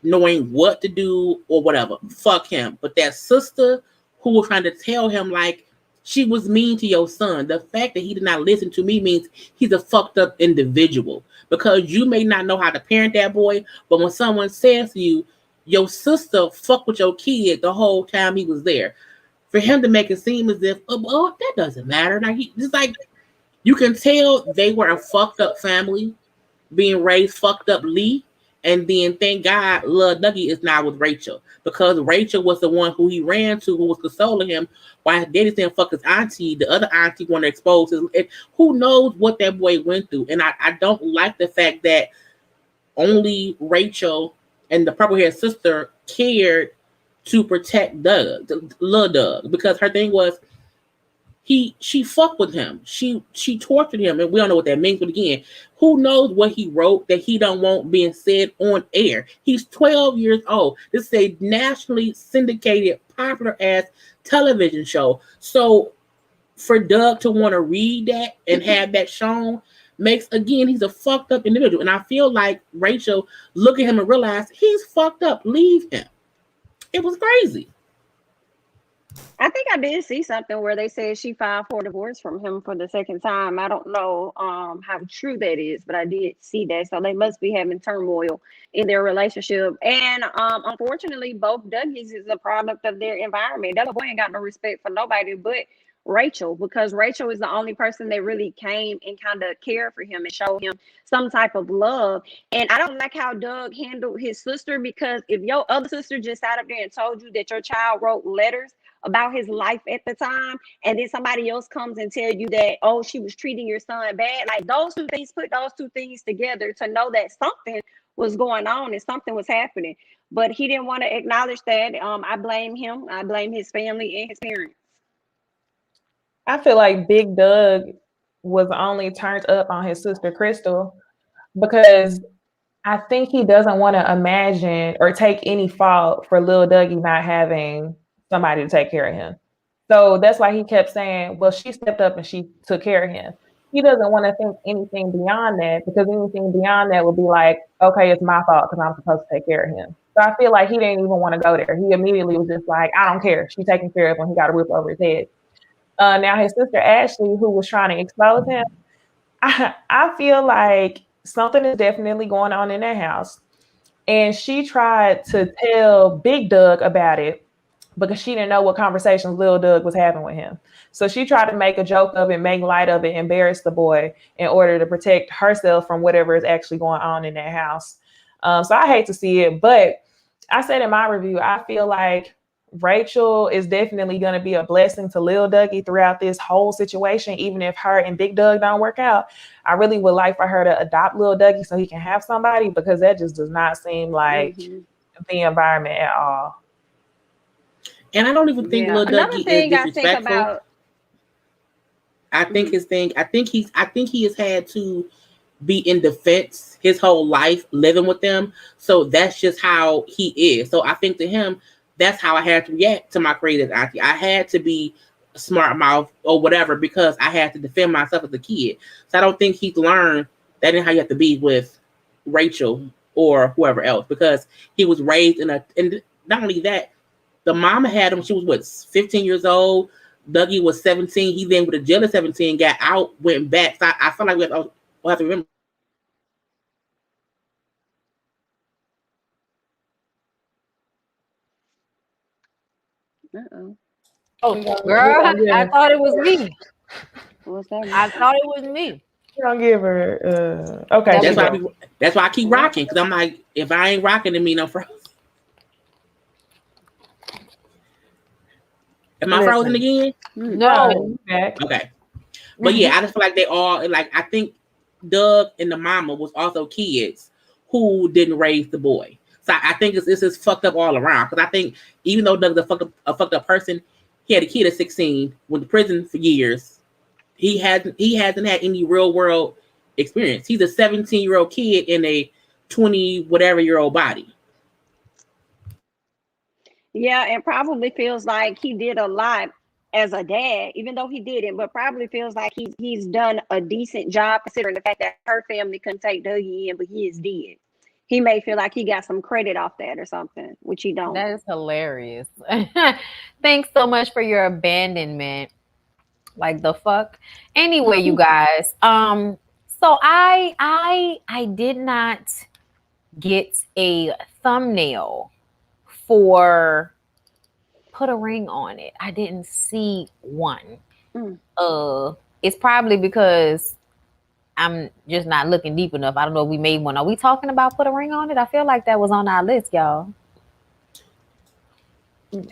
knowing what to do or whatever. Fuck him. But that sister who was trying to tell him, like, she was mean to your son. The fact that he did not listen to me means he's a fucked up individual. Because you may not know how to parent that boy, but when someone says to you, your sister fucked with your kid the whole time he was there, for him to make it seem as if, oh, that doesn't matter. Like, just like, you can tell they were a fucked up family, being raised fucked up Lee. And then thank God, Lil Dougie is now with Rachel, because Rachel was the one who he ran to, who was consoling him while his daddy saying fuck his auntie. The other auntie wanted to expose his. Who knows what that boy went through? And I don't like the fact that only Rachel and the purple haired sister cared to protect Lil Doug, because her thing was she fucked with him. She tortured him, and we don't know what that means. But again, who knows what he wrote that he don't want being said on air? He's 12 years old. This is a nationally syndicated, popular ass television show. So for Doug to want to read that and have that shown makes, again, he's a fucked up individual. And I feel like Rachel look at him and realize he's fucked up. Leave him. It was crazy. I think I did see something where they said she filed for divorce from him for the second time. I don't know how true that is, but I did see that. So they must be having turmoil in their relationship. And unfortunately, both Dougies is a product of their environment. That boy ain't got no respect for nobody but Rachel, because Rachel is the only person that really came and kind of cared for him and showed him some type of love. And I don't like how Doug handled his sister, because if your other sister just sat up there and told you that your child wrote letters about his life at the time, and then somebody else comes and tell you that, oh, she was treating your son bad, like those two things, put those two things together to know that something was going on and something was happening. But he didn't want to acknowledge that. I blame him. I blame his family and his parents. I feel like Big Doug was only turned up on his sister Crystal because I think he doesn't want to imagine or take any fault for Lil Dougie not having somebody to take care of him. So that's why he kept saying, well, she stepped up and she took care of him. He doesn't want to think anything beyond that, because anything beyond that would be like, okay, it's my fault because I'm supposed to take care of him. So I feel like he didn't even want to go there. He immediately was just like, I don't care. She's taking care of him. He got a roof over his head. Now his sister Ashley, who was trying to expose him, I feel like something is definitely going on in that house. And she tried to tell Big Doug about it because she didn't know what conversations Lil Doug was having with him. So she tried to make a joke of it, make light of it, embarrass the boy in order to protect herself from whatever is actually going on in that house. So I hate to see it, but I said in my review, I feel like Rachel is definitely going to be a blessing to Lil Dougie throughout this whole situation. Even if her and Big Doug don't work out, I really would like for her to adopt Lil Dougie so he can have somebody, because that just does not seem like the environment at all. And I don't even think Lil Dougie is disrespectful. I think his thing, I think he has had to be in defense his whole life living with them. So that's just how he is. So I think to him, that's how I had to react to my creative auntie. I had to be smart mouth or whatever, because I had to defend myself as a kid. So I don't think he's learned that ain't how you have to be with Rachel or whoever else, because he was raised and not only that, the mama had him, she was what, 15 years old. Dougie was 17. He then with a jail at 17, got out, went back. So I feel like we'll have to remember. Oh, girl, I thought it was me. What's that? I thought it was me. You're gonna give her okay. That's why I keep rocking, because I'm like, if I ain't rocking, it mean I'm frozen. Am I frozen again? No. Okay. But yeah, I just feel like they all, like, I think Doug and the mama was also kids who didn't raise the boy. So I think it's just fucked up all around. Because I think even though Doug's a fucked up person, he had a kid at 16, went to prison for years. He hasn't had any real world experience. He's a 17-year-old kid in a 20-whatever-year-old body. Yeah, and probably feels like he did a lot as a dad, even though he didn't, but probably feels like he's done a decent job, considering the fact that her family couldn't take Dougie in, but he is dead. He may feel like he got some credit off that or something, which he don't. That is hilarious. Thanks so much for your abandonment. Like the fuck. Anyway, you guys. So I did not get a thumbnail for Put a Ring on It. I didn't see one. It's probably because I'm just not looking deep enough. I don't know if we made one. Are we talking about Put a Ring on It? I feel like that was on our list, y'all.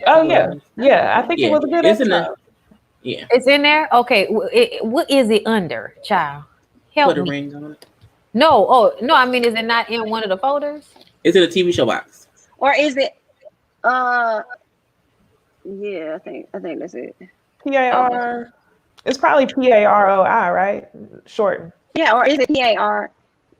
Oh yeah. I think it was a good episode. Yeah, it's in there. Okay, what is it under, child? Help Put a me. ring on it. No, oh no. I mean, is it not in one of the folders? It's in a TV show box. Or is it? Yeah, I think that's it. PAR. It's probably PAROI, right? Shortened. Yeah, or is it PAR?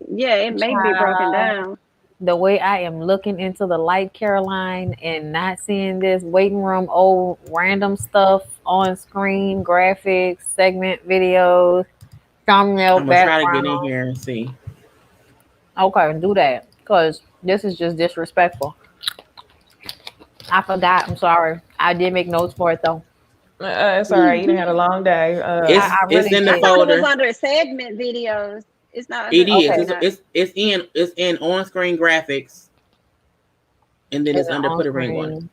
Yeah, it may be broken down. The way I am looking into the light, Caroline, and not seeing this waiting room old random stuff on screen, graphics, segment videos, thumbnail, I'm gonna try to background. get in here and see. Okay, do that because this is just disrespectful. I forgot. I'm sorry. I did make notes for it though. It's all right. You done had a long day. It's in the I thought folder. it was under segment videos. It's not. It is. Okay. It's in on screen graphics, and then it's under Put a Ring on It.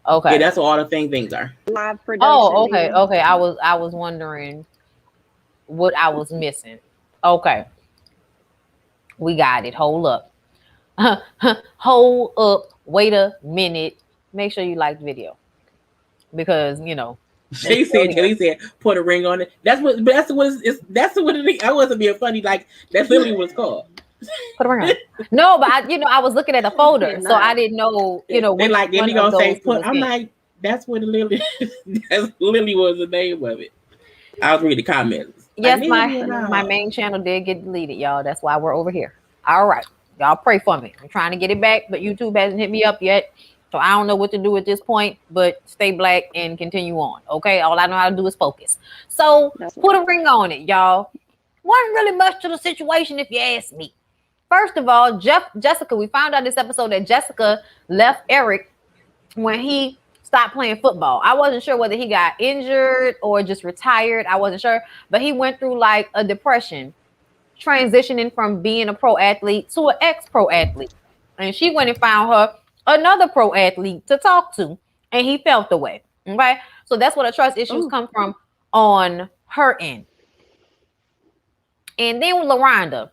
Okay. Yeah, that's what all the things are. Live production. Oh, okay, okay. I was wondering what I was missing. Okay, we got it. Hold up. Hold up. Wait a minute. Make sure you like the video because you know. He said, "Put a ring on it." That's what it is. I wasn't being funny. Like that's literally what it's called. Put a ring on it. No, but I was looking at the folder, so I didn't know. You know, and like then he gonna say, "I'm in. like, that's what it literally. That's literally was the name of it." I was reading the comments. Yes, my main channel did get deleted, y'all. That's why we're over here. All right, y'all pray for me. I'm trying to get it back, but YouTube hasn't hit me up yet. So I don't know what to do at this point, but stay black and continue on. Okay. All I know how to do is focus. So put a ring on it, y'all. Wasn't really much to the situation if you ask me. First of all, Jessica, we found out this episode that Jessica left Eric when he stopped playing football. I wasn't sure whether he got injured or just retired. I wasn't sure, but he went through like a depression, transitioning from being a pro athlete to an ex-pro athlete. And she went and found her another pro athlete to talk to, and he felt the way. Okay, so that's where the trust issues come from on her end. And then LaRonda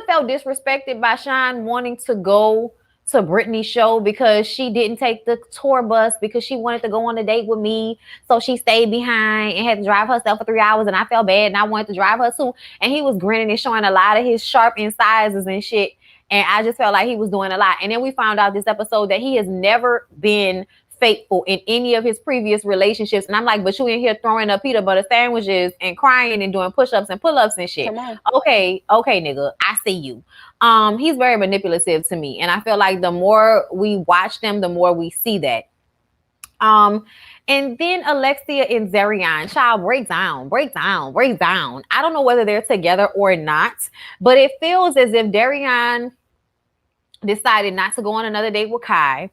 felt disrespected by Sean wanting to go to Brittany's show because she didn't take the tour bus because she wanted to go on a date with me, so she stayed behind and had to drive herself for 3 hours, and I felt bad and I wanted to drive her too. And he was grinning and showing a lot of his sharp incisors and shit. And I just felt like he was doing a lot. And then we found out this episode that he has never been faithful in any of his previous relationships. And I'm like, but you in here throwing up peanut butter sandwiches and crying and doing push-ups and pull-ups and shit. Okay, nigga, I see you. He's very manipulative to me. And I feel like the more we watch them, the more we see that. And then Alexia and Zarian, child, break down. I don't know whether they're together or not, but it feels as if Darian decided not to go on another date with Kai.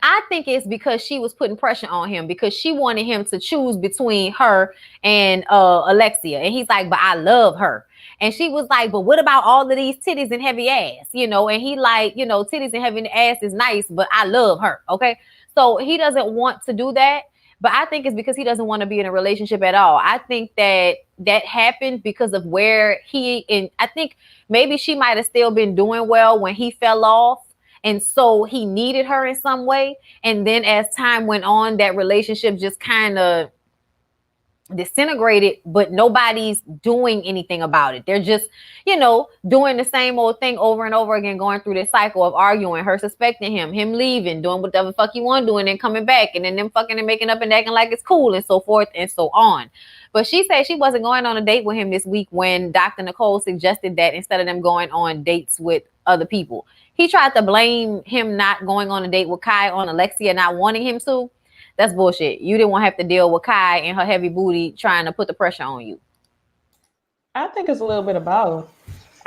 I think it's because she was putting pressure on him because she wanted him to choose between her and Alexia. And he's like, but I love her. And she was like, but what about all of these titties and heavy ass? You know, and he like, you know, titties and heavy ass is nice, but I love her. Okay. So he doesn't want to do that. But I think it's because he doesn't want to be in a relationship at all. I think that happened because of where I think maybe she might have still been doing well when he fell off. And so he needed her in some way. And then as time went on, that relationship just kind of disintegrated, but nobody's doing anything about it. They're just, you know, doing the same old thing over and over again, going through this cycle of arguing, her suspecting him leaving, doing whatever fuck you want to do, and then coming back, and then them fucking and making up and acting like it's cool, and so forth and so on. But she said she wasn't going on a date with him this week when Dr. Nicole suggested that instead of them going on dates with other people. He tried to blame him not going on a date with Kai on Alexia not wanting him to. That's bullshit. You didn't want to have to deal with Kai and her heavy booty trying to put the pressure on you. I think it's a little bit of both.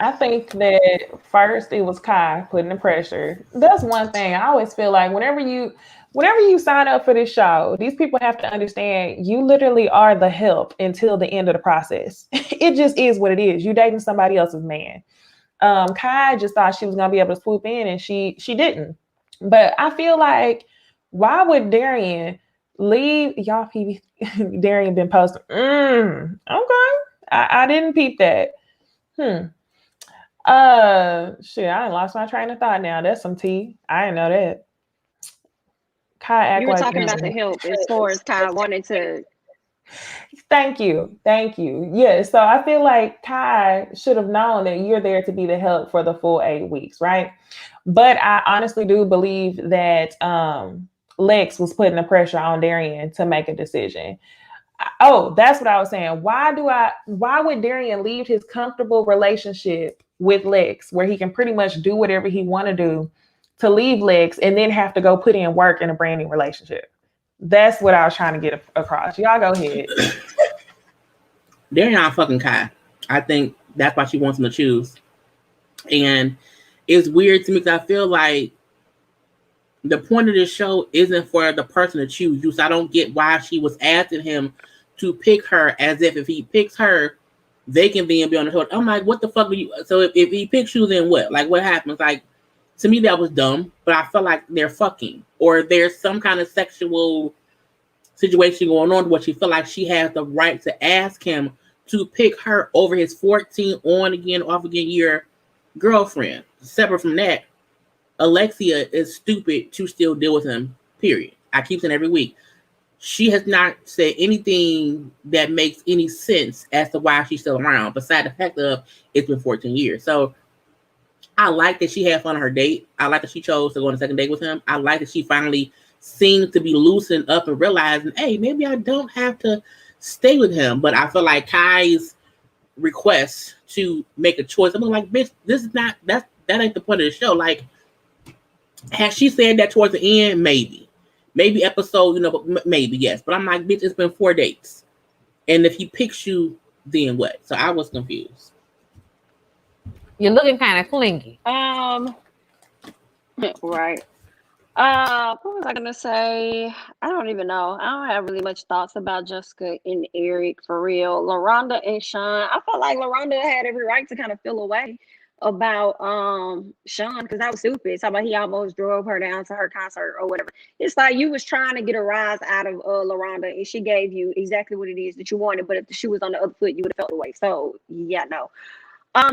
I think that first it was Kai putting the pressure. That's one thing. I always feel like whenever you whenever you sign up for this show, these people have to understand you literally are the help until the end of the process. It just is what it is. You dating somebody else's man. Kai just thought she was gonna be able to swoop in, and she didn't. But I feel like, why would Darian leave? Y'all, Darian been posting. Okay, I didn't peep that. Shit, I lost my train of thought now. That's some tea. I didn't know that. Kai act You were like talking about the help as far as Kai wanted to. Thank you. Yeah, so I feel like Kai should have known that you're there to be the help for the full 8 weeks, right? But I honestly do believe that Lex was putting the pressure on Darian to make a decision. Oh, that's what I was saying. Why would Darian leave his comfortable relationship with Lex, where he can pretty much do whatever he want to do, to leave Lex and then have to go put in work in a brand new relationship? That's what I was trying to get across. Y'all go ahead. Darian fucking Kai. I think that's why she wants him to choose. And it's weird to me because I feel like the point of this show isn't for the person to choose you. So I don't get why she was asking him to pick her, as if he picks her, they can then be on the show. I'm like, what the fuck are you? So if he picks you, then what? Like, what happens? Like, to me, that was dumb. But I feel like they're fucking, or there's some kind of sexual situation going on where she feel like she has the right to ask him to pick her over his 14 on again, off again year girlfriend. Separate from that, Alexia is stupid to still deal with him, period. I keep saying every week. She has not said anything that makes any sense as to why she's still around, besides the fact of it's been 14 years. So I like that she had fun on her date. I like that she chose to go on a second date with him. I like that she finally seems to be loosened up and realizing, hey, maybe I don't have to stay with him. But I feel like Kai's request to make a choice, I'm like, bitch, this is not, that ain't the point of the show. Like, has she said that towards the end? Maybe episode, maybe, yes. But I'm like, bitch, it's been 4 dates. And if he picks you, then what? So I was confused. You're looking kind of clingy. Right. What was I gonna say? I don't even know. I don't have really much thoughts about Jessica and Eric, for real. LaRonda and Sean, I felt like LaRonda had every right to kind of feel away about Sean, because that was stupid. It's about he almost drove her down to her concert or whatever. It's like you was trying to get a rise out of LaRonda, and she gave you exactly what it is that you wanted. But if the shoe was on the other foot, you would have felt away. So yeah, no.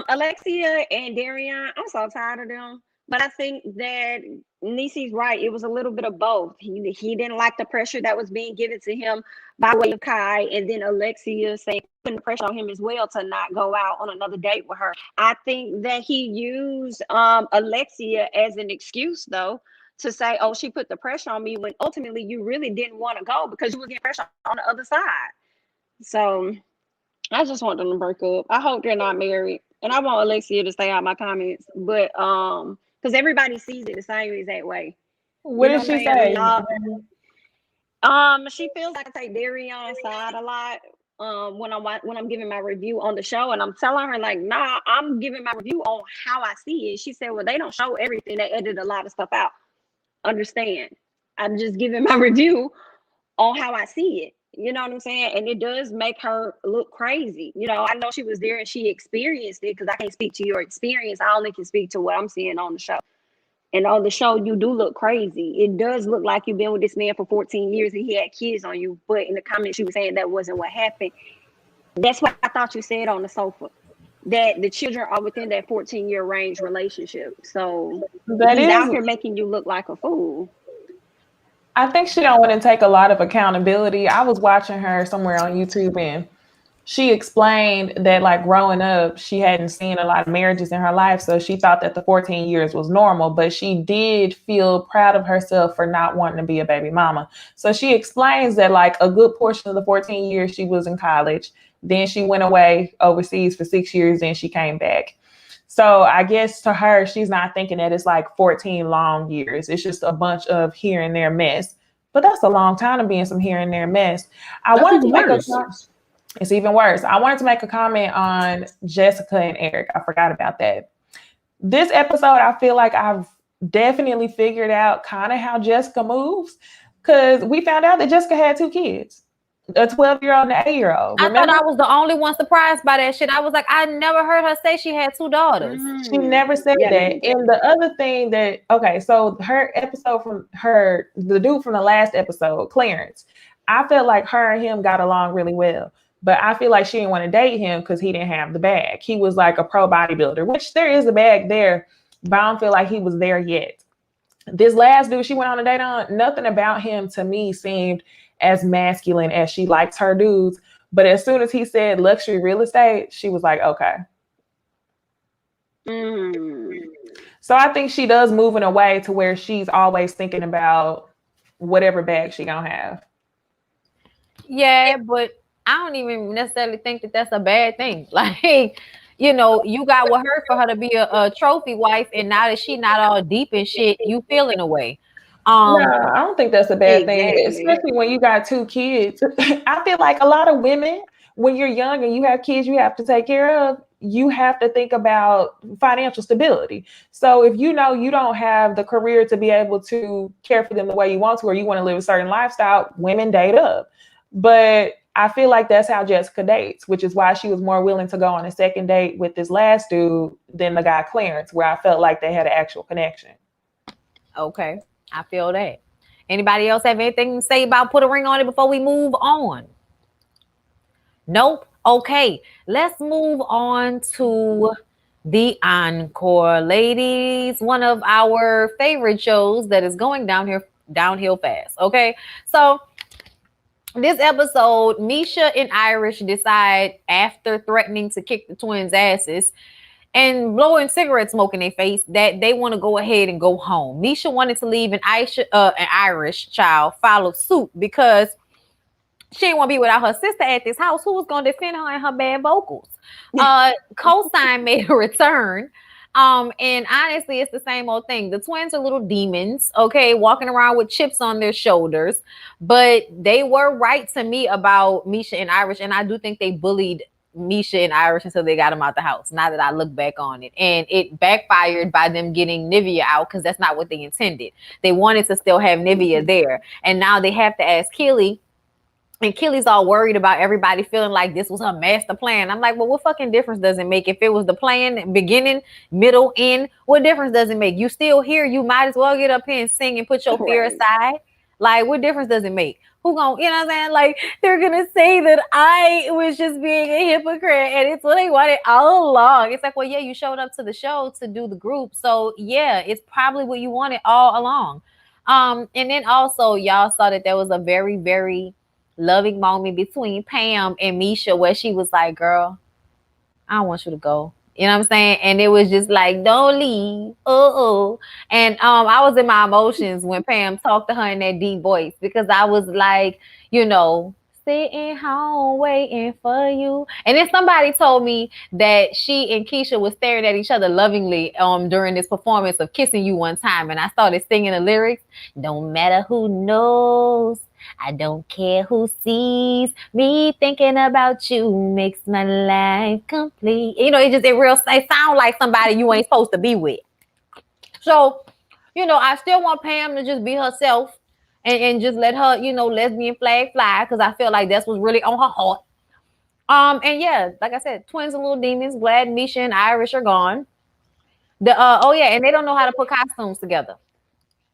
Alexia and Darian, I'm so tired of them. But I think that Necey's right. It was a little bit of both. He didn't like the pressure that was being given to him by way of Kai, and then Alexia saying, putting the pressure on him as well to not go out on another date with her. I think that he used Alexia as an excuse, though, to say, oh, she put the pressure on me, when ultimately you really didn't want to go because you were getting pressure on the other side. So I just want them to break up. I hope they're not married. And I want Alexia to stay out my comments. But because everybody sees it the same exact way. What did she say? She feels like I take Darion's side a lot when I'm giving my review on the show, and I'm telling her like, nah, I'm giving my review on how I see it. She said, well, they don't show everything. They edit a lot of stuff out. Understand? I'm just giving my review on how I see it. You know what I'm saying? And it does make her look crazy. I know she was there and she experienced it, because I can't speak to your experience. I only can speak to what I'm seeing on the show. And on the show, you do look crazy. It does look like you've been with this man for 14 years and he had kids on you. But in the comments, you were saying that wasn't what happened. That's what I thought you said on the sofa, that the children are within that 14-year range relationship. So he's out here making you look like a fool. I think she don't want to take a lot of accountability. I was watching her somewhere on YouTube, and she explained that, like, growing up, she hadn't seen a lot of marriages in her life. So she thought that the 14 years was normal, but she did feel proud of herself for not wanting to be a baby mama. So she explains that, like, a good portion of the 14 years she was in college. Then she went away overseas for 6 years, and she came back. So I guess to her, she's not thinking that it's like 14 long years. It's just a bunch of here and there mess. But that's a long time to be in some here and there mess. It's even worse. I wanted to make a comment on Jessica and Eric. I forgot about that. This episode, I feel like I've definitely figured out kind of how Jessica moves, because we found out that Jessica had 2 kids, a 12-year-old and an 8-year-old. I thought Remember? I was the only one surprised by that shit. I was like, I never heard her say she had 2 daughters. She never said Yeah, that. And the other thing that, okay, so her episode from her, the dude from the last episode, Clarence, I felt like her and him got along really well. But I feel like she didn't want to date him because he didn't have the bag. He was like a pro bodybuilder, which there is a bag there, but I don't feel like he was there yet. This last dude she went on a date on, nothing about him to me seemed as masculine as she likes her dudes. But as soon as he said luxury real estate, she was like, okay. So I think she does move in a way to where she's always thinking about whatever bag she gonna have. Yeah, but I don't even necessarily think that that's a bad thing. Like, you know, you got with her for her to be a trophy wife, and now that she not all deep in shit, you feel in a way. No, I don't think that's a bad thing, especially when you got 2 kids. I feel like a lot of women, when you're young and you have kids you have to take care of, you have to think about financial stability. So if you know you don't have the career to be able to care for them the way you want to, or you want to live a certain lifestyle, women date up. But I feel like that's how Jessica dates, which is why she was more willing to go on a second date with this last dude than the guy Clarence, where I felt like they had an actual connection. Okay, I feel that. Anybody else have anything to say about put a ring on it before we move on? Nope. Okay, let's move on to the encore, ladies. One of our favorite shows that is going downhill fast. Okay, so this episode, Misha and Irish decide, after threatening to kick the twins' asses and blowing cigarette smoke in their face, that they want to go ahead and go home. Misha wanted to leave, and an Irish child followed suit because she didn't want to be without her sister at this house. Who was going to defend her and her bad vocals? Cosign made a return. And honestly, it's the same old thing. The twins are little demons, okay, walking around with chips on their shoulders. But they were right to me about Misha and Irish, and I do think they bullied Misha and Irish until they got them out the house. Now that I look back on it, and it backfired by them getting Nivea out, because that's not what they intended. They wanted to still have Nivea there, and now they have to ask Keely. And Kelly's all worried about everybody feeling like this was her master plan. I'm like, well, what fucking difference does it make if it was the plan, beginning, middle, end? What difference does it make? You still here. You might as well get up here and sing and put your fear aside. Like, what difference does it make? Who gonna, you know what I'm saying? Like, they're gonna say that I was just being a hypocrite, and it's what they wanted all along. It's like, well, yeah, you showed up to the show to do the group, so yeah, it's probably what you wanted all along. And then also, y'all saw that there was a very, very loving moment between Pam and Misha where she was like, girl, I don't want you to go. You know what I'm saying? And it was just like, don't leave. And I was in my emotions when Pam talked to her in that deep voice, because I was like, you know, sitting home waiting for you. And then somebody told me that she and Keisha was staring at each other lovingly during this performance of Kissing You One Time. And I started singing the lyrics. Don't matter who knows, I don't care who sees, me thinking about you makes my life complete. You know, it sounds like somebody you ain't supposed to be with. So, you know, I still want Pam to just be herself and just let her, you know, lesbian flag fly, because I feel like that's what's really on her heart. And yeah, like I said, twins and little demons. Glad Misha and Irish are gone. And they don't know how to put costumes together.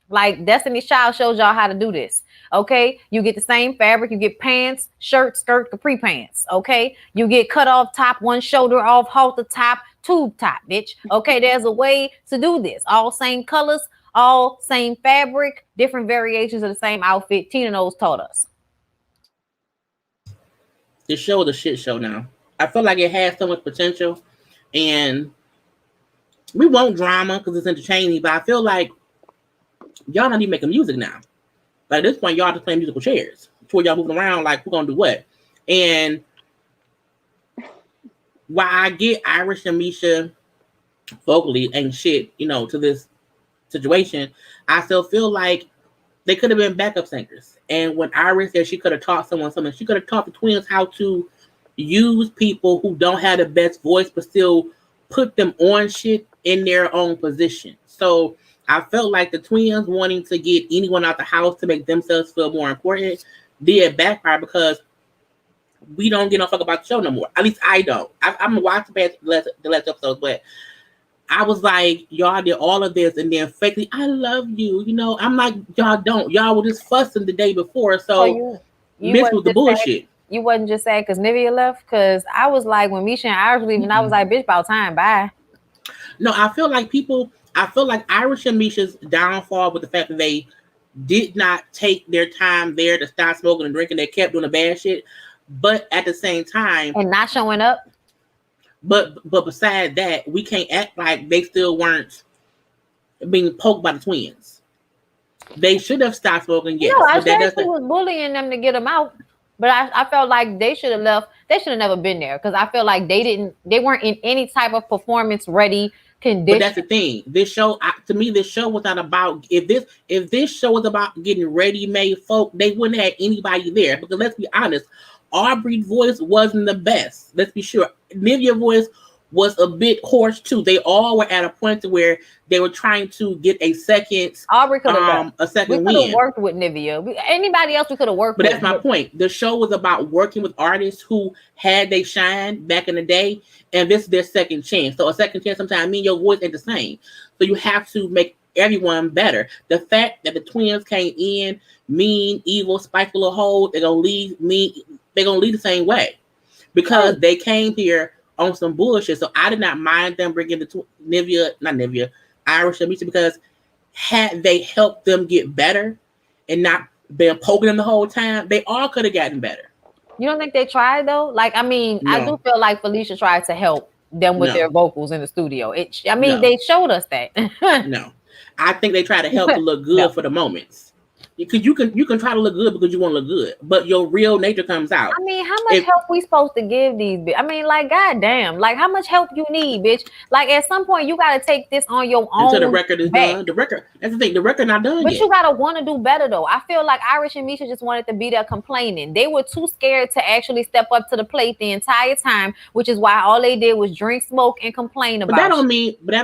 Like Destiny's Child showed y'all how to do this. Okay, you get the same fabric, you get pants, shirt, skirt, capri pants. Okay, you get cut off top, one shoulder off, halter top, tube top, bitch. Okay, there's a way to do this. All same colors, all same fabric, different variations of the same outfit. Tina Knowles taught us. This show is a shit show now. I feel like it has so much potential, and we want drama because it's entertaining, but I feel like y'all not even making music now. Like at this point, y'all just playing musical chairs. It's where y'all moving around like, who gonna do what? And while I get Irish and Misha vocally ain't shit, you know, to this situation, I still feel like they could have been backup singers. And when Iris said she could have taught someone something, she could have taught the twins how to use people who don't have the best voice, but still put them on shit in their own position. So I felt like the twins wanting to get anyone out the house to make themselves feel more important did backfire because we don't get no fuck about the show no more. At least I don't. I'm gonna watch the last episodes, but I was like, y'all did all of this and then fakely, I love you. You know, I'm like, y'all don't. Y'all were just fussing the day before, so you mixed with the bullshit. You wasn't just sad because Nivea left? Because I was like, when Misha and Irish leaving, I was like, bitch, about time, bye. No, I feel like Irish and Misha's downfall with the fact that they did not take their time there to stop smoking and drinking. They kept doing the bad shit. But at the same time, and not showing up. But beside that, we can't act like they still weren't being poked by the twins. They should have stopped smoking. Yes, no, I said she was bullying them to get them out. But I felt like they should have left. They should have never been there because I feel like they weren't in any type of performance ready condition. But that's the thing. This show, to me, this show was not about if this show was about getting ready-made folk, they wouldn't have anybody there. Because let's be honest, Aubrey's voice wasn't the best. Let's be sure. Nivea's voice was a bit hoarse too. They all were at a point to where they were trying to get a second. Aubrey could have a second win. We could have worked with Nivea. Anybody else we could have worked with. But that's my point. The show was about working with artists who had they shine back in the day, and this is their second chance. So a second chance sometimes means your voice ain't the same. So you have to make everyone better. The fact that the twins came in mean, evil, spiteful of hoes, they're gonna leave the same way because they came here on some bullshit. So I did not mind them bringing the Irish and Misha, because had they helped them get better and not been poking them the whole time, they all could have gotten better. You don't think they tried though? Like, I mean, no. I do feel like Felicia tried to help them with their vocals in the studio. They showed us that. No, I think they tried to help to look good for the moments. Because you can try to look good because you want to look good, but your real nature comes out. I mean, how much help we supposed to give these bitch? I mean, like, goddamn, like how much help you need, bitch? Like at some point you gotta take this on your own. Until the record is done. The record, that's the thing. The record not done but yet. You gotta want to do better though. I feel like Irish and Misha just wanted to be there complaining. They were too scared to actually step up to the plate the entire time, which is why all they did was drink, smoke, and complain about. That doesn't mean that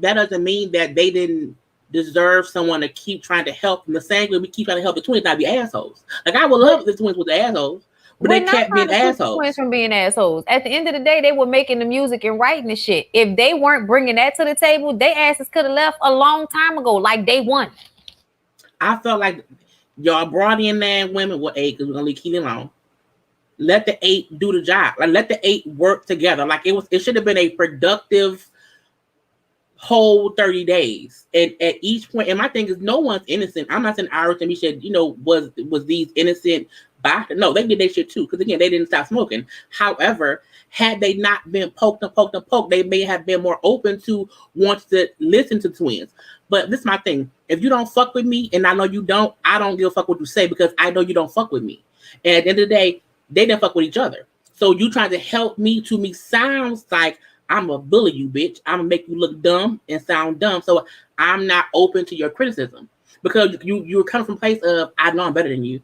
doesn't mean that they didn't deserve someone to keep trying to help them. The same way we keep trying to help the twins not be assholes. Like I would love if the twins were the assholes, but they kept being assholes. Twins from being assholes. At the end of the day, they were making the music and writing the shit. If they weren't bringing that to the table, they asses could have left a long time ago. Like they won. I felt like y'all brought in 9 women with 8 because we're gonna leave Keely alone. Let the 8 do the job. Like let the 8 work together. Like it should have been a productive whole 30 days, and at each point, and my thing is no one's innocent. I'm not saying Irish and Misha, was these innocent bastards. No, they did their shit too, because again, they didn't stop smoking. However, had they not been poked, they may have been more open to want to listen to twins. But this is my thing. If you don't fuck with me, and I know you don't, I don't give a fuck what you say, because I know you don't fuck with me. And at the end of the day, they didn't fuck with each other. So you trying to help me sounds like I'm gonna bully you, bitch. I'm gonna make you look dumb and sound dumb. So I'm not open to your criticism because you're coming from a place of I know I'm better than you.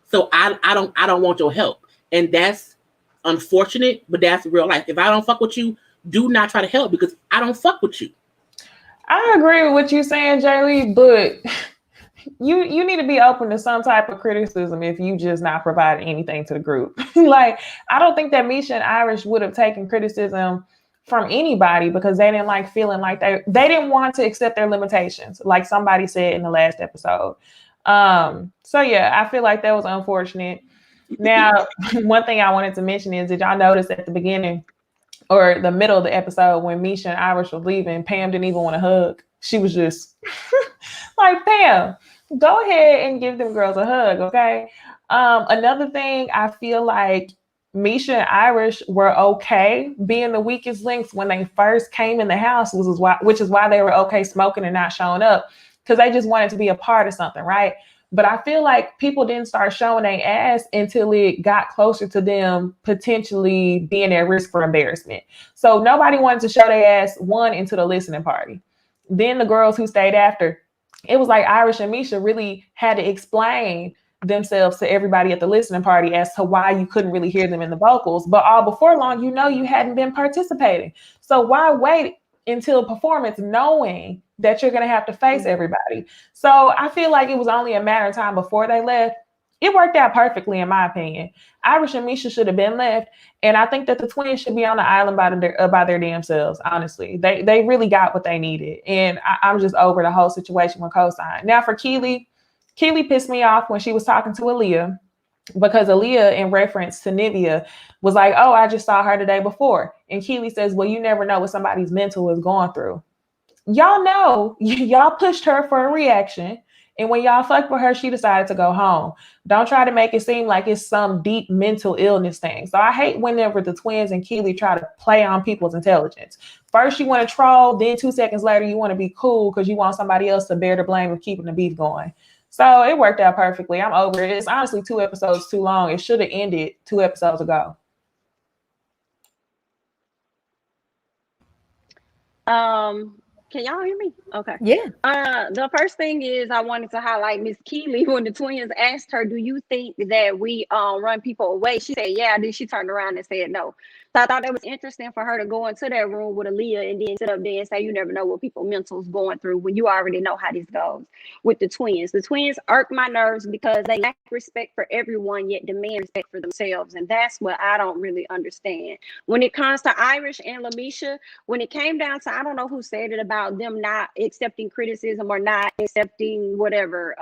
So I don't want your help. And that's unfortunate, but that's real life. If I don't fuck with you, do not try to help because I don't fuck with you. I agree with what you're saying, Jaylee, but you need to be open to some type of criticism if you just not providing anything to the group. Like, I don't think that Misha and Irish would have taken criticism from anybody because they didn't like feeling like they didn't want to accept their limitations, like somebody said in the last episode. So yeah, I feel like that was unfortunate. Now, one thing I wanted to mention is, did y'all notice at the beginning or the middle of the episode when Misha and Irish were leaving, Pam didn't even want to hug. She was just like, Pam, go ahead and give them girls a hug, okay? Another thing, I feel like Misha and Irish were okay being the weakest links when they first came in the house, which is why they were okay smoking and not showing up, because they just wanted to be a part of something, right? But I feel like people didn't start showing their ass until it got closer to them potentially being at risk for embarrassment. So nobody wanted to show their ass into the listening party. Then the girls who stayed after, it was like Irish and Misha really had to explain themselves to everybody at the listening party as to why you couldn't really hear them in the vocals. But all before long, you hadn't been participating. So why wait until performance knowing that you're going to have to face everybody. So I feel like it was only a matter of time before they left. It worked out perfectly, in my opinion. Irish and Misha should have been left, and I think that the twins should be on the island by their damn selves. Honestly, they really got what they needed, and I'm just over the whole situation with Cosign. Now for Keely pissed me off when she was talking to Aaliyah, because Aaliyah, in reference to Nivea, was like, "Oh, I just saw her the day before," and Keely says, "Well, you never know what somebody's mental is going through." Y'all know, y'all pushed her for a reaction. And when y'all fucked with her, she decided to go home. Don't try to make it seem like it's some deep mental illness thing. So I hate whenever the twins and Keely try to play on people's intelligence. First you want to troll, then 2 seconds later you want to be cool because you want somebody else to bear the blame of keeping the beef going. So it worked out perfectly. I'm over it. It's honestly 2 episodes too long. It should have ended 2 episodes ago. Can y'all hear me? Okay. Yeah. The first thing is I wanted to highlight Miss Keely when the twins asked her, "Do you think that we run people away?" She said, "Yeah." Then she turned around and said, "No." So I thought it was interesting for her to go into that room with Aaliyah and then sit up there and say, "You never know what people mental's going through," when you already know how this goes with the twins. The twins irk my nerves because they lack respect for everyone yet demand respect for themselves, and that's what I don't really understand. When it comes to Irish and Lamisha, when it came down to, I don't know who said it about them not accepting criticism or not accepting whatever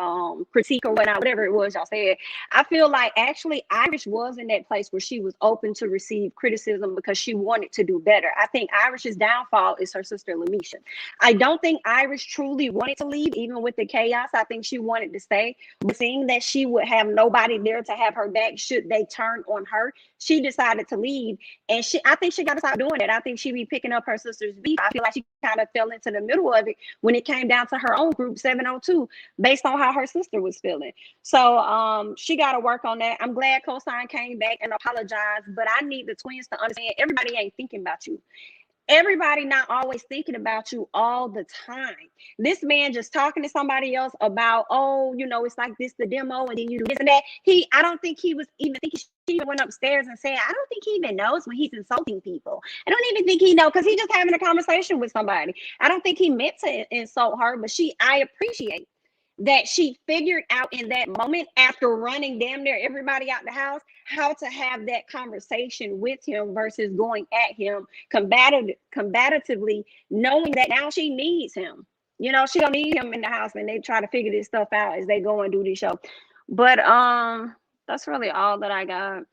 critique or whatever it was y'all said. I feel like actually Irish was in that place where she was open to receive criticism because she wanted to do better. I think Irish's downfall is her sister Lamisha. I don't think Irish truly wanted to leave, even with the chaos. I think she wanted to stay, but seeing that she would have nobody there to have her back should they turn on her, she decided to leave. And I think she got to stop doing it. I think she be picking up her sister's beef. I feel like she kind of fell into the middle of it when it came down to her own group 702, based on how her sister was feeling. So she got to work on that. I'm glad Cosign came back and apologized, but I need the twins to understand everybody ain't thinking about you. Everybody not always thinking about you all the time. This man just talking to somebody else about, oh, you know, it's like this, the demo, and then you do this and that. I don't think he was even thinking. She went upstairs and said, I don't think he even knows when he's insulting people. I don't even think he knows, because he's just having a conversation with somebody. I don't think he meant to insult her, but I appreciate that she figured out in that moment, after running damn near everybody out the house, how to have that conversation with him versus going at him combatively, knowing that now she needs him. You know, she don't need him in the house when they try to figure this stuff out as they go and do this show. But that's really all that I got.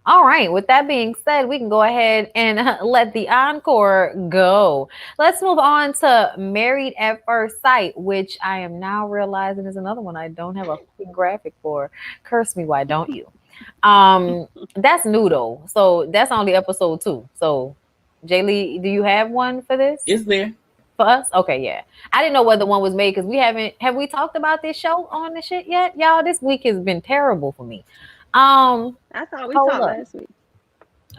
All right. With that being said, we can go ahead and let the encore go. Let's move on to Married at First Sight, which I am now realizing is another one I don't have a graphic for. Curse me, why don't you? That's new though. So that's only episode 2. So Jaylee, do you have one for this? It's there. For us? Okay, yeah. I didn't know whether one was made because have we talked about this show on the shit yet? Y'all, this week has been terrible for me. I thought we talked last week.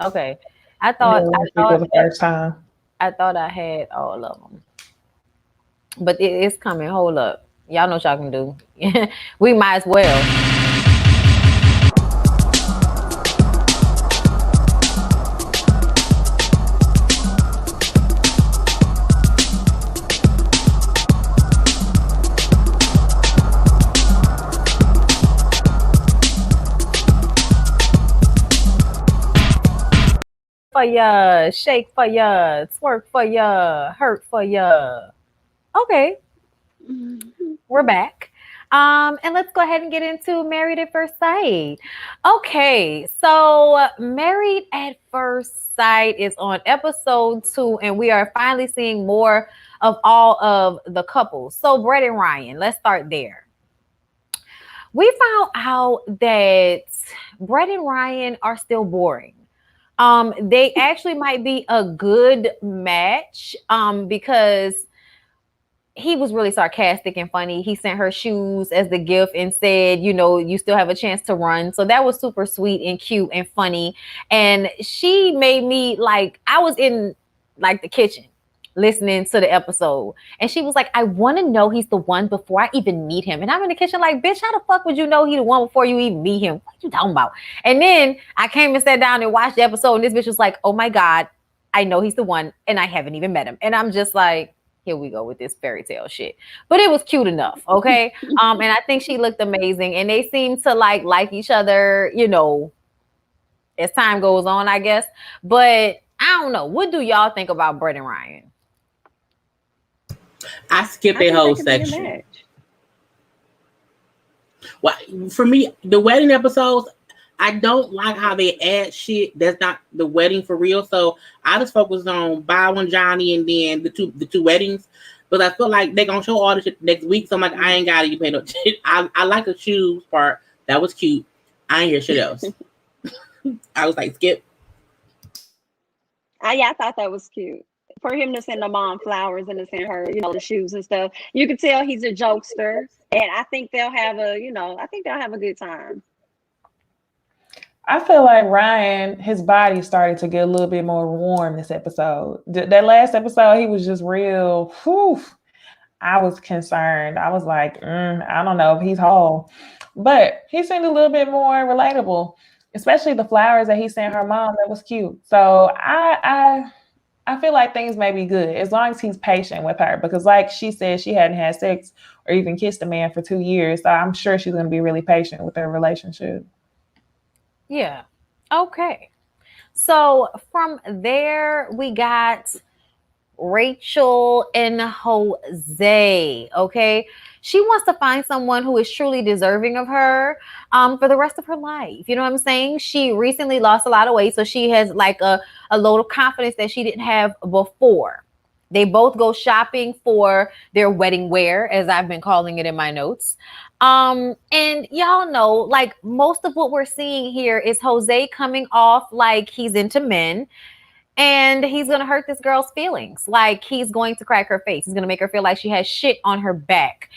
Okay. I thought the first time. I thought I had all of them. But it's coming. Hold up. Y'all know what y'all can do. We might as well. For ya, shake for ya, twerk for ya, hurt for ya. Okay, we're back. And let's go ahead and get into Married at First Sight. Okay, so Married at First Sight is on episode 2, and we are finally seeing more of all of the couples. So Brett and Ryan, let's start there. We found out that Brett and Ryan are still boring. They actually might be a good match because he was really sarcastic and funny. He sent her shoes as the gift and said, you know, you still have a chance to run. So that was super sweet and cute and funny. And she made me like, I was in like the kitchen listening to the episode, and she was like, I want to know he's the one before I even meet him. And I'm in the kitchen like, bitch, how the fuck would you know he the one before you even meet him? What you talking about? And then I came and sat down and watched the episode, and this bitch was like, oh my God, I know he's the one, and I haven't even met him. And I'm just like, here we go with this fairy tale shit. But it was cute enough, okay? And I think she looked amazing, and they seem to like each other, you know, as time goes on, I guess. But I don't know. What do y'all think about Brett and Ryan? I skipped a whole section. Well, for me, the wedding episodes, I don't like how they add shit that's not the wedding for real. So I just focus on Bow and Johnny and then the two weddings. But I feel like they're gonna show all the shit next week. So I'm like, I ain't gotta you pay no shit. I like the shoes part. That was cute. I ain't hear shit else. I was like, skip. Yeah, I thought that was cute. For him to send the mom flowers and to send her, you know, the shoes and stuff. You can tell he's a jokester. And I think they'll have a good time. I feel like Ryan, his body started to get a little bit more warm this episode. That last episode, he was just real. Whew, I was concerned. I was like, I don't know if he's whole. But he seemed a little bit more relatable, especially the flowers that he sent her mom. That was cute. So I feel like things may be good as long as he's patient with her. Because like she said, she hadn't had sex or even kissed a man for 2 years. So I'm sure she's going to be really patient with their relationship. Yeah. Okay. So from there, we got Rachel and Jose. Okay. She wants to find someone who is truly deserving of her for the rest of her life. You know what I'm saying? She recently lost a lot of weight. So she has like a load of confidence that she didn't have before. They both go shopping for their wedding wear, as I've been calling it in my notes. And y'all know, like, most of what we're seeing here is Jose coming off like he's into men, and he's going to hurt this girl's feelings. Like, he's going to crack her face. He's going to make her feel like she has shit on her back.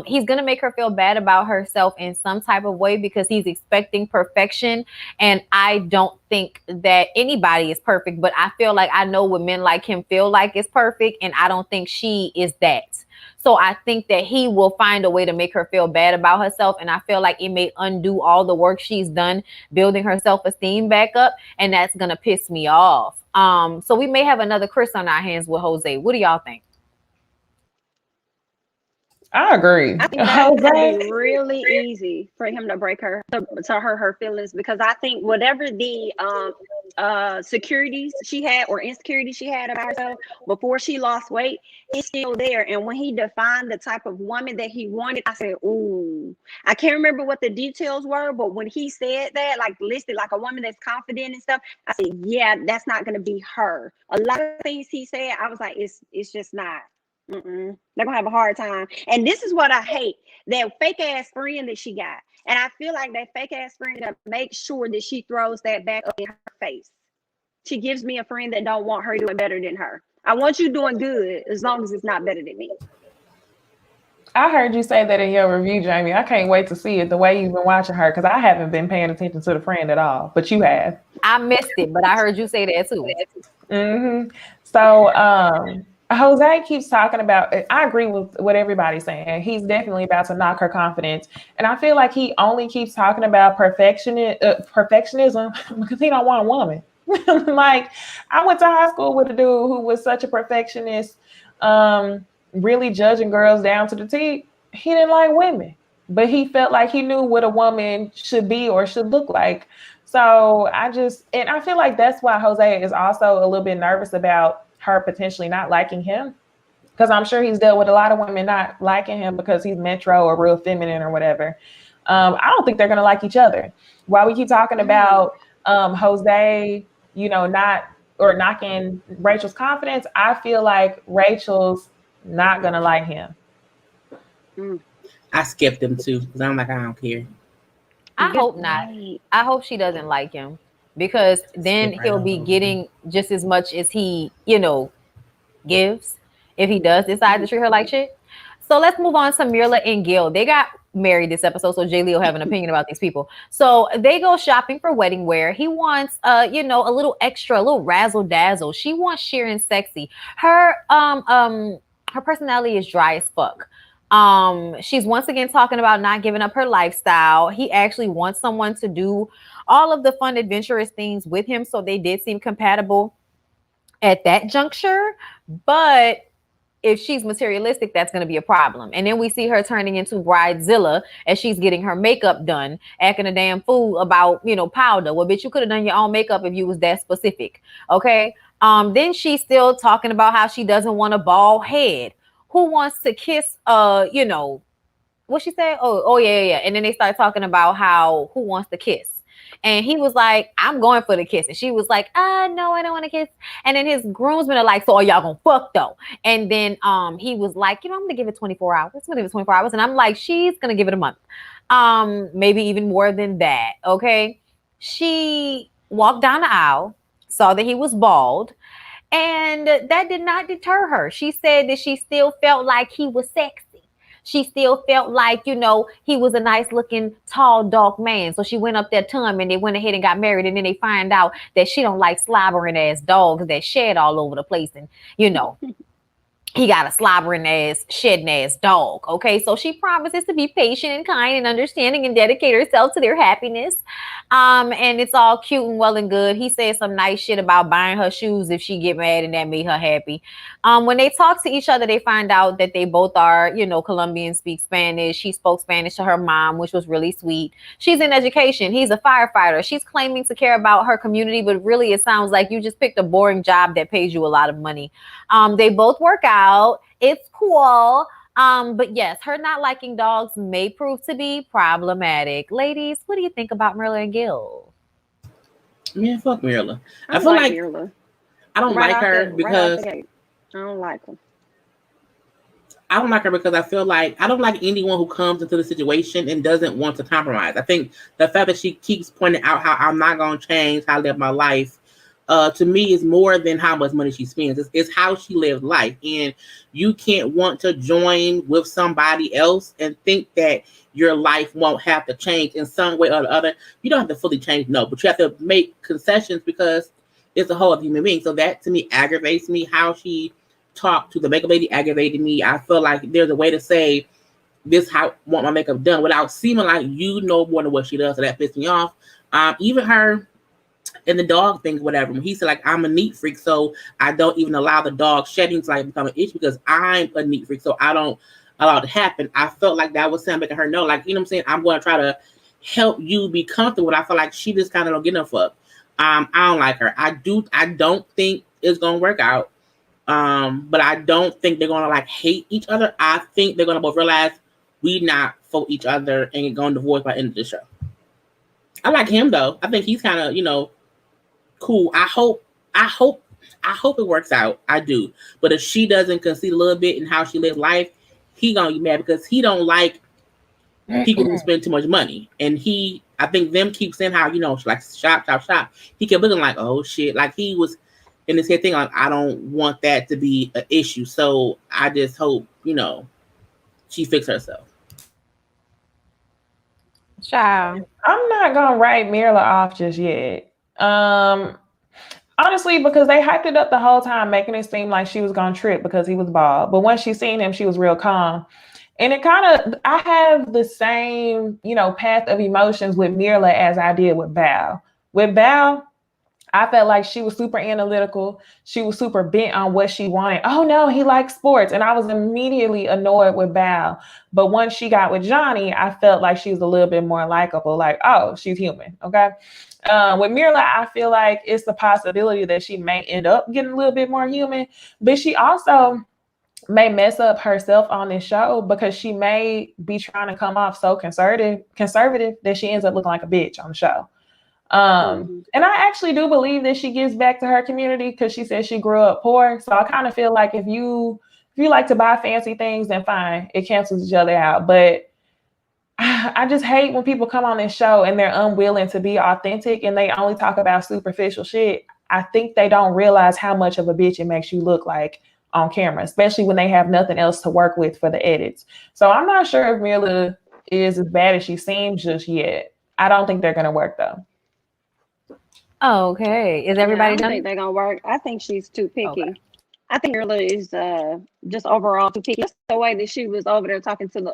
He's going to make her feel bad about herself in some type of way because he's expecting perfection. And I don't think that anybody is perfect, but I feel like I know what men like him feel like is perfect. And I don't think she is that. So I think that he will find a way to make her feel bad about herself. And I feel like it may undo all the work she's done building her self-esteem back up. And that's going to piss me off. So we may have another Chris on our hands with Jose. What do y'all think? I agree. I think that would be really easy for him to break her, to hurt her feelings, because I think whatever the securities she had or insecurities she had about herself before she lost weight, he's still there. And when he defined the type of woman that he wanted, I said, ooh, I can't remember what the details were, but when he said that, like listed like a woman that's confident and stuff, I said, yeah, that's not going to be her. A lot of things he said, I was like, it's just not. They're gonna have a hard time. And this is what I hate, that fake ass friend that she got. And I feel like that fake ass friend that makes sure that she throws that back up in her face. She gives me a friend that don't want her doing better than her. I want you doing good as long as it's not better than me. I heard you say that in your review, Jamie. I can't wait to see it the way you've been watching her, because I haven't been paying attention to the friend at all, but you have. I missed it, but I heard you say that too. So Jose keeps talking about, I agree with what everybody's saying. He's definitely about to knock her confidence. And I feel like he only keeps talking about perfectionism because he don't want a woman. Like, I went to high school with a dude who was such a perfectionist, really judging girls down to the T. He didn't like women, but he felt like he knew what a woman should be or should look like. So I feel like that's why Jose is also a little bit nervous about her potentially not liking him, because I'm sure he's dealt with a lot of women not liking him because he's metro or real feminine or whatever. I don't think they're going to like each other. While we keep talking about Jose, knocking Rachel's confidence, I feel like Rachel's not going to like him. I skipped him too because I'm like, I don't care. I hope not. I hope she doesn't like him, because then he'll be getting just as much as he, gives if he does decide to treat her like shit. So let's move on to Mirla and Gil. They got married this episode, so Jay Lee will have an opinion about these people. So they go shopping for wedding wear. He wants, a little extra, a little razzle dazzle. She wants sheer and sexy. Her personality is dry as fuck. She's once again talking about not giving up her lifestyle. He actually wants someone to do all of the fun, adventurous things with him. So they did seem compatible. at that juncture. But if she's materialistic, that's going to be a problem. And then we see her turning into Bridezilla as she's getting her makeup done, acting a damn fool about, powder. Well, bitch, you could have done your own makeup if you was that specific. Okay. Then she's still talking about how she doesn't want a bald head. Who wants to kiss, what she said? Oh, yeah. And then they start talking about how who wants to kiss. And he was like, I'm going for the kiss. And she was like, no, I don't want to kiss. And then his groomsmen are like, so are y'all gonna fuck though? And then he was like, I'm gonna give it 24 hours. I'm gonna give it 24 hours. And I'm like, she's gonna give it a month. Maybe even more than that. Okay. She walked down the aisle, saw that he was bald, and that did not deter her. She said that she still felt like he was sexy. She still felt like, he was a nice looking, tall, dark man. So she went up there to him and they went ahead and got married. And then they find out that she don't like slobbering ass dogs that shed all over the place. And, he got a slobbering ass, shedding ass dog. Okay. So she promises to be patient and kind and understanding and dedicate herself to their happiness. And it's all cute and well and good. He said some nice shit about buying her shoes if she get mad, and that made her happy. When they talk to each other, they find out that they both are, Colombian, speak Spanish. She spoke Spanish to her mom, which was really sweet. She's in education. He's a firefighter. She's claiming to care about her community, but really it sounds like you just picked a boring job that pays you a lot of money. They both work out. It's cool. But yes, her not liking dogs may prove to be problematic. Ladies, what do you think about Mirla and Gil? Man, fuck Mirla. I feel like Mirla. I don't like her because I don't like her. I don't like her because I feel like I don't like anyone who comes into the situation and doesn't want to compromise. I think the fact that she keeps pointing out how I'm not going to change how I live my life, to me is more than how much money she spends. It's how she lives life. And you can't want to join with somebody else and think that your life won't have to change in some way or the other. You don't have to fully change, no, but you have to make concessions because it's a whole other human being. So that to me aggravates me. How she talked to the makeup lady aggravated me. I feel like there's a way to say this how I want my makeup done without seeming like you know more than what she does. So that pissed me off. Even her and the dog thing, whatever. He said, like, I'm a neat freak, so I don't even allow the dog shedding to like become an issue because I'm a neat freak, so I don't allow it to happen. I felt like that was making her know, like, you know what I'm saying? I'm going to try to help you be comfortable. I feel like she just kind of don't get no fuck. I don't like her. I don't think it's going to work out. But I don't think they're going to like hate each other. I think they're going to both realize we not for each other and going to divorce by the end of the show. I like him though. I think he's kind of, cool. I hope it works out. I do. But if she doesn't concede a little bit in how she lives life, he gonna be mad because he don't like people who spend too much money. And I think them keep saying how, like shop. He kept looking like, oh shit. Like he was in his head thing like, I don't want that to be an issue. So I just hope, she fix herself. Child. I'm not gonna write Mirla off just yet. Honestly, because they hyped it up the whole time, making it seem like she was gonna trip because he was bald. But once she seen him, she was real calm. And it I have the same, path of emotions with Mirla as I did with Bao. With Bao, I felt like she was super analytical. She was super bent on what she wanted. Oh no, he likes sports. And I was immediately annoyed with Bao. But once she got with Johnny, I felt like she was a little bit more likable. Like, oh, she's human. Okay. With Mirla, I feel like it's the possibility that she may end up getting a little bit more human. But she also may mess up herself on this show because she may be trying to come off so conservative that she ends up looking like a bitch on the show. And I actually do believe that she gives back to her community because she says she grew up poor. So I kind of feel like if you like to buy fancy things, then fine, it cancels each other out. But I just hate when people come on this show and they're unwilling to be authentic and they only talk about superficial shit. I think they don't realize how much of a bitch it makes you look like on camera, especially when they have nothing else to work with for the edits. So I'm not sure if Mirla is as bad as she seems just yet. I don't think they're going to work though. Okay. Is everybody done? I don't think they're going to work. I think she's too picky. Okay. I think Mirla is just overall too picky. That's the way that she was over there talking to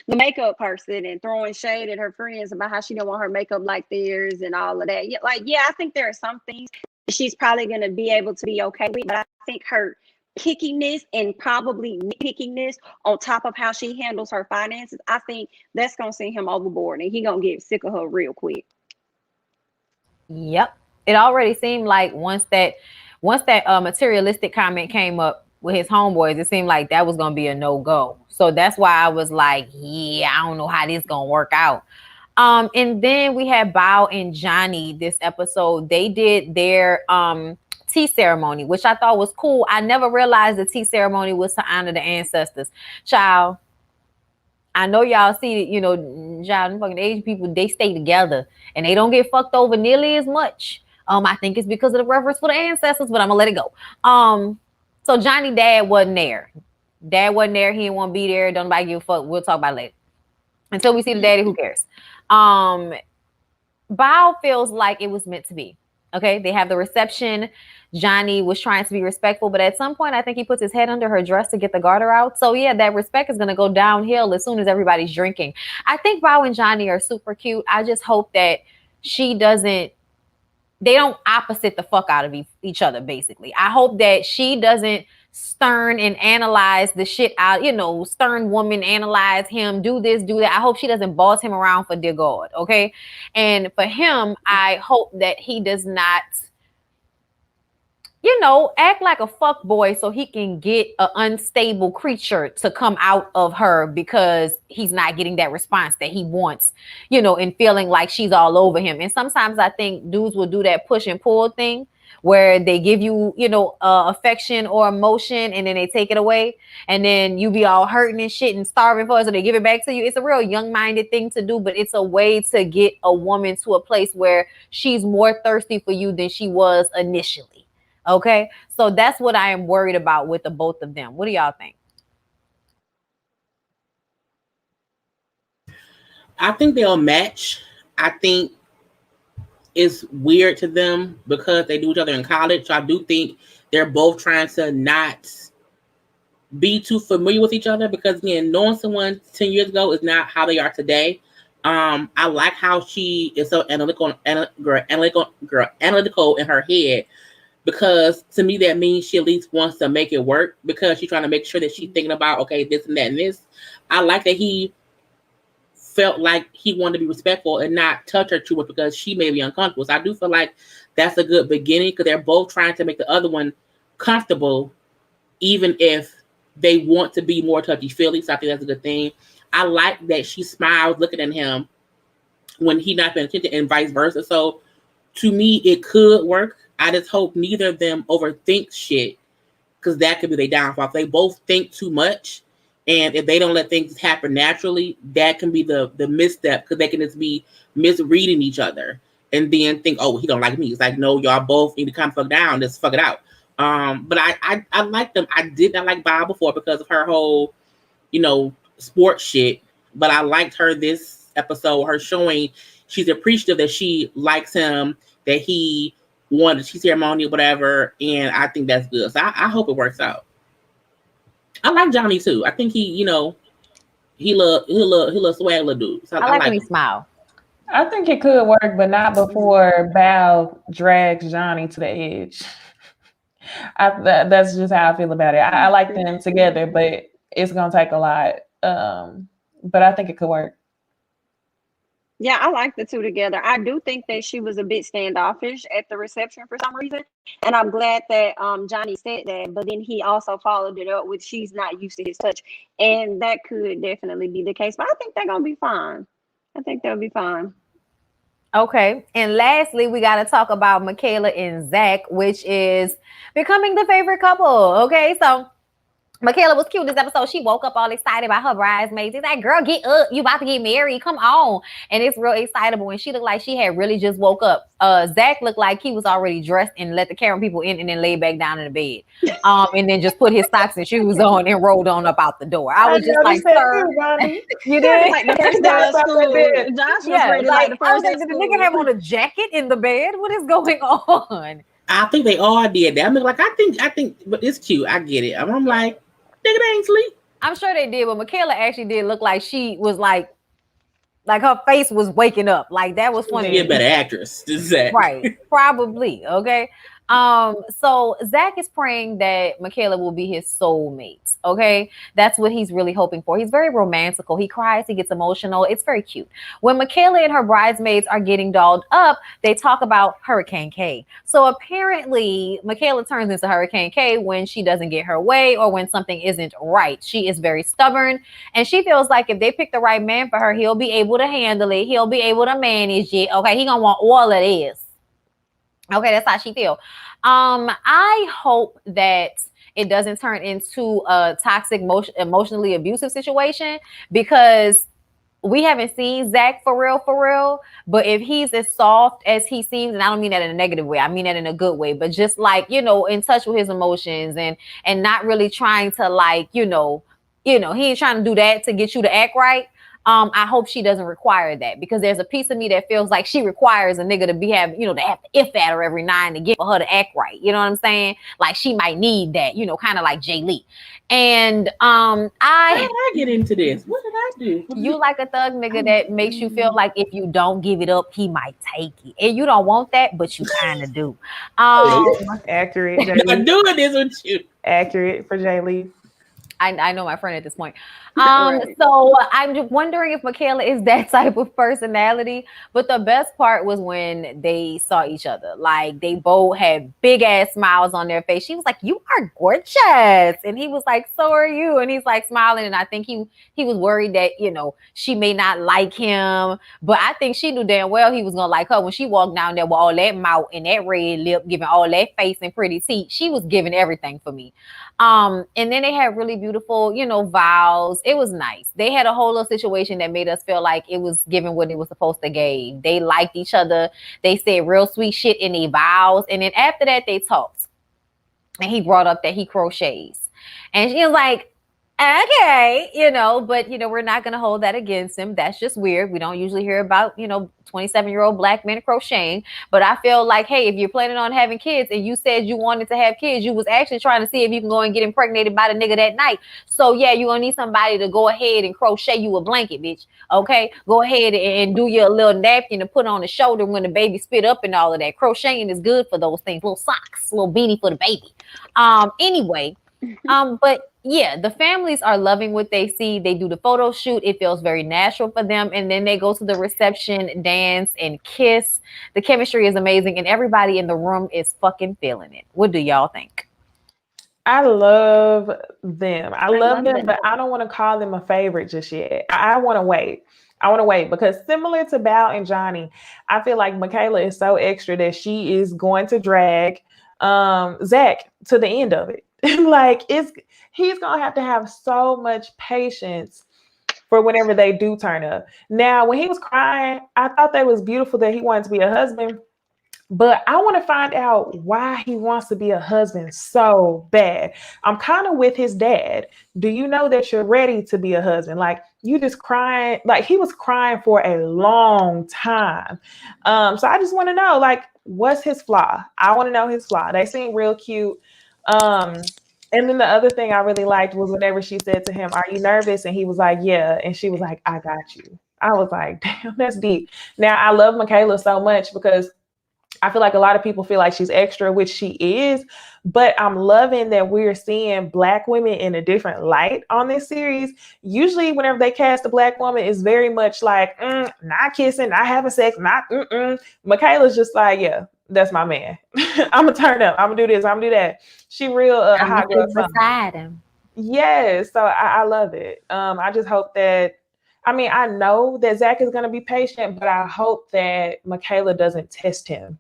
the makeup person and throwing shade at her friends about how she don't want her makeup like theirs and all of that. Yeah, I think there are some things she's probably going to be able to be okay with. But I think her pickiness and probably nitpickiness on top of how she handles her finances, I think that's going to send him overboard and he going to get sick of her real quick. Yep. It already seemed like once that materialistic comment came up with his homeboys, it seemed like that was going to be a no-go. So that's why I was like, yeah, I don't know how this going to work out. And then we had Bao and Johnny this episode. They did their tea ceremony, which I thought was cool. I never realized the tea ceremony was to honor the ancestors. Child, I know y'all see, you know, child, fucking Asian people, they stay together and they don't get fucked over nearly as much. I think it's because of the reverence for the ancestors, but I'm gonna let it go. So Johnny dad wasn't there. Dad wasn't there. He didn't want to be there. Don't nobody give a fuck. We'll talk about it later. Until we see the daddy, who cares? Bao feels like it was meant to be. Okay, they have the reception. Johnny was trying to be respectful, but at some point, I think he puts his head under her dress to get the garter out. So yeah, that respect is going to go downhill as soon as everybody's drinking. I think Bao and Johnny are super cute. I just hope that they don't opposite the fuck out of each other, basically. I hope that she doesn't stern and analyze the shit out, you know, stern woman, analyze him, do this, do that. I hope she doesn't boss him around for dear God, okay? And for him, I hope that he does not, you know, act like a fuck boy so he can get an unstable creature to come out of her because he's not getting that response that he wants, you know, and feeling like she's all over him. And sometimes I think dudes will do that push and pull thing where they give you, you know, affection or emotion and then they take it away and then you be all hurting and shit and starving for it, so they give it back to you. It's a real young-minded thing to do, but it's a way to get a woman to a place where she's more thirsty for you than she was initially. Okay, so that's what I am worried about with the both of them. What do y'all think? I think they'll match. I think it's weird to them because they do each other in college. So I do think they're both trying to not be too familiar with each other because, again, knowing someone 10 years ago is not how they are today. I like how she is so analytical in her head. Because to me, that means she at least wants to make it work because she's trying to make sure that she's thinking about, okay, this and that and this. I like that he felt like he wanted to be respectful and not touch her too much because she may be uncomfortable. So I do feel like that's a good beginning because they're both trying to make the other one comfortable, even if they want to be more touchy-feely. So I think that's a good thing. I like that she smiles looking at him when he's not paying attention and vice versa. So to me, it could work. I just hope neither of them overthink shit because that could be their downfall. If they both think too much and if they don't let things happen naturally, that can be the misstep because they can just be misreading each other and then think, oh, he don't like me. It's like, no, y'all both need to come fuck down. Just fuck it out. But I like them. I did not like Bob before because of her whole, you know, sports shit. But I liked her this episode, her showing she's appreciative that she likes him, that he wanted tea ceremony or whatever, and I think that's good. So I hope it works out. I like Johnny too. I think he, you know, he look swag little dude. So I like when he smile. I think it could work, but not before Bao drags Johnny to the edge. That's just how I feel about it. I like them together, but it's gonna take a lot. But I think it could work. Yeah, I like the two together. I do think that she was a bit standoffish at the reception for some reason. And I'm glad that Johnny said that, but then he also followed it up with she's not used to his touch. And that could definitely be the case. But I think they're going to be fine. I think they'll be fine. Okay. And lastly, we got to talk about Michaela and Zach, which is becoming the favorite couple. Okay. So Michaela was cute this episode. She woke up all excited about her bridesmaids. He's like, girl, get up. You about to get married. Come on. And it's real excitable. And she looked like she had really just woke up. Zach looked like he was already dressed and let the camera people in and then lay back down in the bed. And then just put his socks and shoes on and rolled on up out the door. I was just like, sir. You did? Like the first day of school. Josh was ready like the first day of school. school. The nigga have on a jacket in the bed. What is going on? I think they all did that. I mean, like, I think, but it's cute. I get it. I'm like, nigga, they ain't sleep. I'm sure they did, but Michaela actually did look like she was like her face was waking up. Like that was funny. Be a better actress. Right. Probably. Okay. So Zach is praying that Michaela will be his soulmate. Okay, that's what he's really hoping for. He's very romantical. He cries, he gets emotional. It's very cute. When Michaela and her bridesmaids are getting dolled up, they talk about Hurricane K. So apparently, Michaela turns into Hurricane K when she doesn't get her way or when something isn't right. She is very stubborn, and she feels like if they pick the right man for her, he'll be able to handle it. He'll be able to manage it. Okay, he gonna want all of this. Okay, that's how she feel. I hope that it doesn't turn into a toxic, emotionally abusive situation, because we haven't seen Zach for real. But if he's as soft as he seems, and I don't mean that in a negative way, I mean that in a good way, but just like, in touch with his emotions and not really trying to like, he ain't trying to do that to get you to act right. I hope she doesn't require that, because there's a piece of me that feels like she requires a nigga to to have to if at her every night to get for her to act right. You know what I'm saying? Like she might need that, kind of like Jay Lee. And How did I get into this? What did I do? You like a thug nigga that makes you feel like if you don't give it up, he might take it. And you don't want that, but you kind of do. Accurate. I'm doing this with you. Accurate for Jay Lee. I know my friend at this point. Right. So I'm just wondering if Michaela is that type of personality. But the best part was when they saw each other. Like they both had big ass smiles on their face. She was like, "You are gorgeous," and he was like, "So are you." And he's like smiling. And I think he was worried that she may not like him. But I think she knew damn well he was gonna like her when she walked down there with all that mouth and that red lip, giving all that face and pretty teeth. She was giving everything for me. And then they had really beautiful, vows. It was nice. They had a whole little situation that made us feel like it was giving what it was supposed to give. They liked each other. They said real sweet shit in their vows. And then after that, they talked. And he brought up that he crochets. And she was like, okay, but we're not going to hold that against him. That's just weird. We don't usually hear about 27-year-old black men crocheting. But I feel like, hey, if you're planning on having kids and you said you wanted to have kids, you was actually trying to see if you can go and get impregnated by the nigga that night. So yeah, you're gonna need somebody to go ahead and crochet you a blanket, bitch. Okay, go ahead and do your little napkin to put on the shoulder when the baby spit up and all of that. Crocheting is good for those things. Little socks, little beanie for the baby. Anyway. But yeah, the families are loving what they see. They do the photo shoot. It feels very natural for them. And then they go to the reception, dance, and kiss. The chemistry is amazing. And everybody in the room is fucking feeling it. What do y'all think? I love them. I love them, but I don't want to call them a favorite just yet. I want to wait. Because similar to Bao and Johnny, I feel like Michaela is so extra that she is going to drag Zach to the end of it. Like he's gonna have so much patience for whenever they do turn up. Now, when he was crying, I thought that was beautiful that he wanted to be a husband, but I want to find out why he wants to be a husband so bad. I'm kind of with his dad. Do you know that you're ready to be a husband? Like you just crying, like he was crying for a long time. So I just want to know, like, what's his flaw? I want to know his flaw. They seem real cute. And then the other thing I really liked was whenever she said to him, "Are you nervous?" And he was like, "Yeah." And she was like, "I got you." I was like, damn, that's deep. Now I love Michaela so much because I feel like a lot of people feel like she's extra, which she is, but I'm loving that we're seeing Black women in a different light on this series. Usually whenever they cast a Black woman, it's very much like, not kissing, not having sex, not Michaela's just like, yeah, that's my man. I'm gonna turn up. I'm gonna do this. I'm gonna do that. She real hot girl beside him. Yes, so I love it. I just hope that. I mean, I know that Zach is gonna be patient, but I hope that Michaela doesn't test him.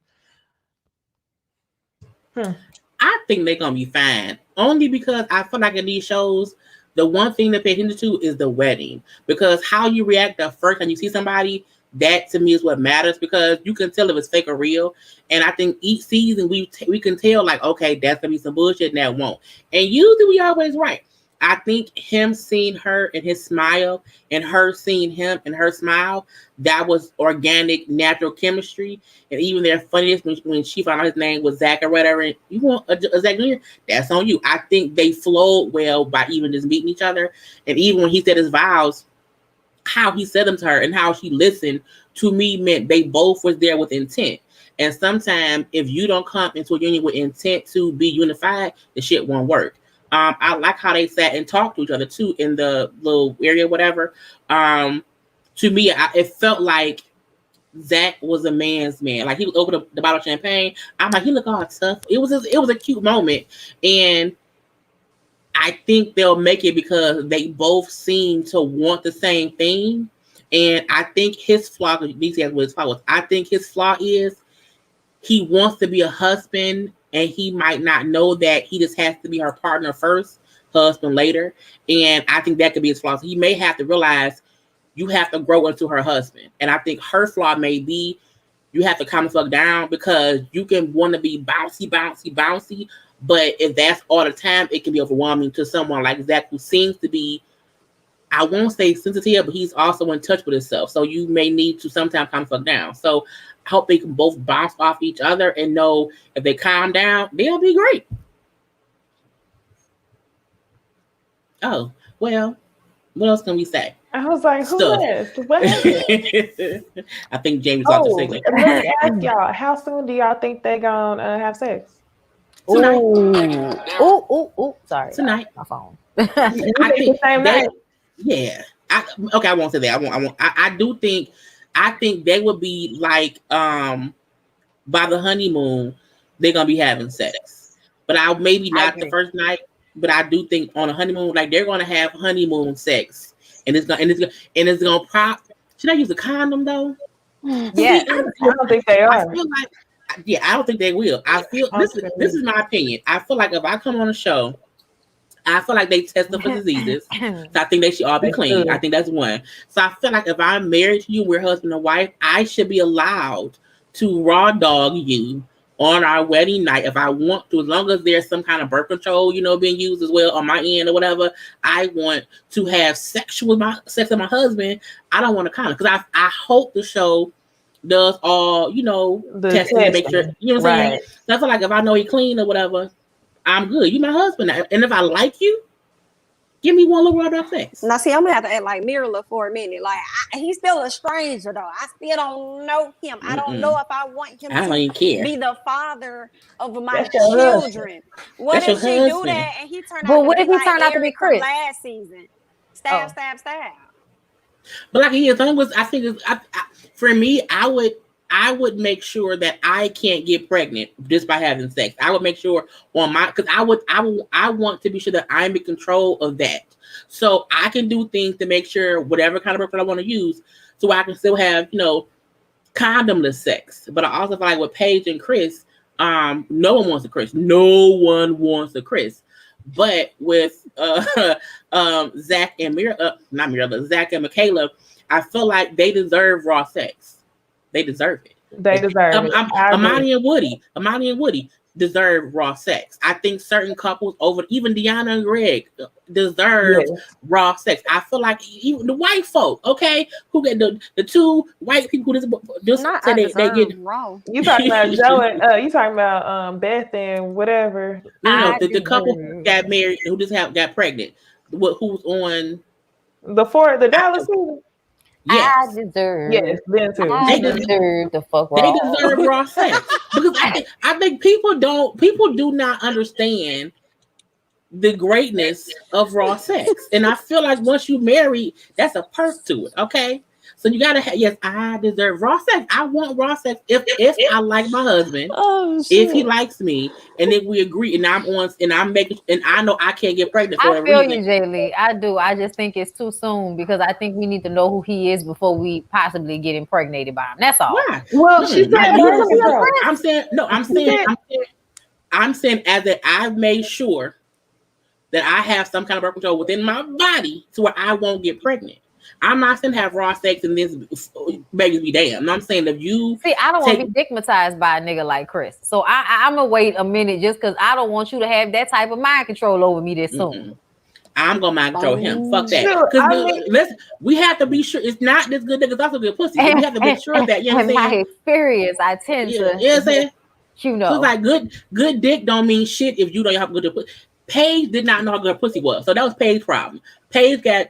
I think they're gonna be fine. Only because I feel like in these shows, the one thing to pay attention to is the wedding. Because how you react the first time you see somebody, that to me is what matters, because you can tell if it's fake or real. And I think each season we can tell, like, okay, that's gonna be some bullshit and that won't. And usually we always right. I think him seeing her and his smile and her seeing him and her smile, that was organic, natural chemistry. And even their funniest when she found out his name was Zach or whatever, and you want a Zach Jr., that's on you. I think they flowed well by even just meeting each other. And even when he said his vows, how he said them to her and how she listened, to me meant they both was there with intent. And sometimes if you don't come into a union with intent to be unified, the shit won't work. I like how they sat and talked to each other too in the little area, whatever. To me, it felt like Zach was a man's man. Like he would open the bottle of champagne. I'm like, he look all tough. It was a cute moment, and I think they'll make it because they both seem to want the same thing. And I think his flaw, I think his flaw is he wants to be a husband, and he might not know that he just has to be her partner first, husband later. And I think that could be his flaw. So he may have to realize you have to grow into her husband. And I think her flaw may be you have to calm the fuck down, because you can want to be bouncy. But if that's all the time, it can be overwhelming to someone like Zach, who seems to be, I won't say sensitive, but he's also in touch with himself. So you may need to sometimes calm the fuck down. So I hope they can both bounce off each other and know if they calm down, they'll be great. Oh, well, what else can we say? I was like, who is? What happened? I think Jamie's off the signal. Let me ask y'all, how soon do y'all think they gonna have sex? Tonight. Ooh. Sorry. Tonight. My phone. I think the same night. Yeah. I won't say that. I think they would be like by the honeymoon, they're gonna be having sex. But maybe not the first night, but I do think on a honeymoon, like they're gonna have honeymoon sex. And it's gonna pop. Should I use a condom though? Yeah. I don't think they are. I feel like, I don't think they will. I feel this is my opinion. I feel like if I come on a show, I feel like they test them for diseases. So I think they should all be clean. I think that's one. So I feel like if I'm married to you, we're husband and wife, I should be allowed to raw dog you on our wedding night if I want to, as long as there's some kind of birth control, being used as well on my end or whatever. I want to have sex with my husband. I don't want to condom, because I hope the show does all, testing to make sure, you know what I'm saying? So I feel like if I know he clean or whatever, I'm good. You my husband. And if I like you, give me one little rub up face. Now, see, I'm gonna have to act like Mirla for a minute. Like, he's still a stranger, though. I still don't know him. I don't know if I want him to be the father of my children. What if she do that and he turned out? But what if he turned out to be Chris last season? Stab. But like the thing was, I think for me, I would make sure that I can't get pregnant just by having sex. I would make sure because I want to be sure that I'm in control of that. So I can do things to make sure whatever kind of birth I want to use, so I can still have, condomless sex. But I also feel like with Paige and Chris, no one wants a Chris. No one wants a Chris. But with Zach and Zach and Michaela, I feel like they deserve raw sex. They deserve it. They deserve it. Amani and Woody deserve raw sex. I think certain couples, over even Deanna and Greg, deserve raw sex. I feel like even the white folk, okay, who get the two white people who just say they get raw. You talking about Joe and you talking about Beth and whatever. The couple got married who just got pregnant. Who's on the Dallas season? Yes. I deserve. Yes, them too. I deserve the fuck raw. They deserve raw sex, because I think people do not understand the greatness of raw sex, and I feel like once you marry, that's a perk to it. Okay, so you gotta have. Yes, I deserve raw sex. I want raw sex if I like my husband, if he likes me, and if we agree, and I'm making, and I know I can't get pregnant for a reason. I feel you, Jaylee. I do. I just think it's too soon, because I think we need to know who he is before we possibly get impregnated by him. That's all. Why? Well, she said I'm saying as that I've made sure that I have some kind of birth control within my body to where I won't get pregnant. I'm not saying have raw sex and this babies be damn. I'm saying if you I don't want to be stigmatized by a nigga like Chris. So I'm gonna wait a minute, just because I don't want you to have that type of mind control over me this soon. I'm gonna mind control him. Fuck that. Because we have to be sure it's not this good nigga, it's also good pussy. So we have to make sure that, you know what I'm saying? My experience, I tend to. You know what I'm saying? So it's like good dick don't mean shit if you don't have good pussy. Paige did not know how good pussy was, so that was Paige's problem. Paige got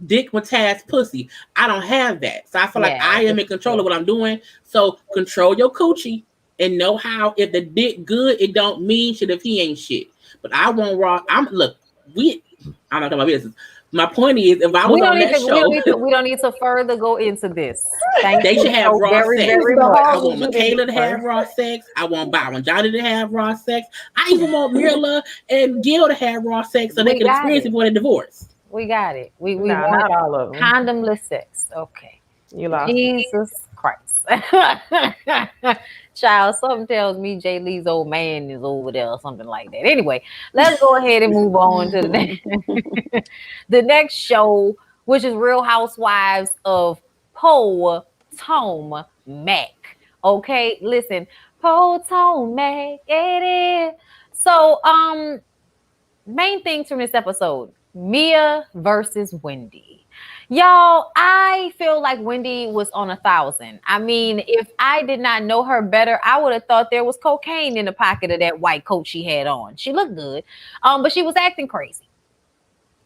dick with Taz pussy. I don't have that, so I feel like I am in control of what I'm doing. So control your coochie and know how if the dick good, it don't mean shit if he ain't shit. But I want Ross. I'm about my business. My point is, if I was on that show, we don't need to further go into this. They should have raw sex. Very much. I want Michaela to have raw sex. I want Bob and Johnny to have raw sex. I even want Mirla and Gil to have raw sex so they can experience it before they divorce. We got it. We not all of them. Condomless sex. Okay. You lost Jesus Christ. Child, something tells me Jay Lee's old man is over there or something like that. Anyway, let's go ahead and move on to the next show, which is Real Housewives of Potomac. Okay, listen, Potomac, it is. So, main things from this episode: Mia versus Wendy. Y'all, I feel like Wendy was on 1,000. I mean, if I did not know her better, I would have thought there was cocaine in the pocket of that white coat she had on. She looked good, but she was acting crazy.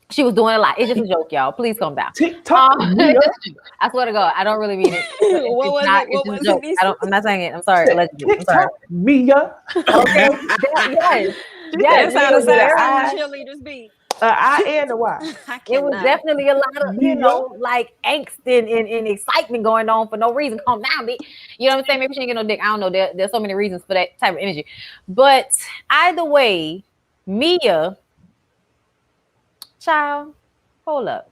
She was doing a lot. It's just a joke, y'all. Please calm down. TikTok. I swear to God, I don't really mean it. What was it? I'm not saying it. I'm sorry. Allegedly. I'm sorry. Mia. Okay. Yes. That's how the cheerleaders be. I and the Y. It was definitely a lot of, like angst and excitement going on for no reason. Calm down, bitch. You know what I'm saying? Maybe she didn't get no dick. I don't know. There's so many reasons for that type of energy. But either way, Mia, child, hold up.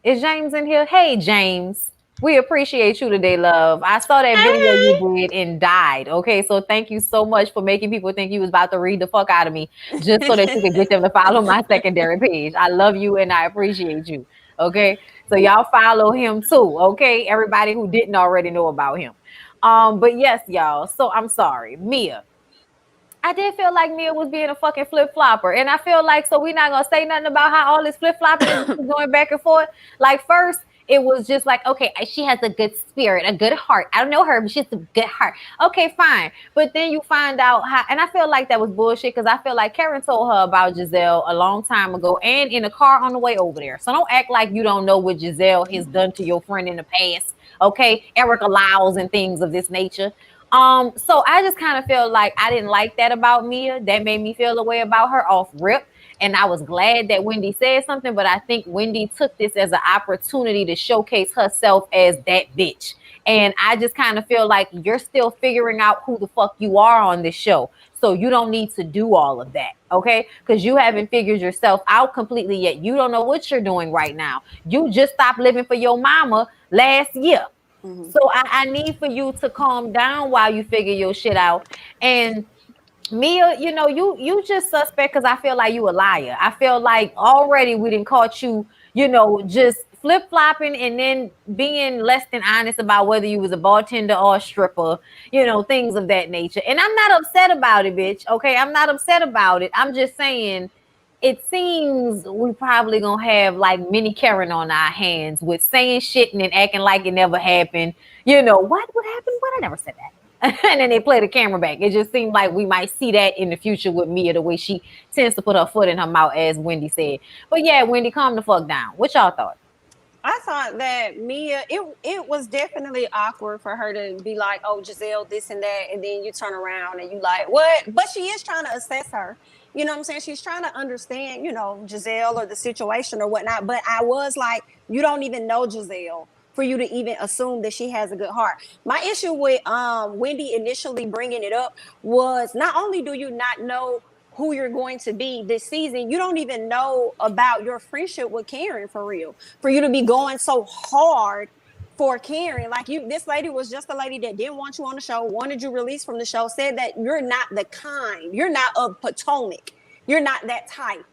Is James in here? Hey, James. We appreciate you today, love. I saw that video you did and died. Okay, so thank you so much for making people think you was about to read the fuck out of me just so that you could get them to follow my secondary page. I love you and I appreciate you. Okay, so y'all follow him too. Okay, everybody who didn't already know about him. But yes, y'all. So I'm sorry, Mia. I did feel like Mia was being a fucking flip-flopper. And I feel like, so we're not going to say nothing about how all this flip-flopping is going back and forth. Like first, it was just like, okay, she has a good spirit, a good heart. I don't know her, but she has a good heart. Okay, fine. But then you find out how, and I feel like that was bullshit because I feel like Karen told her about Giselle a long time ago and in a car on the way over there. So don't act like you don't know what Giselle has done to your friend in the past. Okay, Erica Lyles and things of this nature. So I just kind of feel like I didn't like that about Mia. That made me feel a way about her off rip. And I was glad that Wendy said something, but I think Wendy took this as an opportunity to showcase herself as that bitch. And I just kind of feel like you're still figuring out who the fuck you are on this show. So you don't need to do all of that, okay? Because you haven't figured yourself out completely yet. You don't know what you're doing right now. You just stopped living for your mama last year. Mm-hmm. So I need for you to calm down while you figure your shit out. And Mia, you know, you just suspect because I feel like you a liar. I feel like already we didn't caught you, you know, just flip-flopping and then being less than honest about whether you was a bartender or a stripper, you know, things of that nature. And I'm not upset about it, bitch. Okay, I'm not upset about it. I'm just saying it seems we probably gonna have like mini Karen on our hands with saying shit and then acting like it never happened. You know, what happened? What? I never said that. And then they play the camera back. It just seemed like we might see that in the future with Mia, the way she tends to put her foot in her mouth, as Wendy said. But yeah, Wendy, calm the fuck down. What y'all thought? I thought that Mia, it was definitely awkward for her to be like, oh, Giselle, this and that. And then you turn around and you like, what? But she is trying to assess her. You know what I'm saying? She's trying to understand, you know, Giselle or the situation or whatnot. But I was like, you don't even know Giselle for you to even assume that she has a good heart. My issue with Wendy initially bringing it up was not only do you not know who you're going to be this season, you don't even know about your friendship with Karen for real. For you to be going so hard for Karen, like this lady was just a lady that didn't want you on the show, wanted you released from the show, said that you're not the kind, you're not of Potomac, you're not that type.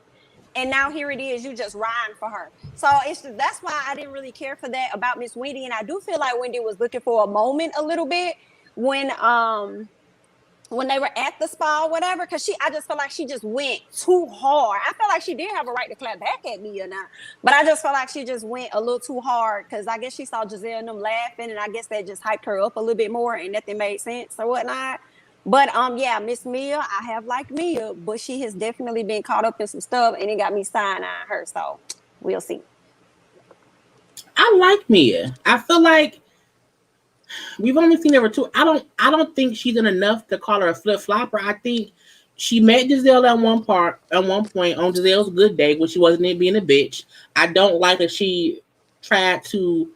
And now here it is, you just riding for her. So that's why I didn't really care for that about Miss Wendy. And I do feel like Wendy was looking for a moment a little bit when they were at the spa or whatever, because I just felt like she just went too hard. I felt like she did have a right to clap back at me or not, but I just felt like she just went a little too hard because I guess she saw Giselle and them laughing, and I guess that just hyped her up a little bit more and nothing made sense or whatnot. But yeah, Miss Mia, I have liked Mia, but she has definitely been caught up in some stuff, and it got me side-eyeing her. So we'll see. I like Mia. I feel like We've only seen her two. I don't think she's in enough to call her a flip flopper. I think she met Giselle at one point on Giselle's good day when she wasn't being a bitch. I don't like that she tried to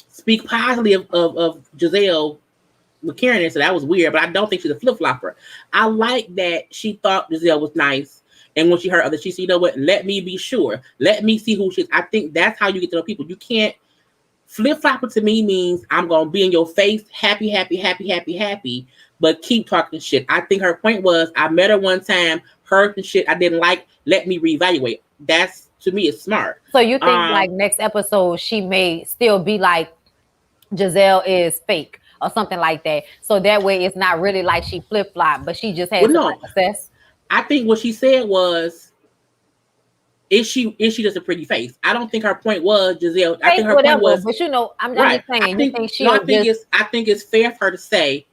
speak positively of Giselle with Karen, and so that was weird, but I don't think she's a flip flopper. I like that she thought Giselle was nice, and when she heard others, she said, you know what, let me be sure. Let me see who she is. I think that's how you get to know people. You can't flip flopper to me means I'm gonna be in your face, happy, but keep talking shit. I think her point was I met her one time, heard some shit I didn't like, let me reevaluate. That's to me is smart. So you think like next episode she may still be like Giselle is fake or something like that. So that way it's not really like she flip flop, but she just has to assess. I think what she said was, is she just a pretty face? I don't think her point was Giselle. I think her point was, but you know, I'm just saying. I think it's fair for her to say,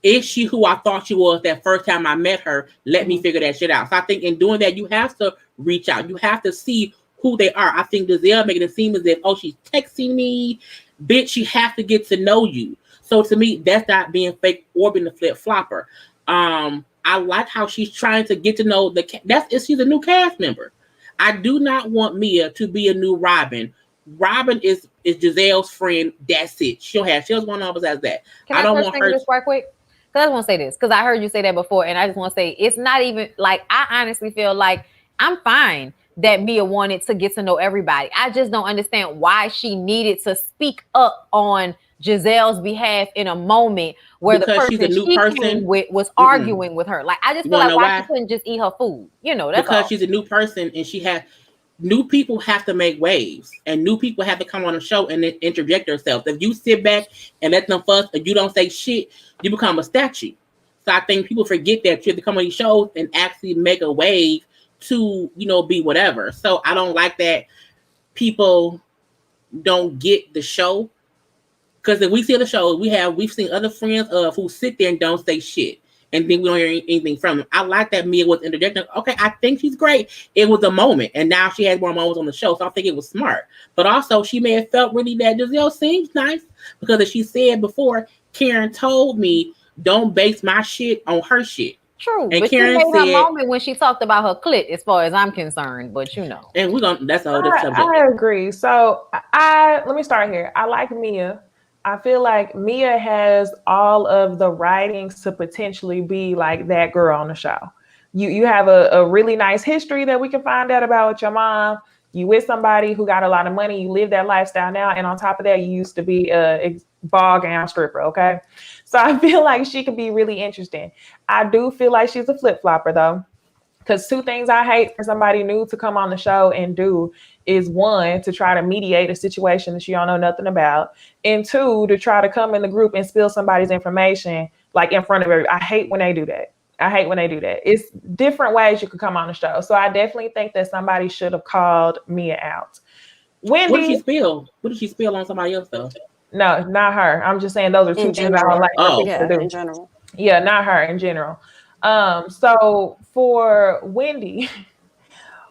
is she who I thought she was that first time I met her? Let me figure that shit out. So I think in doing that, you have to reach out. You have to see who they are. I think Giselle making it seem as if, oh, she's texting me, bitch. She has to get to know you. So to me, that's not being fake or being a flip flopper. I like how she's trying to get to know she's a new cast member. I do not want Mia to be a new Robin. Robin is Giselle's friend. That's it. She'll have one of us as that. Can I don't want her this right quick? Because I just want to say this because I heard you say that before, and I just want to say it's not even like I honestly feel like I'm fine that Mia wanted to get to know everybody. I just don't understand why she needed to speak up on Giselle's behalf in a moment where the person she came with was arguing with her. Like I just feel like why she couldn't just eat her food. You know, that's because she's a new person and she had new people have to make waves and new people have to come on the show and then interject themselves. If you sit back and let them fuss and you don't say shit, you become a statue. So I think people forget that you have to come on these shows and actually make a wave to, you know, be whatever. So I don't like that people don't get the show. Because if we see the show, we've seen other friends who sit there and don't say shit and think we don't hear anything from them. I like that Mia was interjecting. Okay, I think she's great. It was a moment, and now she has more moments on the show, so I think it was smart. But also, she may have felt really that Giselle seems nice because as she said before, Karen told me, don't base my shit on her shit. True, and but Karen she made her moment when she talked about her clit, as far as I'm concerned. But you know, and that's a whole different subject. I agree. So let me start here. I like Mia. I feel like Mia has all of the writings to potentially be like that girl on the show. You have a really nice history that we can find out about with your mom. You with somebody who got a lot of money. You live that lifestyle now. And on top of that, you used to be a ball gown stripper, okay? So I feel like she could be really interesting. I do feel like she's a flip-flopper, though. Because two things I hate for somebody new to come on the show and do is one, to try to mediate a situation that you don't know nothing about. And two, to try to come in the group and spill somebody's information like in front of everybody. I hate when they do that. It's different ways you could come on the show. So I definitely think that somebody should have called Mia out. Wendy, what did she spill? What did she spill on somebody else though? No, not her. I'm just saying those are two things I don't like. In general. Yeah, not her in general. So for Wendy,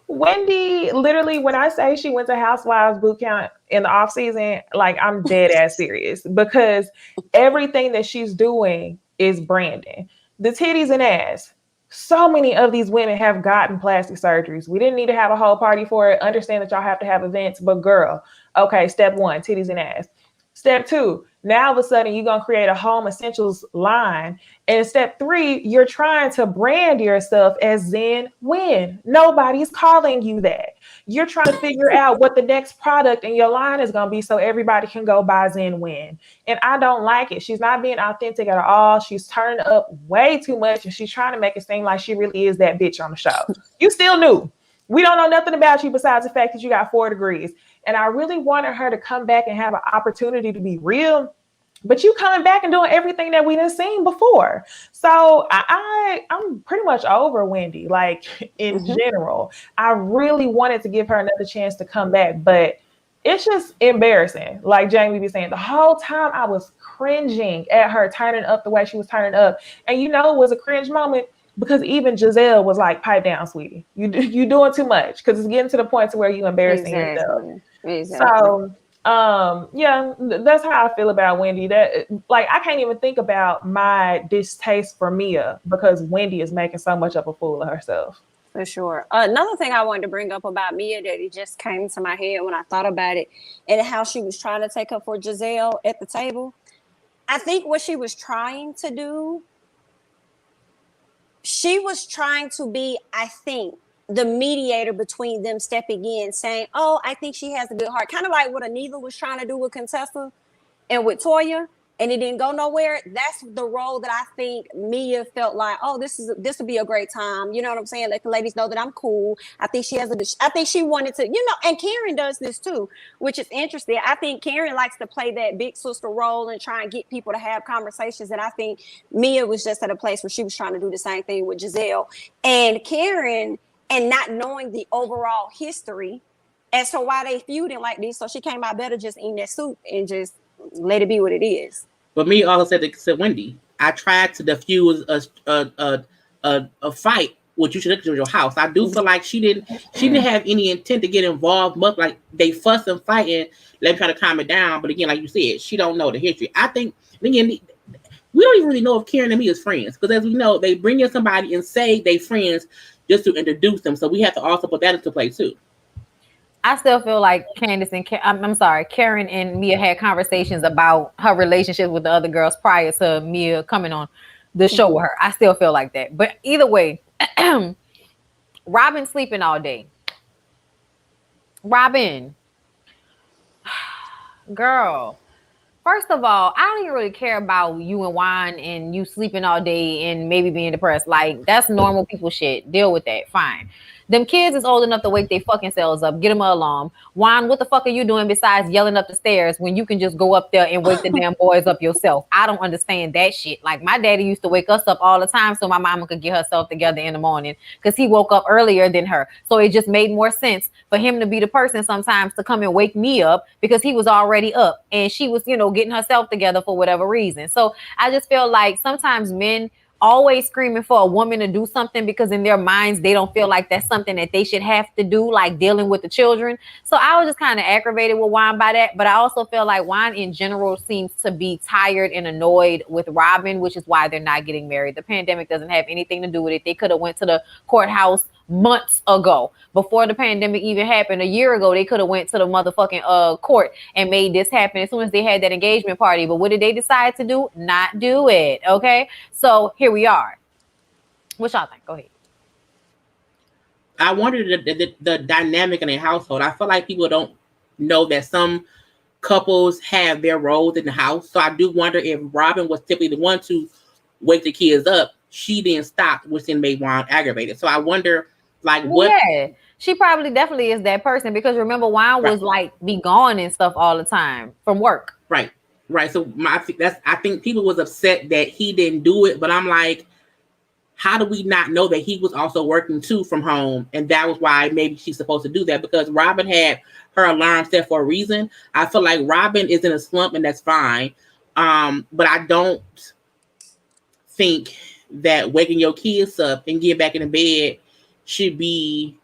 literally, when I say she went to Housewives boot camp in the off season, like I'm dead ass serious because everything that she's doing is branding. The titties and ass. So many of these women have gotten plastic surgeries. We didn't need to have a whole party for it. Understand that y'all have to have events, but girl, okay, step one, titties and ass. Step two, now all of a sudden you're going to create a home essentials line. And step three, you're trying to brand yourself as Zen Win. Nobody's calling you that. You're trying to figure out what the next product in your line is going to be so everybody can go buy Zen Win. And I don't like it. She's not being authentic at all. She's turning up way too much and she's trying to make it seem like she really is that bitch on the show. You still new. We don't know nothing about you besides the fact that you got 4 degrees. And I really wanted her to come back and have an opportunity to be real. But you coming back and doing everything that we done seen before. So I'm pretty much over Wendy, like in general. I really wanted to give her another chance to come back. But it's just embarrassing. Like Jamie be saying, the whole time I was cringing at her turning up the way she was turning up. And you know, it was a cringe moment. Because even Giselle was like, pipe down, sweetie. You doing too much. Because it's getting to the point to where you embarrassing yourself. Exactly. So Yeah, that's how I feel about Wendy. That like I can't even think about my distaste for Mia because Wendy is making so much of a fool of herself. For sure. Another thing I wanted to bring up about Mia that it just came to my head when I thought about it, and how she was trying to take up for Giselle at the table. I think what she was trying to do, she was trying to be, I think, the mediator between them stepping in, saying, "Oh, I think she has a good heart," kind of like what Anila was trying to do with Contessa and with Toya, and it didn't go nowhere. That's the role that I think Mia felt like, oh, this will be a great time. You know what I'm saying? Let the ladies know that I'm cool. I think I think she wanted to, and Karen does this too, which is interesting. I think Karen likes to play that big sister role and try and get people to have conversations. And I think Mia was just at a place where she was trying to do the same thing with Giselle and Karen, and not knowing the overall history as to why they feuding like this. So she came out better just eating that soup and just let it be what it is. But me also said Wendy, I tried to diffuse a fight with you should look at your house. I do feel like she didn't have any intent to get involved much. Like they fuss and fight and let me try to calm it down. But again, like you said, she don't know the history. I think again, we don't even really know if Karen and me is friends because as we know, they bring in somebody and say they friends just to introduce them. So we have to also put that into play too. I still feel like Karen and Mia had conversations about her relationship with the other girls prior to Mia coming on the show with her. I still feel like that. But either way, Robin sleeping all day. Robin, girl, first of all, I don't even really care about you and Juan and you sleeping all day and maybe being depressed. Like, that's normal people shit. Deal with that. Fine. Them kids is old enough to wake their fucking selves up. Get them an alarm. Juan, what the fuck are you doing besides yelling up the stairs when you can just go up there and wake the damn boys up yourself? I don't understand that shit. Like, my daddy used to wake us up all the time so my mama could get herself together in the morning because he woke up earlier than her. So it just made more sense for him to be the person sometimes to come and wake me up because he was already up and she was, getting herself together for whatever reason. So I just feel like sometimes men always screaming for a woman to do something because in their minds they don't feel like that's something that they should have to do, like dealing with the children. So I was just kind of aggravated with Juan by that, but I also feel like Juan in general seems to be tired and annoyed with Robin, which is why they're not getting married. The pandemic doesn't have anything to do with it. They could have went to the courthouse months ago before the pandemic even happened. A year ago they could have went to the motherfucking court and made this happen as soon as they had that engagement party. But what did they decide to do? Not do it. Okay, so here we are. What y'all think? Go ahead. I wonder the dynamic in a household. I feel like people don't know that some couples have their roles in the house. So I do wonder if Robin was typically the one to wake the kids up. She didn't stop, which then made Juan aggravated. So I wonder, like, what? Yeah, she probably definitely is that person because remember, Juan was like be gone and stuff all the time from work. Right. So I think people was upset that he didn't do it, but I'm like, how do we not know that he was also working too from home, and that was why maybe she's supposed to do that because Robin had her alarm set for a reason. I feel like Robin is in a slump, and that's fine. But I don't think that waking your kids up and getting back in the bed should be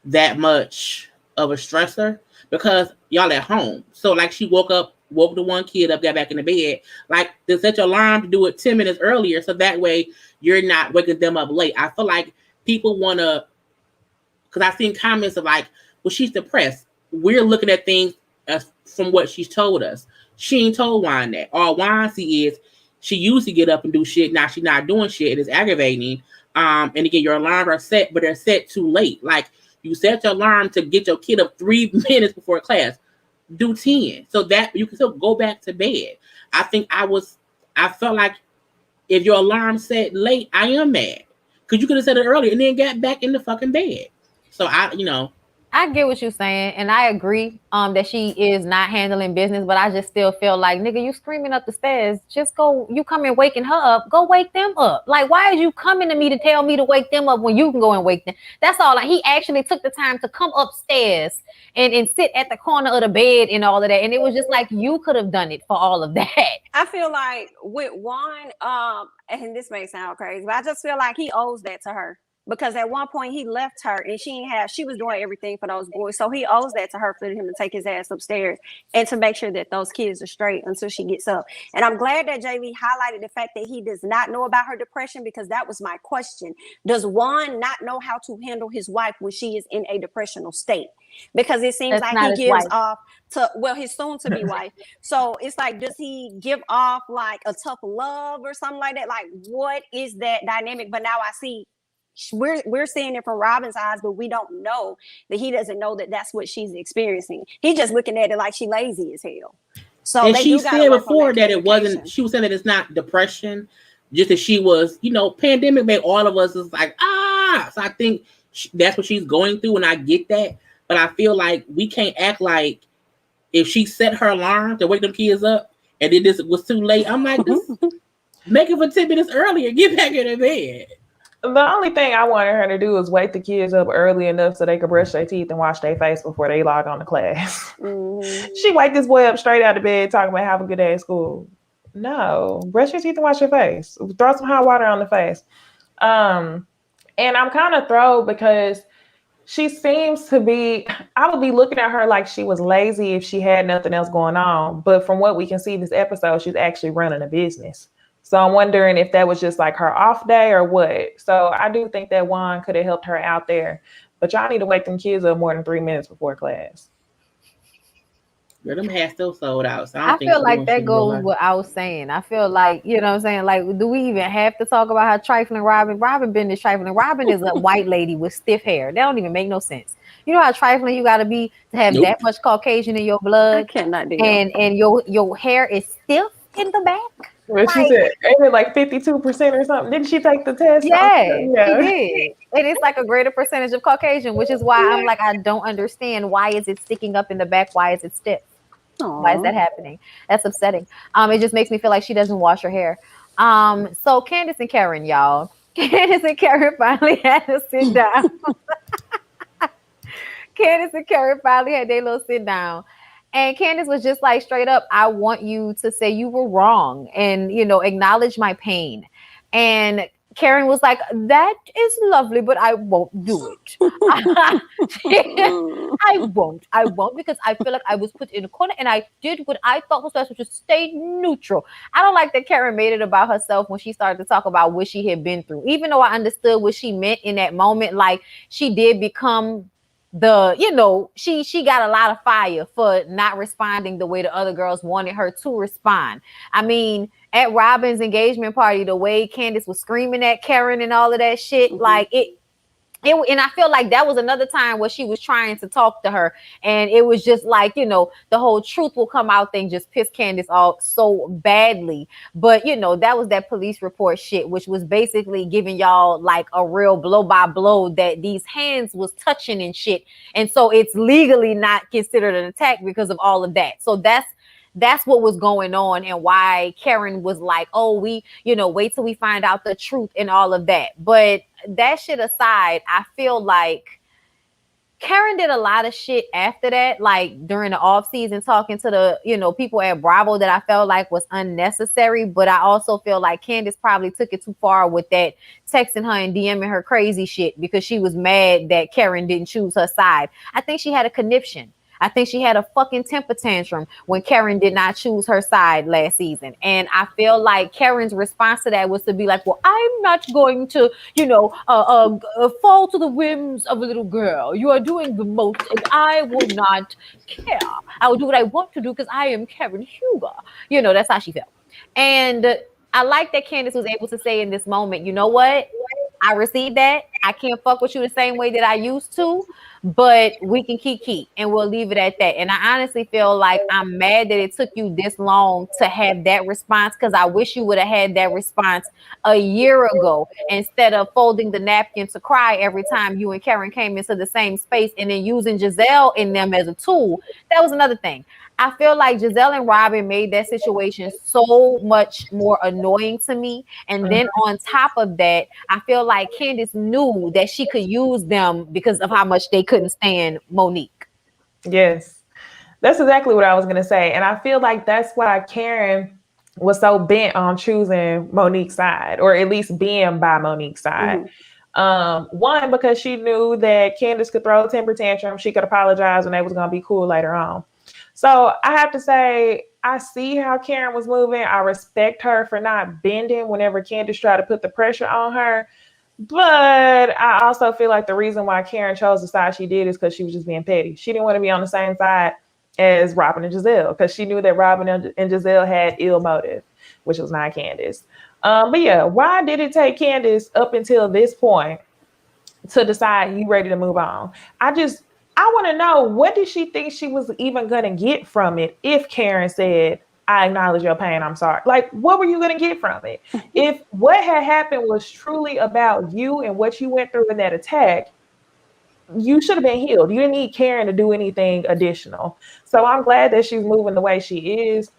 that much of a stressor because y'all at home. So like she woke the one kid up, got back in the bed. Like to set your alarm to do it 10 minutes earlier so that way you're not waking them up late. I feel like people want to, because I've seen comments of like, well, she's depressed. We're looking at things from what she's told us. She ain't told Juan that. All Juan see is she used to get up and do shit. Now she's not doing shit. It is aggravating. And again, your alarms are set, but they're set too late. Like you set your alarm to get your kid up 3 minutes before class. Do 10 so that you can still go back to bed. I felt like if your alarm set late, I am mad because you could have set it earlier and then got back in the fucking bed. So I get what you're saying, and I agree that she is not handling business, but I just still feel like, nigga, you screaming up the stairs. Just go, you come and waking her up, go wake them up. Like, why is you coming to me to tell me to wake them up when you can go and wake them? That's all. Like, he actually took the time to come upstairs and sit at the corner of the bed and all of that. And it was just like, you could have done it for all of that. I feel like with Juan, and this may sound crazy, but I just feel like he owes that to her. because at one point he left her and she was doing everything for those boys. So he owes that to her for him to take his ass upstairs and to make sure that those kids are straight until she gets up. And I'm glad that JV highlighted the fact that he does not know about her depression, because that was my question. Does Juan not know how to handle his wife when she is in a depressional state? Because it seems like he gives off to, well, his soon to be wife. So it's like, does he give off like a tough love or something like that? Like, what is that dynamic? But now I see we're seeing it from Robin's eyes, but we don't know that he doesn't know that that's what she's experiencing. He's just looking at it like she lazy as hell. So and she said before that it wasn't, she was saying that it's not depression, just that she was, you know, pandemic made all of us is like, so I think that's what she's going through, and I get that. But I feel like we can't act like if she set her alarm to wake them kids up and then this was too late. I'm like, this, make it for 10 minutes earlier, get back in the bed. The only thing I wanted her to do is wake the kids up early enough so they could brush their teeth and wash their face before they log on to class. Mm-hmm. She wake this boy up straight out of bed talking about have a good day at school. No, brush your teeth and wash your face. Throw some hot water on the face. And I'm kind of thrilled because she seems to be, I would be looking at her like she was lazy if she had nothing else going on. But from what we can see this episode, she's actually running a business. So I'm wondering if that was just like her off day or what. So I do think that Juan could have helped her out there. But y'all need to wake them kids up more than 3 minutes before class. Girl, them hats still sold out. So I feel like that goes with what I was saying. I feel like, you know what I'm saying? Like, do we even have to talk about how trifling Robin been is trifling? Robin is a white lady with stiff hair. That don't even make no sense. You know how trifling you got to be to have that much Caucasian in your blood? I cannot do and your hair is stiff in the back? Well, she said, ain't it like 52% or something? Didn't she take the test? Yeah, she did. And it's like a greater percentage of Caucasian, which is why I'm like, I don't understand. Why is it sticking up in the back? Why is it stiff? Aww. Why is that happening? That's upsetting. It just makes me feel like she doesn't wash her hair. So Candace and Karen, y'all. Candace and Karen finally had to sit down. Candace and Karen finally had their little sit down. And Candace was just like, straight up, I want you to say you were wrong and, you know, acknowledge my pain. And Karen was like, that is lovely, but I won't do it. I won't because I feel like I was put in a corner and I did what I thought was best, which is stay neutral. I don't like that Karen made it about herself when she started to talk about what she had been through, even though I understood what she meant in that moment. Like, she did become she got a lot of fire for not responding the way the other girls wanted her to respond. I mean, at Robin's engagement party, the way Candace was screaming at Karen and all of that shit, like it, and I feel like that was another time where she was trying to talk to her, and it was just like, you know, the whole truth will come out thing just pissed Candace off so badly. But, you know, that was that police report shit, which was basically giving y'all like a real blow by blow that these hands was touching and shit. And so it's legally not considered an attack because of all of that. So that's what was going on, and why Karen was like, oh, we, you know, wait till we find out the truth and all of that. But that shit aside, I feel like Karen did a lot of shit after that, like during the off season, talking to the, you know, people at Bravo, that I felt like was unnecessary. But I also feel like Candace probably took it too far with that, texting her and DMing her crazy shit because she was mad that Karen didn't choose her side. I think she had a conniption. I think she had a fucking temper tantrum when Karen did not choose her side last season. And I feel like Karen's response to that was to be like, well, I'm not going to, you know, fall to the whims of a little girl. You are doing the most, and I will not care. I will do what I want to do because I am Karen Huger. You know, that's how she felt. And I like that Candace was able to say in this moment, you know what? I received that. I can't fuck with you the same way that I used to, but we can keep, and we'll leave it at that. And I honestly feel like I'm mad that it took you this long to have that response, because I wish you would have had that response a year ago instead of folding the napkin to cry every time you and Karen came into the same space and then using Giselle in them as a tool. That was another thing. I feel like Giselle and Robin made that situation so much more annoying to me. And then on top of that, I feel like Candace knew that she could use them because of how much they couldn't stand Monique. Yes, that's exactly what I was going to say. And I feel like that's why Karen was so bent on choosing Monique's side, or at least being by Monique's side. One, because she knew that Candace could throw a temper tantrum, she could apologize, and they was gonna be cool later on. So I have to say, I see how Karen was moving. I respect her for not bending whenever Candace tried to put the pressure on her. But I also feel like the reason why Karen chose the side she did is because she was just being petty. She didn't want to be on the same side as Robin and Giselle because she knew that Robin and Giselle had ill motive, which was not Candace. But yeah, why did it take Candace up until this point to decide you ready to move on? I want to know, what did she think she was even going to get from it if Karen said, I acknowledge your pain, I'm sorry? Like, what were you going to get from it? If what had happened was truly about you and what you went through in that attack, you should have been healed. You didn't need Karen to do anything additional. So I'm glad that she's moving the way she is.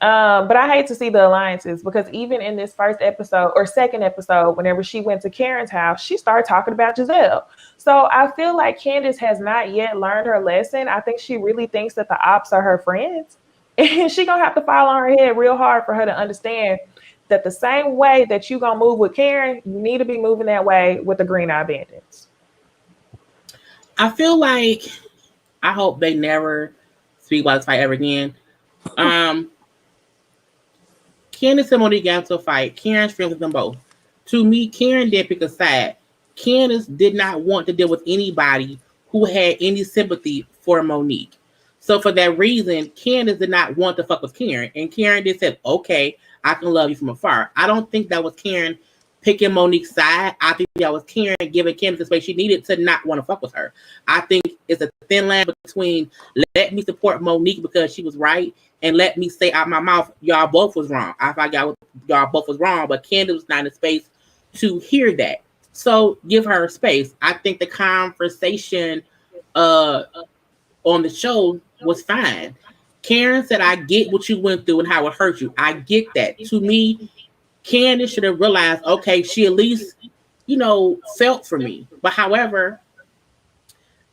But I hate to see the alliances, because even in this first episode or second episode, whenever she went to Karen's house, she started talking about Giselle. So I feel like Candace has not yet learned her lesson. I think she really thinks that the ops are her friends. And she gonna have to fall on her head real hard for her to understand that the same way that you gonna move with Karen, you need to be moving that way with the Green Eye Bandits. I feel like, I hope they never speak about this fight ever again. Candace and Monique got into a fight. Karen's friends with them both. To me, Karen did pick a side. Candace did not want to deal with anybody who had any sympathy for Monique. So for that reason, Candace did not want to fuck with Karen. And Karen just said, okay, I can love you from afar. I don't think that was Karen picking Monique's side. I think that was Karen giving Candace the space she needed to not want to fuck with her. I think it's a thin line between let me support Monique because she was right, and let me say out my mouth, y'all both was wrong. I thought y'all both was wrong, but Candace was not in a space to hear that. So give her space. I think the conversation on the show was fine. Karen said, I get what you went through and how it hurt you. I get that. To me, Candace should have realized, okay, she at least, felt for me. But however,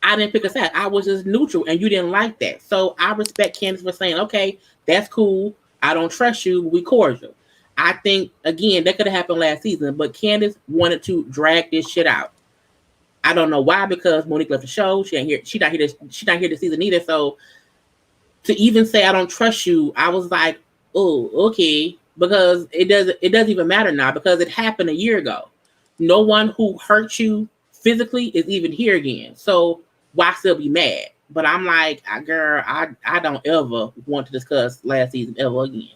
I didn't pick a side. I was just neutral, and you didn't like that. So I respect Candace for saying, okay, that's cool. I don't trust you. We cordial. I think, again, that could have happened last season, but Candace wanted to drag this shit out. I don't know why, because Monique left the show. She not here this season either. So to even say I don't trust you, I was like, oh, okay, because it doesn't even matter now, because it happened a year ago. No one who hurt you physically is even here again. So why still be mad? But I'm like, girl, I don't ever want to discuss last season ever again.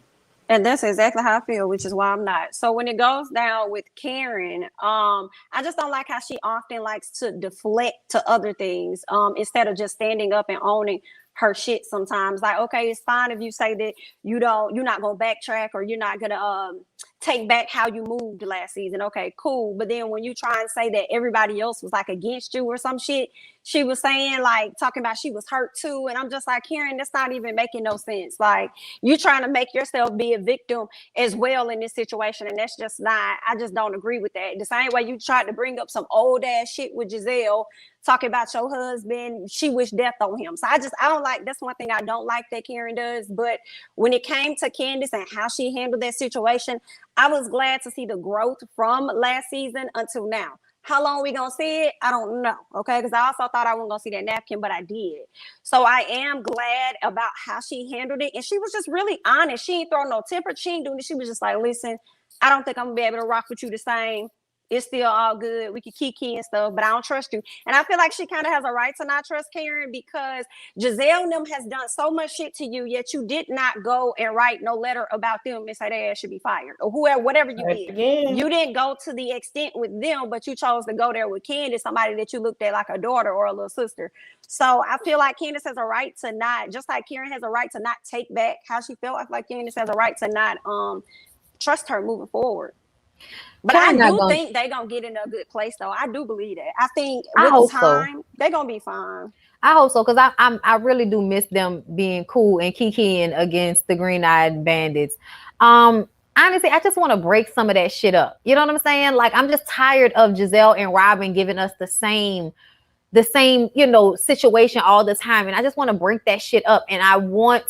And that's exactly how I feel, which is why I'm not. So when it goes down with Karen, I just don't like how she often likes to deflect to other things instead of just standing up and owning her shit sometimes. Like, okay, it's fine if you say that you're not gonna backtrack, or you're not gonna take back how you moved last season. Okay, cool. But then when you try and say that everybody else was like against you or some shit, she was saying, like, talking about she was hurt too. And I'm just like, Karen, that's not even making no sense. Like, you trying to make yourself be a victim as well in this situation. And that's just not, I just don't agree with that. The same way you tried to bring up some old ass shit with Giselle, talking about your husband, she wished death on him. So I don't like, that's one thing I don't like that Karen does. But when it came to Candace and how she handled that situation, I was glad to see the growth from last season until now. How long we gonna see it? I don't know. Okay, because I also thought I wasn't gonna see that napkin, but I did. So I am glad about how she handled it, and she was just really honest. She ain't throwing no temper. She ain't doing it. She was just like, "Listen, I don't think I'm gonna be able to rock with you the same. It's still all good. We can kiki and stuff, but I don't trust you." And I feel like she kind of has a right to not trust Karen, because Giselle and them has done so much shit to you, yet you did not go and write no letter about them and say their ass should be fired, or whoever, whatever you did. Again. You didn't go to the extent with them, but you chose to go there with Candace, somebody that you looked at like a daughter or a little sister. So I feel like Candace has a right to not, just like Karen has a right to not take back how she felt. I feel like Candace has a right to not trust her moving forward. But I do think they're going to get in a good place, though. I do believe that. I think with time, they're going to be fine. I hope so, because I really do miss them being cool and kikiing against the Green-Eyed Bandits. Honestly, I just want to break some of that shit up. You know what I'm saying? Like, I'm just tired of Giselle and Robin giving us the same, situation all the time. And I just want to break that shit up. And I want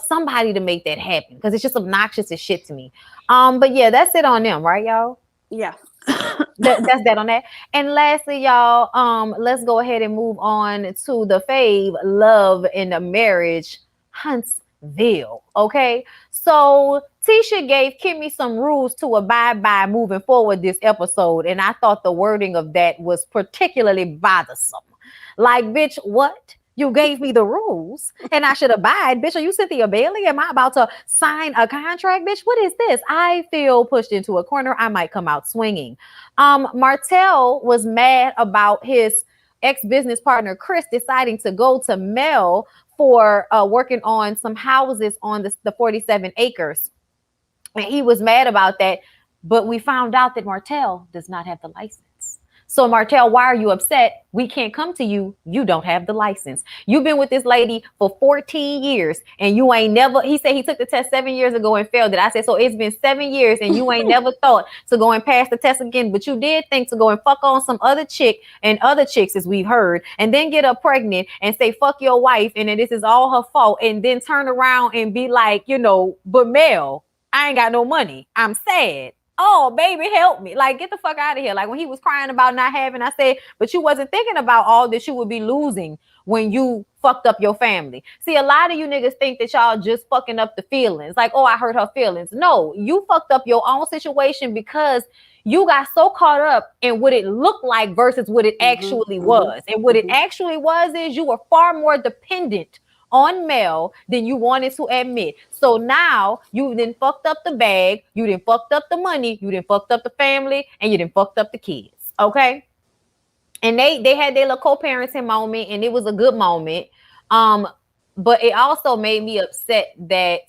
somebody to make that happen, because it's just obnoxious as shit to me. But yeah, that's it on them, right, y'all? Yeah. That's that on that. And lastly, y'all, let's go ahead and move on to the fave, love in the marriage, Huntsville. Okay, so Tisha gave Kimmy some rules to abide by moving forward this episode, and I thought the wording of that was particularly bothersome. Like, bitch, what? You gave me the rules and I should abide. Bitch, are you Cynthia Bailey? Am I about to sign a contract? Bitch, what is this? I feel pushed into a corner. I might come out swinging. Martell was mad about his ex-business partner, Chris, deciding to go to Mel for working on some houses on the 47 acres. And he was mad about that. But we found out that Martell does not have the license. So Martell, why are you upset? We can't come to you. You don't have the license. You've been with this lady for 14 years and you ain't never, he said he took the test 7 years ago and failed it. I said, so it's been 7 years and you ain't never thought to go and pass the test again, but you did think to go and fuck on some other chick and other chicks, as we've heard, and then get her pregnant and say, fuck your wife. And then this is all her fault. And then turn around and be like, but Mel, I ain't got no money. I'm sad. Oh, baby, help me. Like, get the fuck out of here. Like, when he was crying about not having, I said, but you wasn't thinking about all that you would be losing when you fucked up your family. See, a lot of you niggas think that y'all just fucking up the feelings. Like, oh, I hurt her feelings. No, you fucked up your own situation because you got so caught up in what it looked like versus what it actually was. And what it actually was is you were far more dependent on Mel than you wanted to admit. So now you done fucked up the bag, you done fucked up the money, you done fucked up the family, and you done fucked up the kids. Okay. And they had their little co-parenting moment, and it was a good moment. But it also made me upset that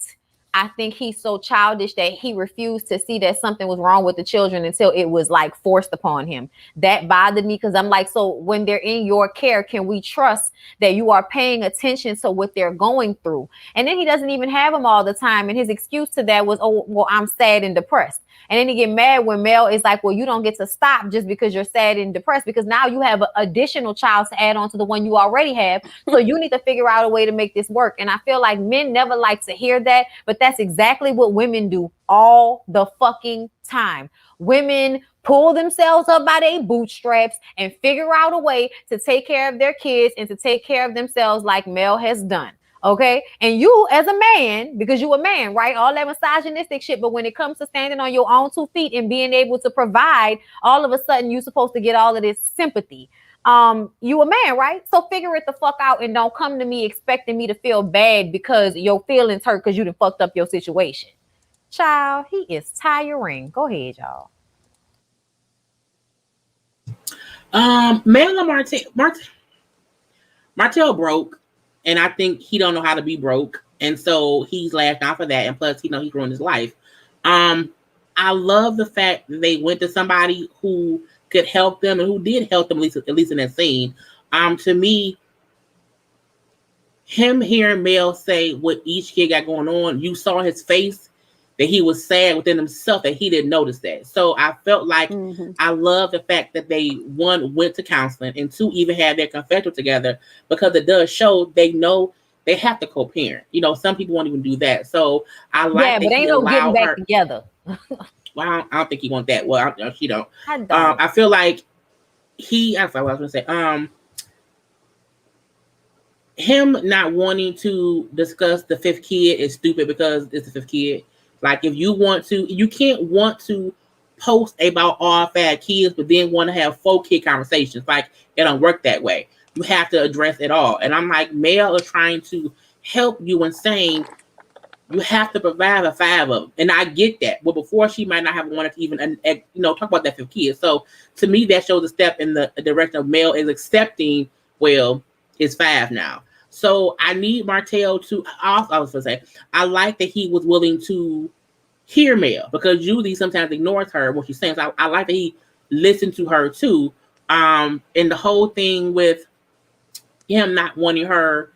I think he's so childish that he refused to see that something was wrong with the children until it was like forced upon him. That bothered me because I'm like, so when they're in your care, can we trust that you are paying attention to what they're going through? And then he doesn't even have them all the time. And his excuse to that was, oh, well, I'm sad and depressed. And then he get mad when Mel is like, well, you don't get to stop just because you're sad and depressed, because now you have an additional child to add on to the one you already have. So you need to figure out a way to make this work. And I feel like men never like to hear that, but that's exactly what women do all the fucking time. Women pull themselves up by their bootstraps and figure out a way to take care of their kids and to take care of themselves like Mel has done. Okay. And you as a man, because you a man, right? All that misogynistic shit. But when it comes to standing on your own 2 feet and being able to provide, all of a sudden you're supposed to get all of this sympathy. You a man, right? So figure it the fuck out and don't come to me expecting me to feel bad because your feelings hurt because you done fucked up your situation. Child, he is tiring. Go ahead, y'all. Mel and Martell broke. And I think he don't know how to be broke. And so he's lashed out for that. And plus, he's ruined his life. I love the fact that they went to somebody who could help them and who did help them, at least in that scene. To me, him hearing Mel say what each kid got going on, you saw his face that he was sad within himself that he didn't notice that. So I felt like I love the fact that they, one, went to counseling, and two, even had their confessional together, because it does show they know they have to co-parent. Some people won't even do that. So I like that but ain't no getting back together. Well, I don't think he want that. Well, she don't. I don't. I feel like I forgot what I was going to say. Him not wanting to discuss the fifth kid is stupid because it's the fifth kid. Like, if you want to, you can't want to post about all 5 kids, but then want to have 4 kid conversations. Like, it don't work that way. You have to address it all. And I'm like, Mel is trying to help you and saying you have to provide for 5 of them. And I get that. But before, she might not have wanted to even, talk about that 5th kid. So to me, that shows a step in the direction of Mel is accepting, well, it's 5 now. So I need Martell to, I was going to say, I like that he was willing to hear Mel, because usually sometimes ignores her what she's saying. So I like that he listened to her too. And the whole thing with him not wanting her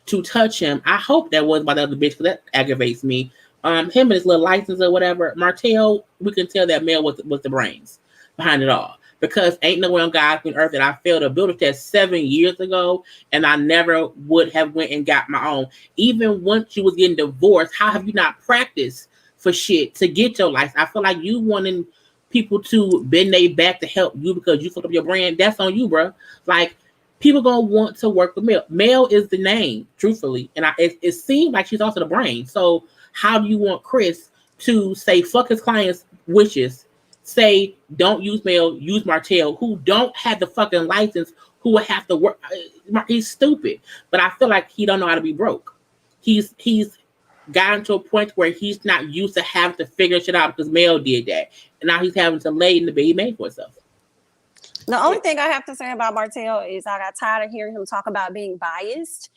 to touch him, I hope that was by the other bitch, because that aggravates me. Him and his little license or whatever, Martell, we can tell that Mel was the brains behind it all. Because ain't no way on God's green earth that I failed a builder test 7 years ago, and I never would have went and got my own. Even once you was getting divorced, how have you not practiced for shit to get your license? I feel like you wanting people to bend their back to help you because you fucked up your brand, that's on you, bro. Like, people gonna want to work with Mel. Mel is the name, truthfully, and it seems like she's also the brain. So how do you want Chris to say fuck his clients' wishes, say don't use Mel, use Martell, who don't have the fucking license, who will have to work? He's stupid, but I feel like he don't know how to be broke. He's gotten to a point where he's not used to having to figure shit out because Mel did that, and now he's having to lay in the bed he made for himself. The only thing I have to say about Martell is I got tired of hearing him talk about being biased.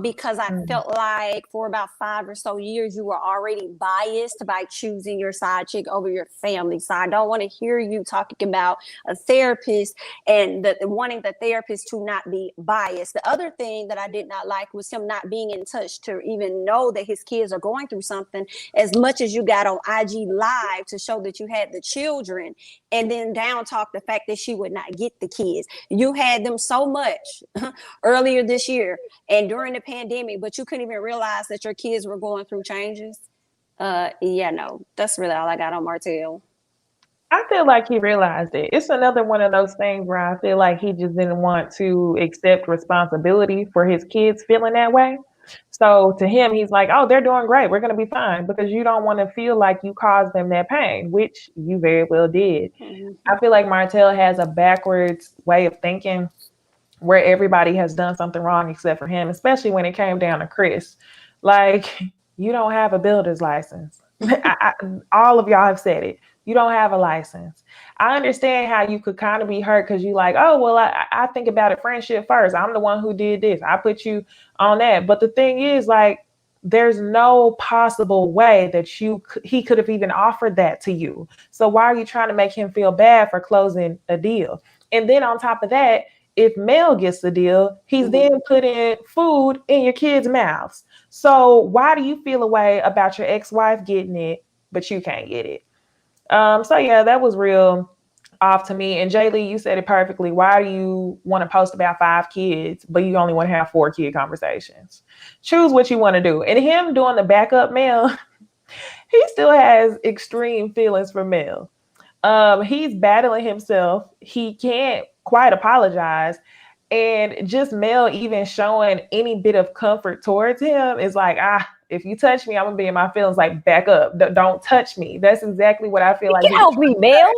Because I felt like for about 5 or so years, you were already biased by choosing your side chick over your family. So I don't want to hear you talking about a therapist and wanting the therapist to not be biased. The other thing that I did not like was him not being in touch to even know that his kids are going through something, as much as you got on IG Live to show that you had the children, and then down talk the fact that she would not get the kids. You had them so much earlier this year and during the pandemic, but you couldn't even realize that your kids were going through changes. No, that's really all I got on Martell. I feel like he realized it. It's another one of those things where I feel like he just didn't want to accept responsibility for his kids feeling that way. So to him, he's like, oh, they're doing great. We're going to be fine, because you don't want to feel like you caused them that pain, which you very well did. Mm-hmm. I feel like Martell has a backwards way of thinking where everybody has done something wrong except for him, especially when it came down to Chris. Like, you don't have a builder's license. All of y'all have said it. You don't have a license. I understand how you could kind of be hurt because you like, oh, well, I think about it friendship first. I'm the one who did this. I put you on that. But the thing is, like, there's no possible way that he could have even offered that to you. So why are you trying to make him feel bad for closing a deal? And then on top of that, if Mel gets the deal, he's then putting food in your kids' mouths. So why do you feel a way about your ex-wife getting it, but you can't get it? So yeah, that was real off to me. And Jay Lee, you said it perfectly. Why do you want to post about 5 kids, but you only want to have 4 kid conversations? Choose what you want to do. And him doing the backup Mel, he still has extreme feelings for Mel. He's battling himself. He can't quite apologize. And just Mel even showing any bit of comfort towards him is like, if you touch me, I'm gonna be in my feelings. Like, back up. Don't touch me. That's exactly what I feel like. Get off me, Mel.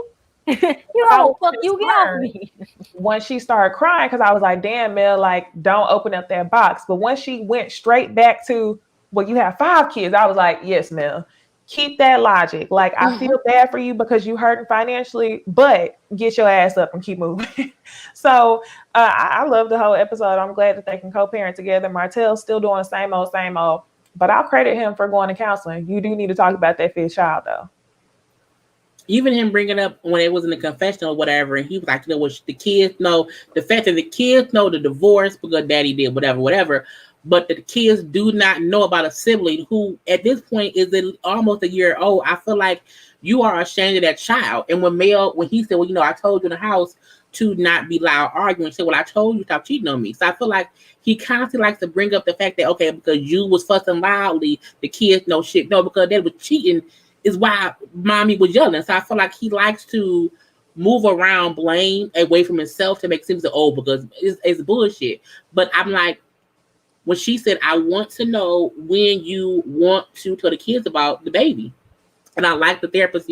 Get off me. When she started crying, because I was like, damn, Mel, like, don't open up that box. But when she went straight back to, well, you have 5 kids, I was like, yes, Mel. Keep that logic. Like, I feel bad for you because you hurting financially, but get your ass up and keep moving. So I love the whole episode. I'm glad that they can co-parent together. Martell's still doing same old, but I'll credit him for going to counseling. You do need to talk about that 5th child, though. Even him bringing up when it was in the confessional or whatever, and he was like, you know what, the kids know, the fact that the kids know the divorce because daddy did whatever. But the kids do not know about a sibling who, at this point, is almost a year old. I feel like you are ashamed of that child. And when he said, well, I told you in the house to not be loud arguing, say, well, I told you to stop cheating on me. So I feel like he constantly likes to bring up the fact that, okay, because you was fussing loudly, the kids know shit. No, because they was cheating is why mommy was yelling. So I feel like he likes to move around blame away from himself to make things because it's bullshit. But I'm like, when she said, I want to know when you want to tell the kids about the baby. And I like the therapist,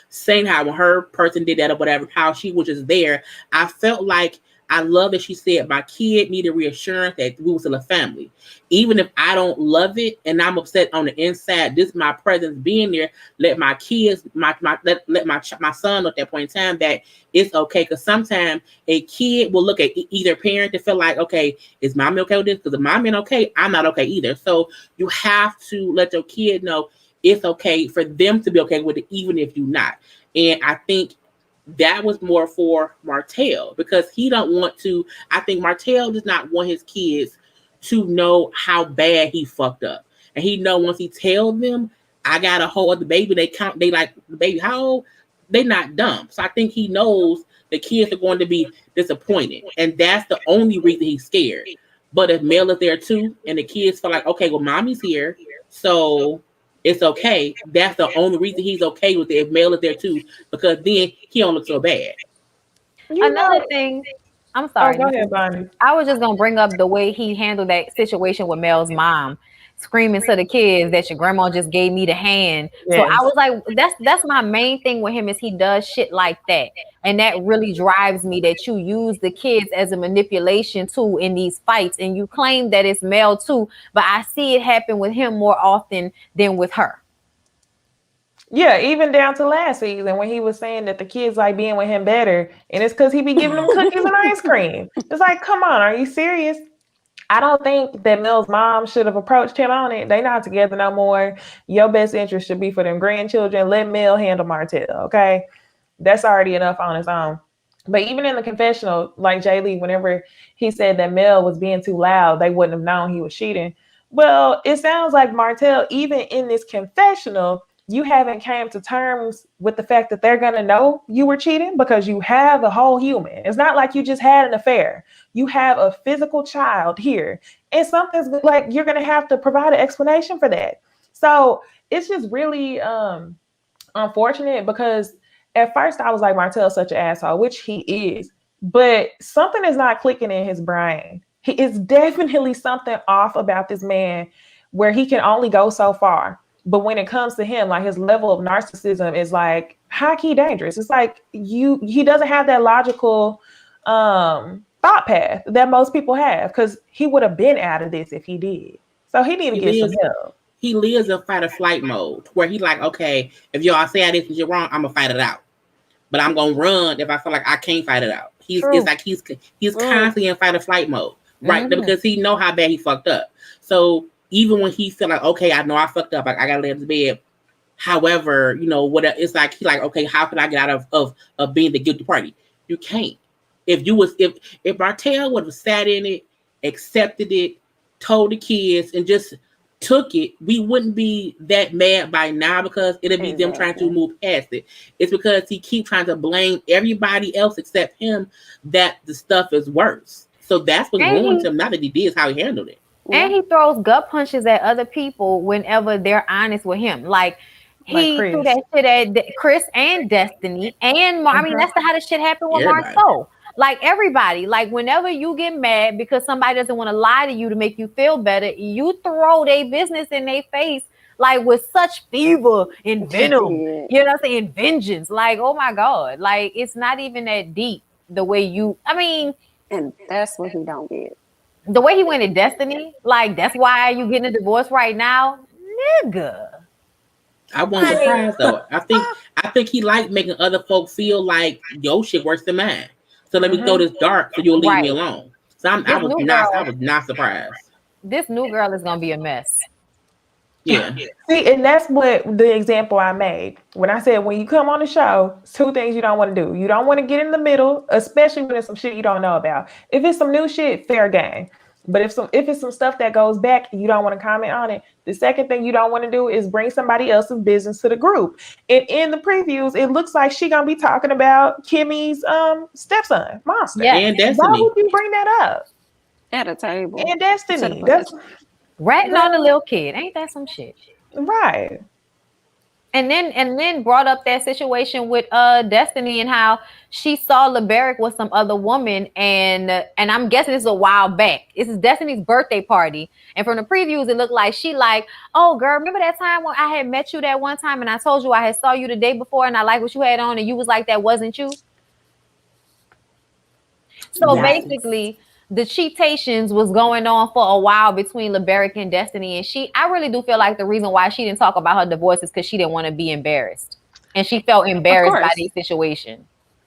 saying how when her person did that or whatever, how she was just there. I felt like I love that she said my kid needed reassurance that we were still a family. Even if I don't love it and I'm upset on the inside, this is my presence being there. Let my kids, let my son at that point in time that it's okay. Because sometimes a kid will look at either parent to feel like, okay, is mommy okay with this? Because if mommy ain't okay, I'm not okay either. So you have to let your kid know it's okay for them to be okay with it, even if you're not. And I think that was more for Martell because he don't want to. I think Martell does not want his kids to know how bad he fucked up, and he know once he tells them, "I got a whole other baby," they like the baby. How old? They not dumb. So I think he knows the kids are going to be disappointed, and that's the only reason he's scared. But if Mel is there too, and the kids feel like, okay, well, mommy's here, so it's okay. That's the only reason he's okay with it if Mel is there too, because then he don't look so bad. Another thing, I'm sorry. Go ahead, Bonnie. I was just gonna bring up the way he handled that situation with Mel's mom, screaming to the kids that your grandma just gave me the hand. Yes. So I was like, that's my main thing with him is he does shit like that, and that really drives me. That you use the kids as a manipulation tool in these fights, and you claim that it's Mel too, but I see it happen with him more often than with her. Yeah, even down to last season when he was saying that the kids like being with him better, and it's because he be giving them cookies and ice cream. It's like, come on, are you serious? I don't think that Mel's mom should have approached him on it. They not together no more. Your best interest should be for them grandchildren. Let Mel handle Martell, okay? That's already enough on its own. But even in the confessional, like Jay Lee, whenever he said that Mel was being too loud, they wouldn't have known he was cheating. Well, it sounds like Martell, even in this confessional, you haven't came to terms with the fact that they're going to know you were cheating because you have a whole human. It's not like you just had an affair. You have a physical child here. And something's like you're going to have to provide an explanation for that. So it's just really unfortunate because at first I was like, Martell's such an asshole, which he is. But something is not clicking in his brain. He is definitely something off about this man where he can only go so far. But when it comes to him, like his level of narcissism is like high-key dangerous. It's like he doesn't have that logical thought path that most people have because he would have been out of this if he did. So he need to get some help. He lives in fight or flight mode where he like, okay, if y'all say I did some shit wrong, I'm gonna fight it out. But I'm gonna run if I feel like I can't fight it out. It's like he's constantly in fight or flight mode, right? Because he know how bad he fucked up. So even when he feel like, okay, I know I fucked up, I gotta lay in the bed. However, you know what? It's like he like, okay, how can I get out of being the guilty party? You can't. If Martell would have sat in it, accepted it, told the kids, and just took it, we wouldn't be that mad by now because it'd be them trying to move past it. It's because he keeps trying to blame everybody else except him that the stuff is worse. So that's what ruined him. Not that he did, is how he handled it. And he throws gut punches at other people whenever they're honest with him. Like he threw that shit at Chris and Destiny and I mean, that's how the shit happened with Marceau. Like everybody, like whenever you get mad because somebody doesn't want to lie to you to make you feel better, you throw their business in their face like with such fever and venom. You know what I'm saying? Vengeance. Like, oh my God. Like it's not even that deep the way and that's what he don't get. The way he went to Destiny, like that's why you getting a divorce right now, nigga. I wasn't surprised though. I think he liked making other folks feel like your shit worse than mine. So let me throw this dark so you'll leave me alone. So I was not surprised. This new girl is gonna be a mess. Yeah. See, and that's what the example I made. When I said when you come on the show, it's two things you don't want to do. You don't want to get in the middle, especially when it's some shit you don't know about. If it's some new shit, fair game. But if it's some stuff that goes back, you don't want to comment on it. The second thing you don't want to do is bring somebody else's business to the group. And in the previews, it looks like she gonna be talking about Kimmy's stepson, Monster. Yeah. And Destiny. Why would you bring that up? At a table. And Destiny. That's ratting on the little kid. Ain't that some shit? Right. And then brought up that situation with Destiny and how she saw LeBaric with some other woman and I'm guessing this is a while back. This is Destiny's birthday party. And from the previews, it looked like she like, oh girl, remember that time when I had met you that one time and I told you I had saw you the day before and I liked what you had on and you was like that wasn't you? So basically the cheatations was going on for a while between LeBaric and Destiny. And I really do feel like the reason why she didn't talk about her divorce is because she didn't want to be embarrassed. And she felt embarrassed by the situation.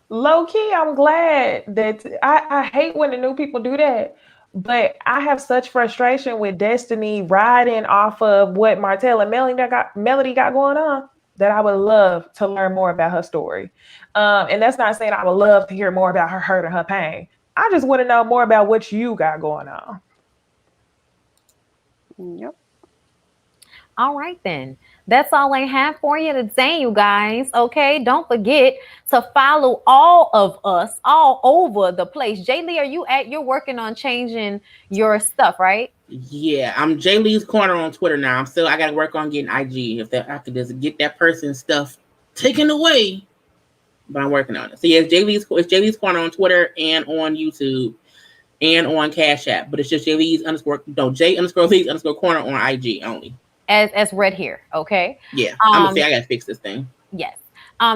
Low key, I'm glad that I hate when the new people do that. But I have such frustration with Destiny riding off of what Martell and Melody got going on that I would love to learn more about her story. And that's not saying I would love to hear more about her hurt and her pain. I just want to know more about what you got going on. Yep. All right, then. That's all I have for you today, you guys. Okay, don't forget to follow all of us all over the place. Jay Lee, you're working on changing your stuff, right? Yeah, I'm Jay Lee's Corner on Twitter now. I gotta work on getting IG. If that I could just get that person's stuff taken away, but I'm working on it. So yeah, it's Jay Lee's Corner on Twitter and on YouTube and on Cash App. But it's just J Lee's_Corner on IG only. As read here, okay? Yeah, I'm gonna say I gotta fix this thing. Yes.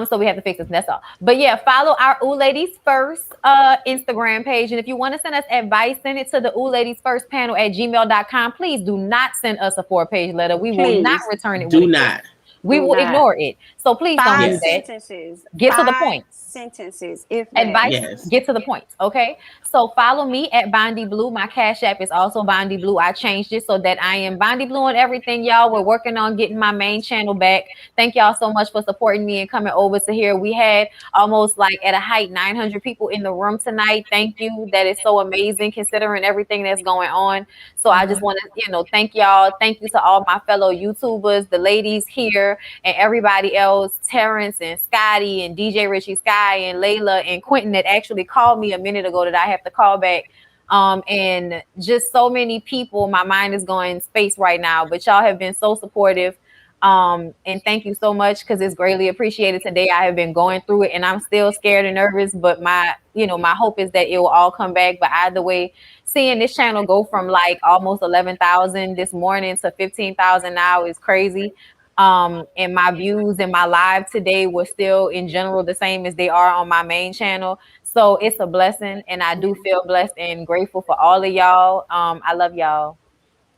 So we have to fix this, and that's all. But yeah, follow our Ooh Ladies First Instagram page. And if you want to send us advice, send it to the OohLadiesFirstPanel@gmail.com. Please do not send us a 4-page letter. We will not return it. Do not. We will ignore it. So please don't do that. Sentences. Get to the point. Sentences. If advice, get to the point. Okay. So follow me at Bondy Blue. My Cash App is also Bondy Blue. I changed it so that I am Bondy Blue on everything, y'all. We're working on getting my main channel back. Thank y'all so much for supporting me and coming over to here. We had almost like at a height 900 people in the room tonight. Thank you. That is so amazing considering everything that's going on. So I just want to, thank y'all. Thank you to all my fellow YouTubers, the ladies here, and everybody else, Terrence and Scotty and DJ Richie Sky and Layla and Quentin that actually called me a minute ago that I have to call back. And just so many people. My mind is going space right now, but y'all have been so supportive. And thank you so much because it's greatly appreciated. Today I have been going through it and I'm still scared and nervous, but my hope is that it will all come back. But either way, seeing this channel go from like almost 11,000 this morning to 15,000 now is crazy. And my views and my live today were still in general the same as they are on my main channel. So it's a blessing, and I do feel blessed and grateful for all of y'all. I love y'all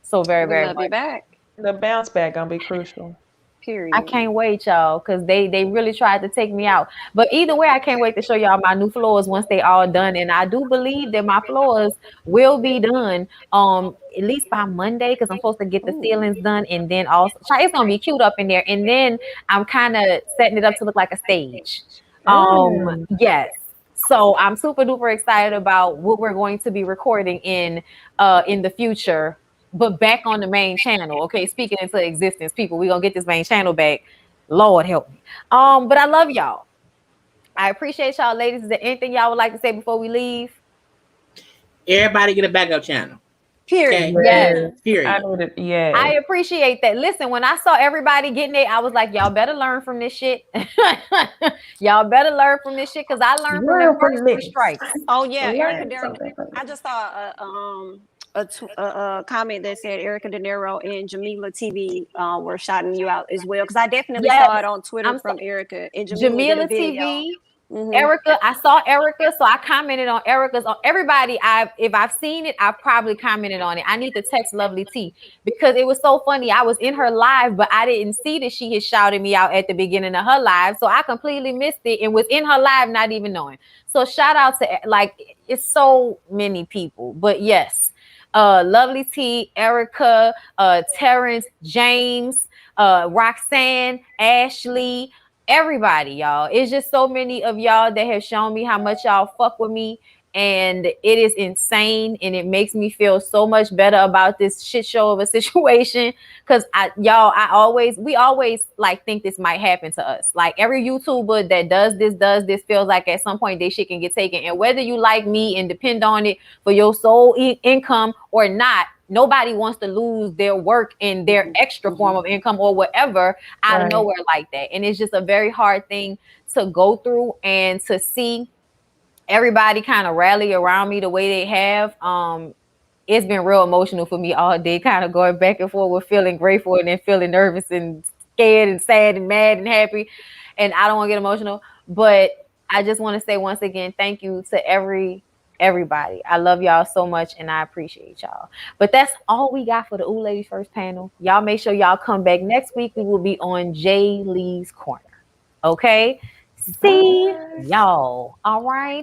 so very, very much. Love you back. The bounce back gonna be crucial. Period. I can't wait, y'all, because they really tried to take me out. But either way, I can't wait to show y'all my new floors once they all done. And I do believe that my floors will be done at least by Monday, because I'm supposed to get the ceilings done. And then also it's gonna be cute up in there. And then I'm kind of setting it up to look like a stage. Yes. So I'm super duper excited about what we're going to be recording in the future. But back on the main channel, okay, speaking into existence, people, we're going to get this main channel back. Lord help me. But I love y'all. I appreciate y'all, ladies. Is there anything y'all would like to say before we leave? Everybody get a backup channel. Period. Okay? Yes. Period. I appreciate that. Listen, when I saw everybody getting it, I was like, y'all better learn from this shit. Y'all better learn from this shit because I learned from the first 3 strikes. Oh, yeah. I just saw a comment that said Erica De Niro and Jamila TV were shouting you out as well, because I definitely saw it on Twitter from Erica and Jamila TV. Erica, I saw Erica, so I commented on Erica's. Everybody, if I've seen it, I've probably commented on it. I need to text Lovely T because it was so funny. I was in her live, but I didn't see that she had shouted me out at the beginning of her live, so I completely missed it and was in her live not even knowing. So shout out to it's so many people, but yes. Lovely T, Erica, Terrence, James, Roxanne, Ashley, everybody, y'all. It's just so many of y'all that have shown me how much y'all fuck with me. And it is insane. And it makes me feel so much better about this shit show of a situation. Cause we always like think this might happen to us. Like every YouTuber that does this feels like at some point they shit can get taken. And whether you like me and depend on it for your sole income or not, nobody wants to lose their work and their extra form of income or whatever out of nowhere like that. And it's just a very hard thing to go through, and to see everybody kind of rally around me the way they have. It's been real emotional for me all day, kind of going back and forth with feeling grateful and then feeling nervous and scared and sad and mad and happy. And I don't want to get emotional, but I just want to say once again, thank you to everybody. I love y'all so much and I appreciate y'all. But that's all we got for the Ooh Ladies First panel. Y'all make sure y'all come back next week. We will be on Jay Lee's Corner. Okay? See y'all. All right.